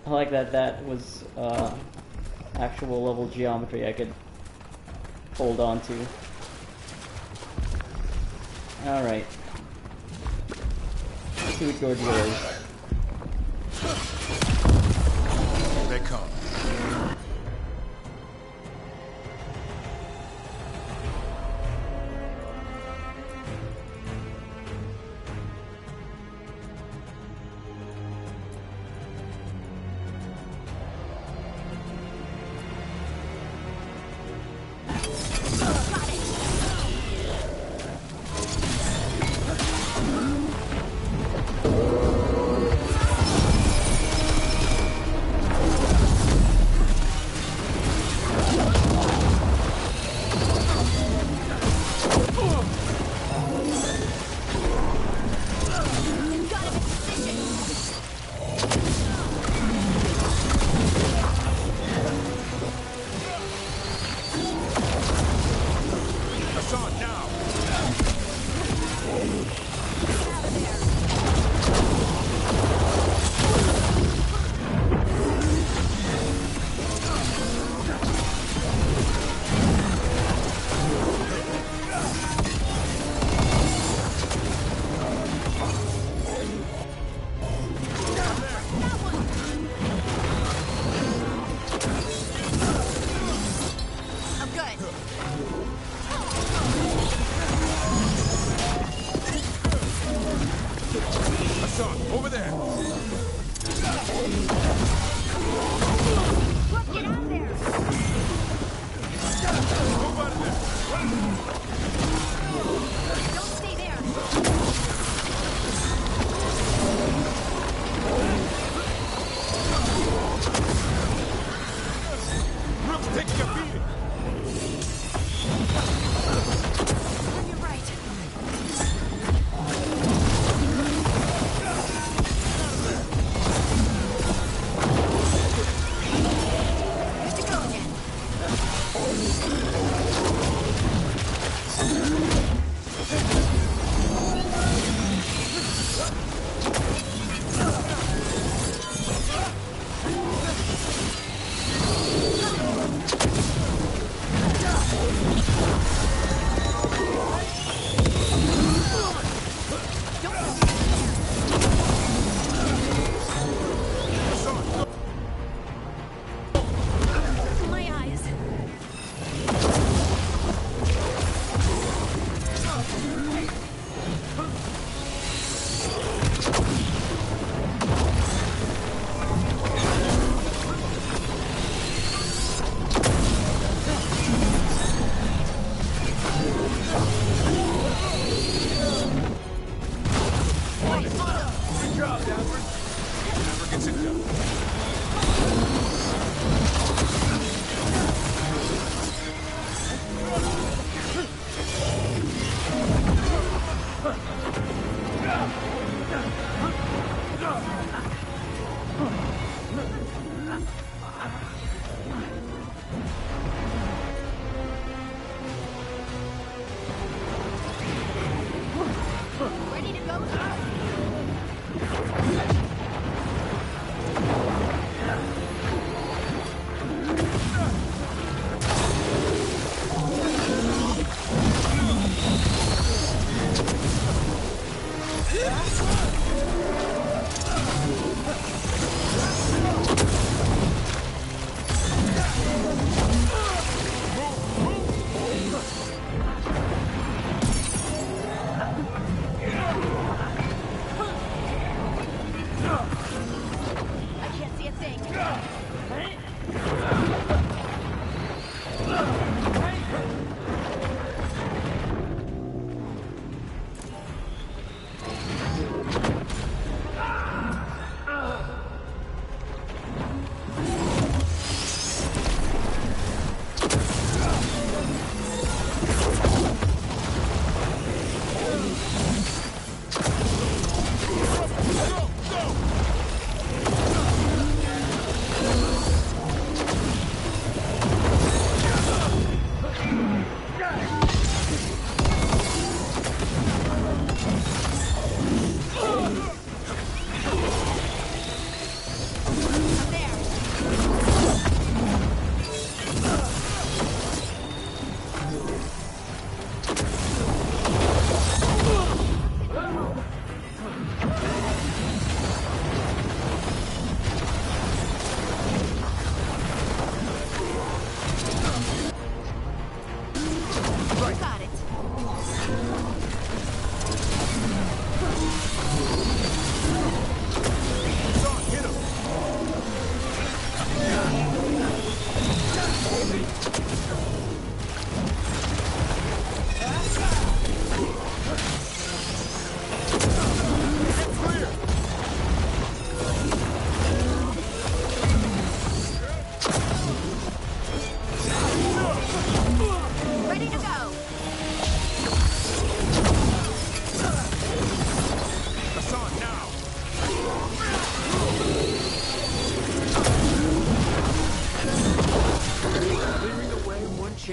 I like that was actual level geometry I could hold on to. Alright. Let's see what your deal is. Here they come.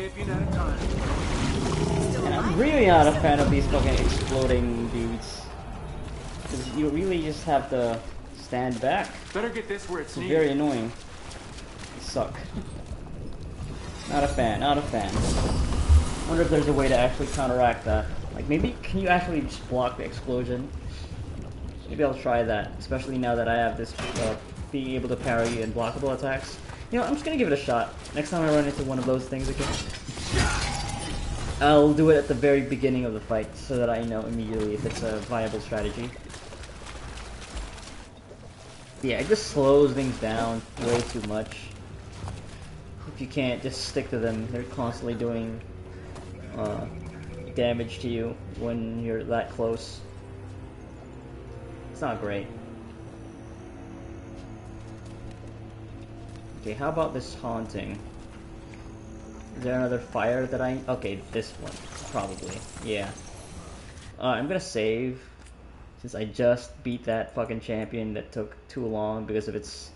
champion at a time. And I'm really not a fan of these fucking exploding dudes. Because you really just have to stand back. Better get this where it's It's needed. very annoying. They suck. Not a fan, not a fan. Wonder if there's a way to actually counteract that. Like maybe, can you actually just block the explosion? Maybe I'll try that, especially now that I have this being able to parry and blockable attacks. You know, I'm just gonna give it a shot. Next time I run into one of those things again, I'll do it at the very beginning of the fight so that I know immediately if it's a viable strategy. Yeah, it just slows things down way too much. If you can't just stick to them, they're constantly doing damage to you when you're that close. It's not great. Okay, how about this haunting? Is there another fire that I... Okay, this one. Probably. Yeah. I'm gonna save. Since I just beat that fucking champion that took too long because of its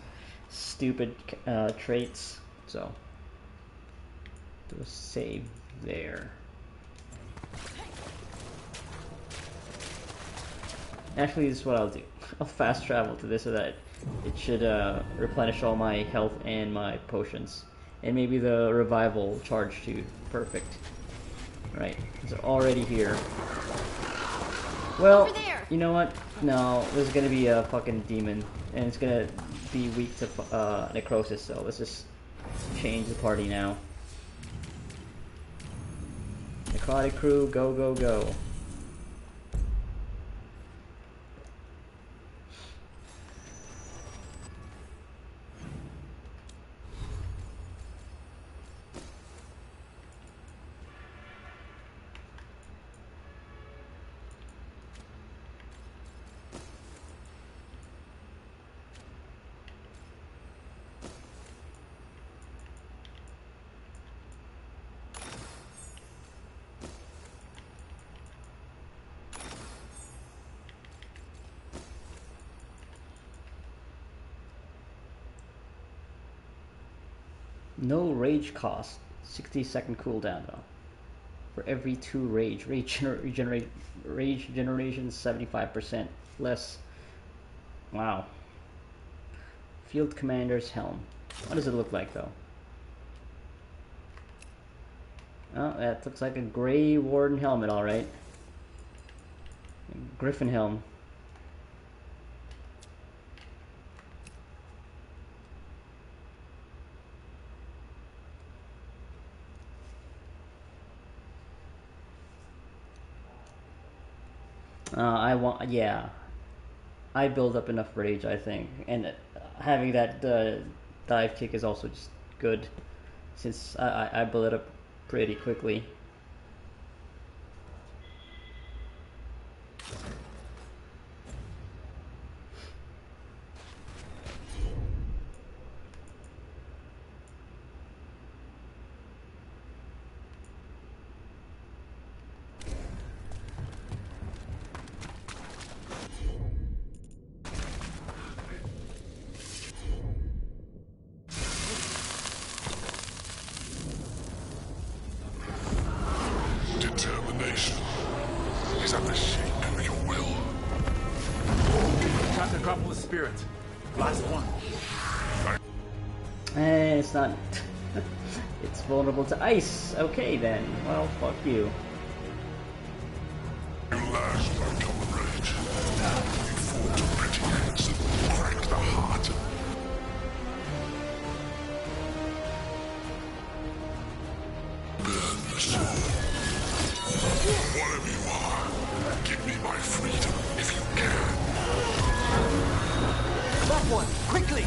stupid traits. So. Do a save there. Actually, this is what I'll do. I'll fast travel to this so that it should replenish all my health and my potions. And maybe the revival charge too. Perfect. Right. It's already here. Well, you know what? No, there's gonna be a fucking demon. And it's gonna be weak to necrosis, so let's just change the party now. Necrotic crew, go, go, go. No rage cost. 60-second cooldown though. For every 2 rage. Rage generation 75% less. Wow. Field Commander's Helm. What does it look like though? Oh, that looks like a Grey Warden helmet, alright. Griffin Helm. Yeah. I build up enough rage, I think, and having that dive kick is also just good, since I build it up pretty quickly. It's not... It's vulnerable to ice. Okay then. Well, fuck you. Whatever you are, give me my freedom if you can. That one, quickly!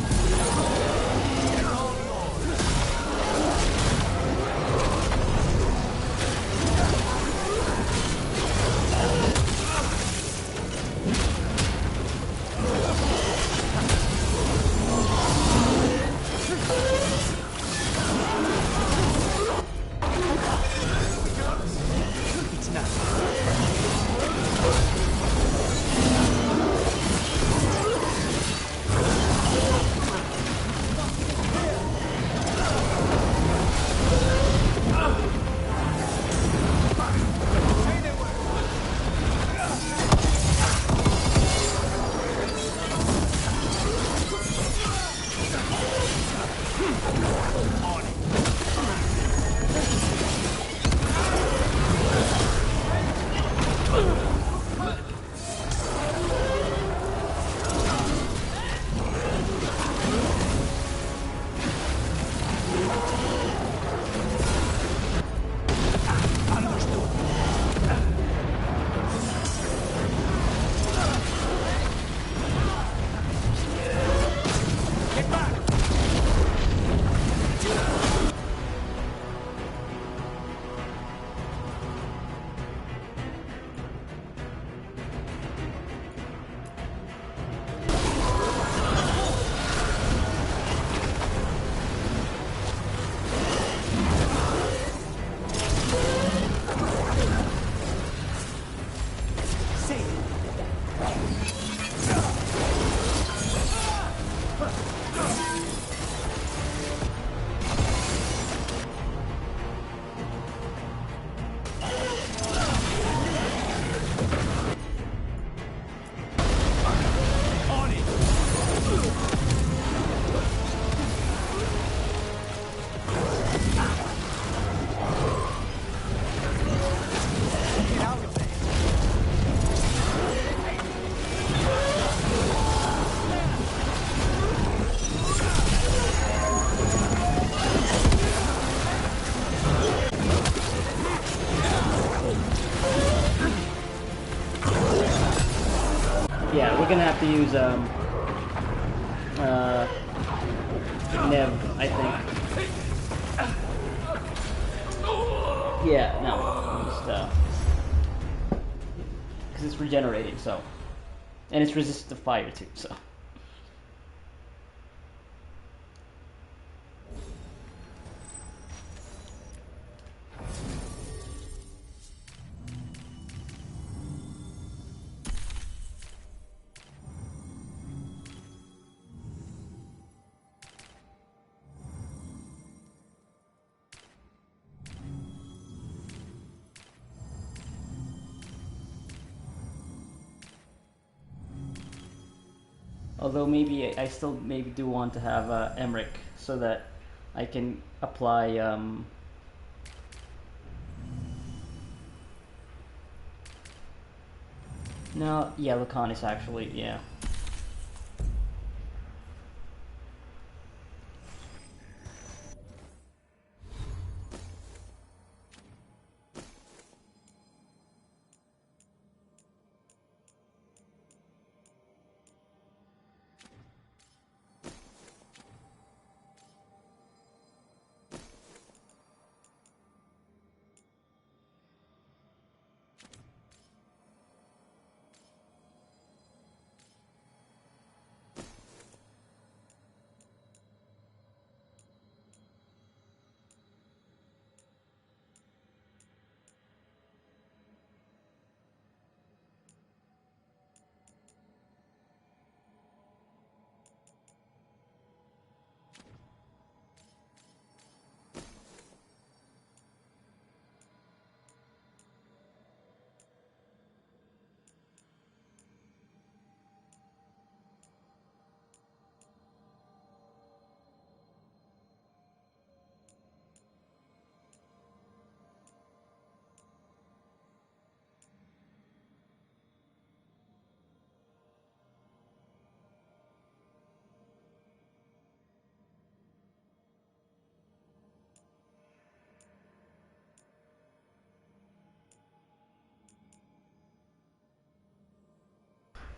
we're gonna have to use Nev, I think. Yeah, no, just because it's regenerating, so, and it's resistant to fire too, so. Although maybe I still maybe do want to have Emmerich so that I can apply no, yeah, Laconis actually, yeah.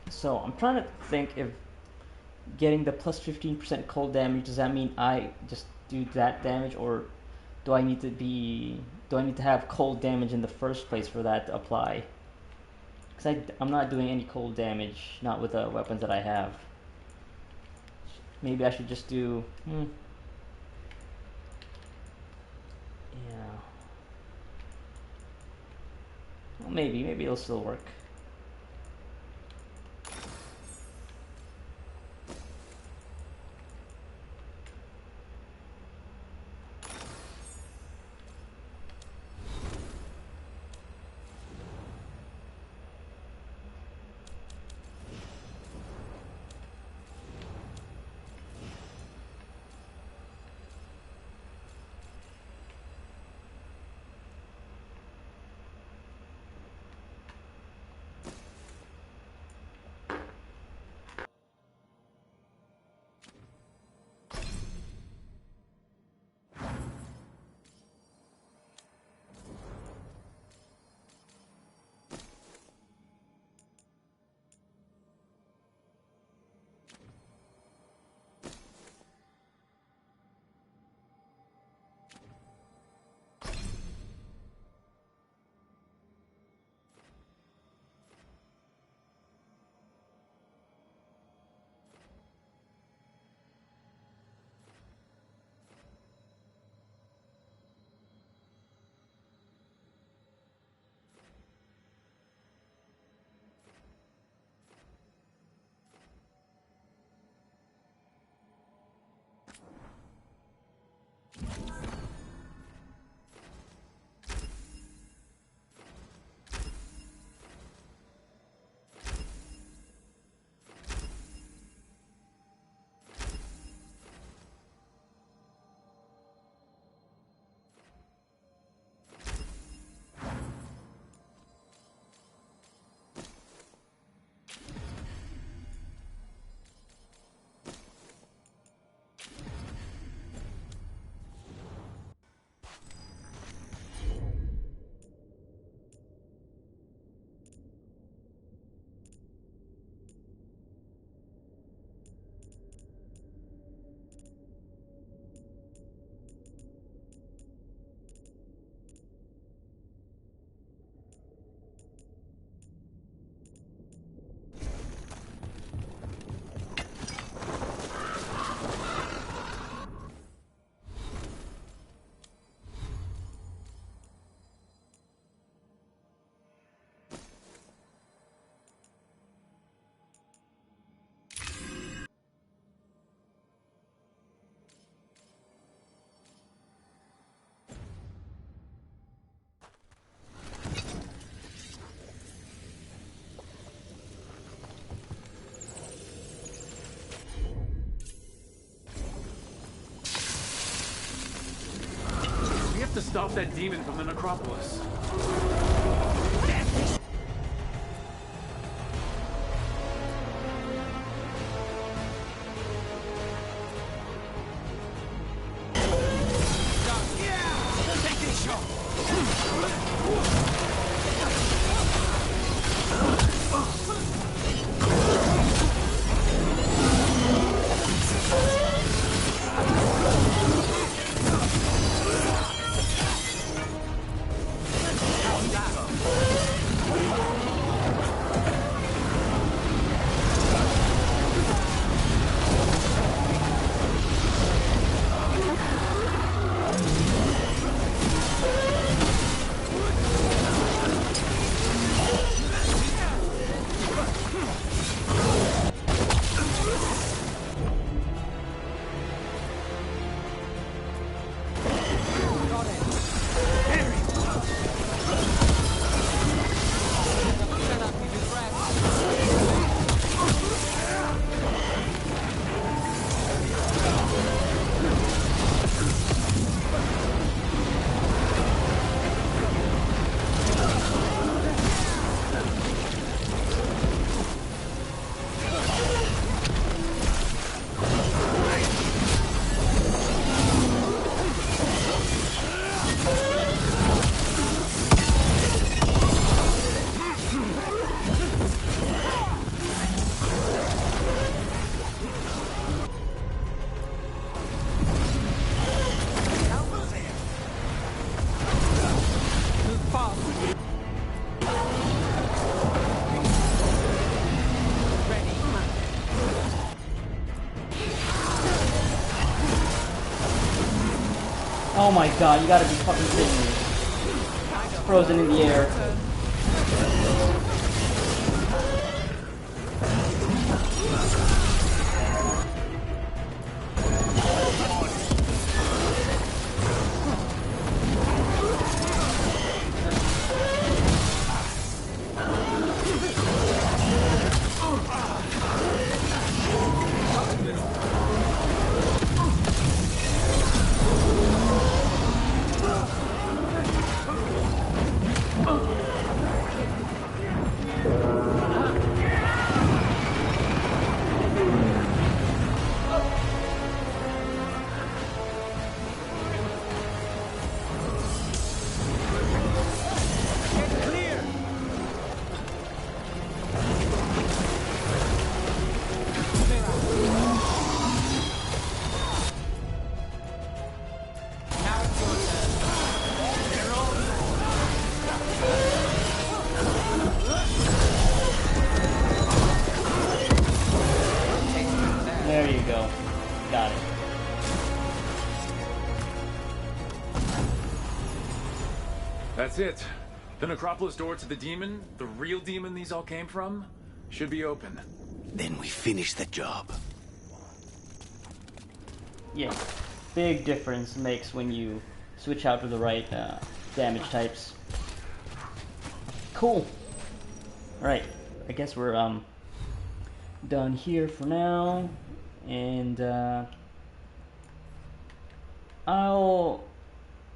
So I'm trying to think if getting the plus 15% cold damage, does that mean I just do that damage, or do I need to have cold damage in the first place for that to apply? Because I'm not doing any cold damage, not with the weapons that I have. Maybe I should just do, yeah. Well, maybe it'll still work. stop that demon from the necropolis. Oh my god, you gotta be fucking kidding me. It's frozen in the air. There you go. Got it. That's it. The necropolis door to the demon, the real demon these all came from, should be open. Then we finish the job. Yeah, big difference makes when you switch out to the right damage types. Cool. Alright, I guess we're done here for now, and I'll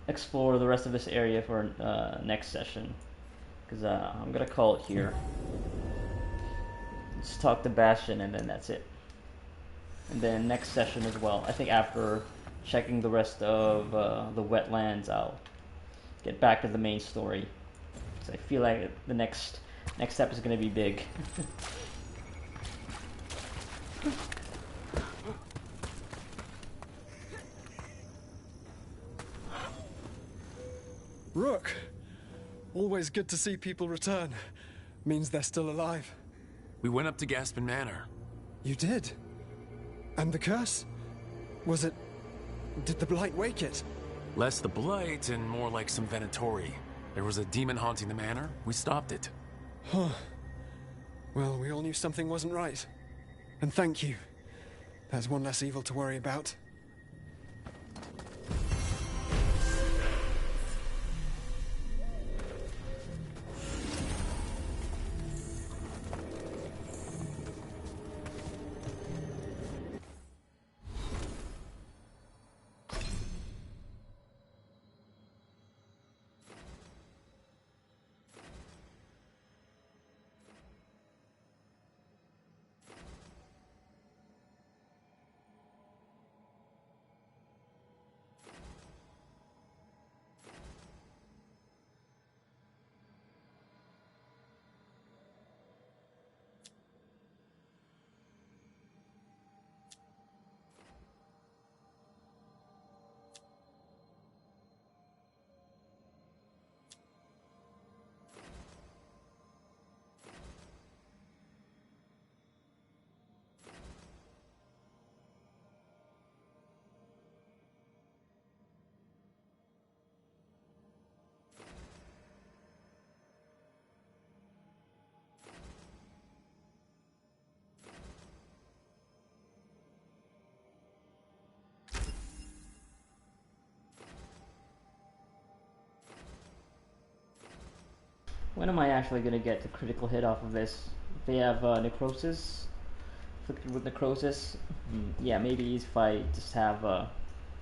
explore the rest of this area for next session, because I'm gonna call it here. Just talk to Bastion and then that's it. And then next session as well, I think after checking the rest of the wetlands, I'll get back to the main story, because I feel like the next step is gonna be big. Rook! Always good to see people return. Means they're still alive. We went up to Gaspin Manor. You did? And the curse? Was it... did the blight wake it? Less the blight and more like some Venatori. There was a demon haunting the manor. We stopped it. Huh. Well, we all knew something wasn't right. And thank you. There's one less evil to worry about. When am I actually gonna get the critical hit off of this? If they have necrosis, afflicted with necrosis, yeah, maybe if I just have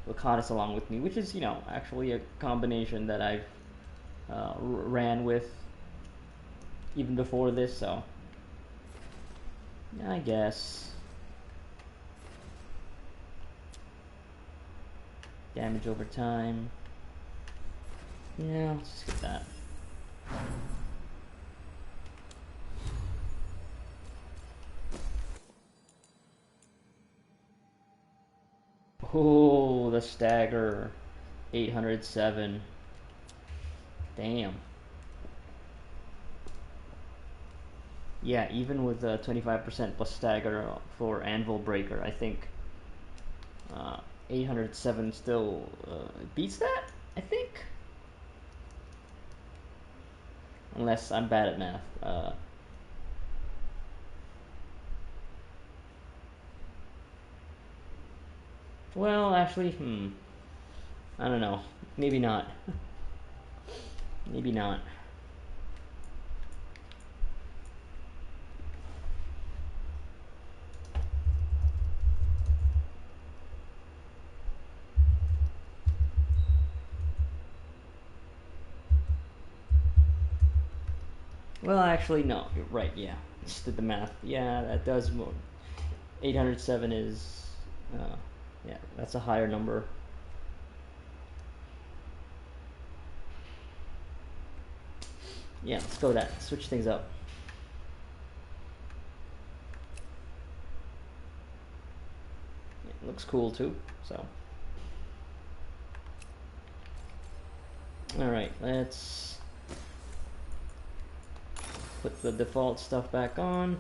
Laconis along with me, which is, you know, actually a combination that I've ran with even before this, so yeah, I guess. Damage over time. Yeah, let's just get that. Oh, the stagger. 807. Damn. Yeah, even with 25% plus stagger for Anvil Breaker, I think 807 still beats that, I think? Unless I'm bad at math. Well, actually, I don't know. Maybe not. Maybe not. Well, actually, no. You're right, yeah. Just did the math. Yeah, that does move. 807 is... yeah, that's a higher number. Yeah, let's go with that. Switch things up. It looks cool, too, so... Alright, let's... put the default stuff back on.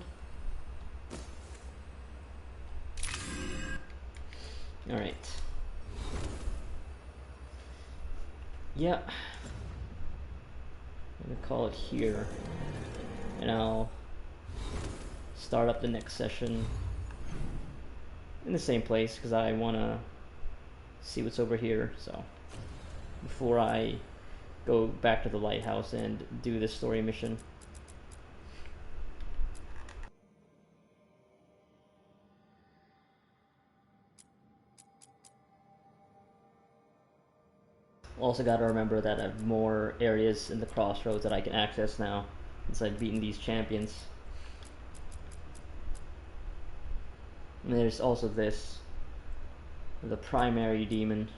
Alright. Yeah. I'm gonna call it here. And I'll start up the next session in the same place because I wanna see what's over here, so before I go back to the lighthouse and do this story mission. Also got to remember that I have more areas in the crossroads that I can access now since I've beaten these champions. And there's also this, the primary demon,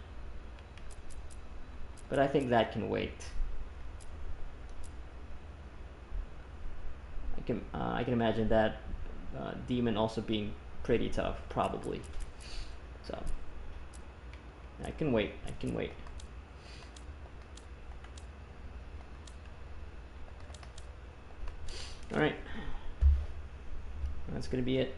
but I think that can wait. I can imagine that demon also being pretty tough, probably. So I can wait. I can wait. Alright. That's gonna be it.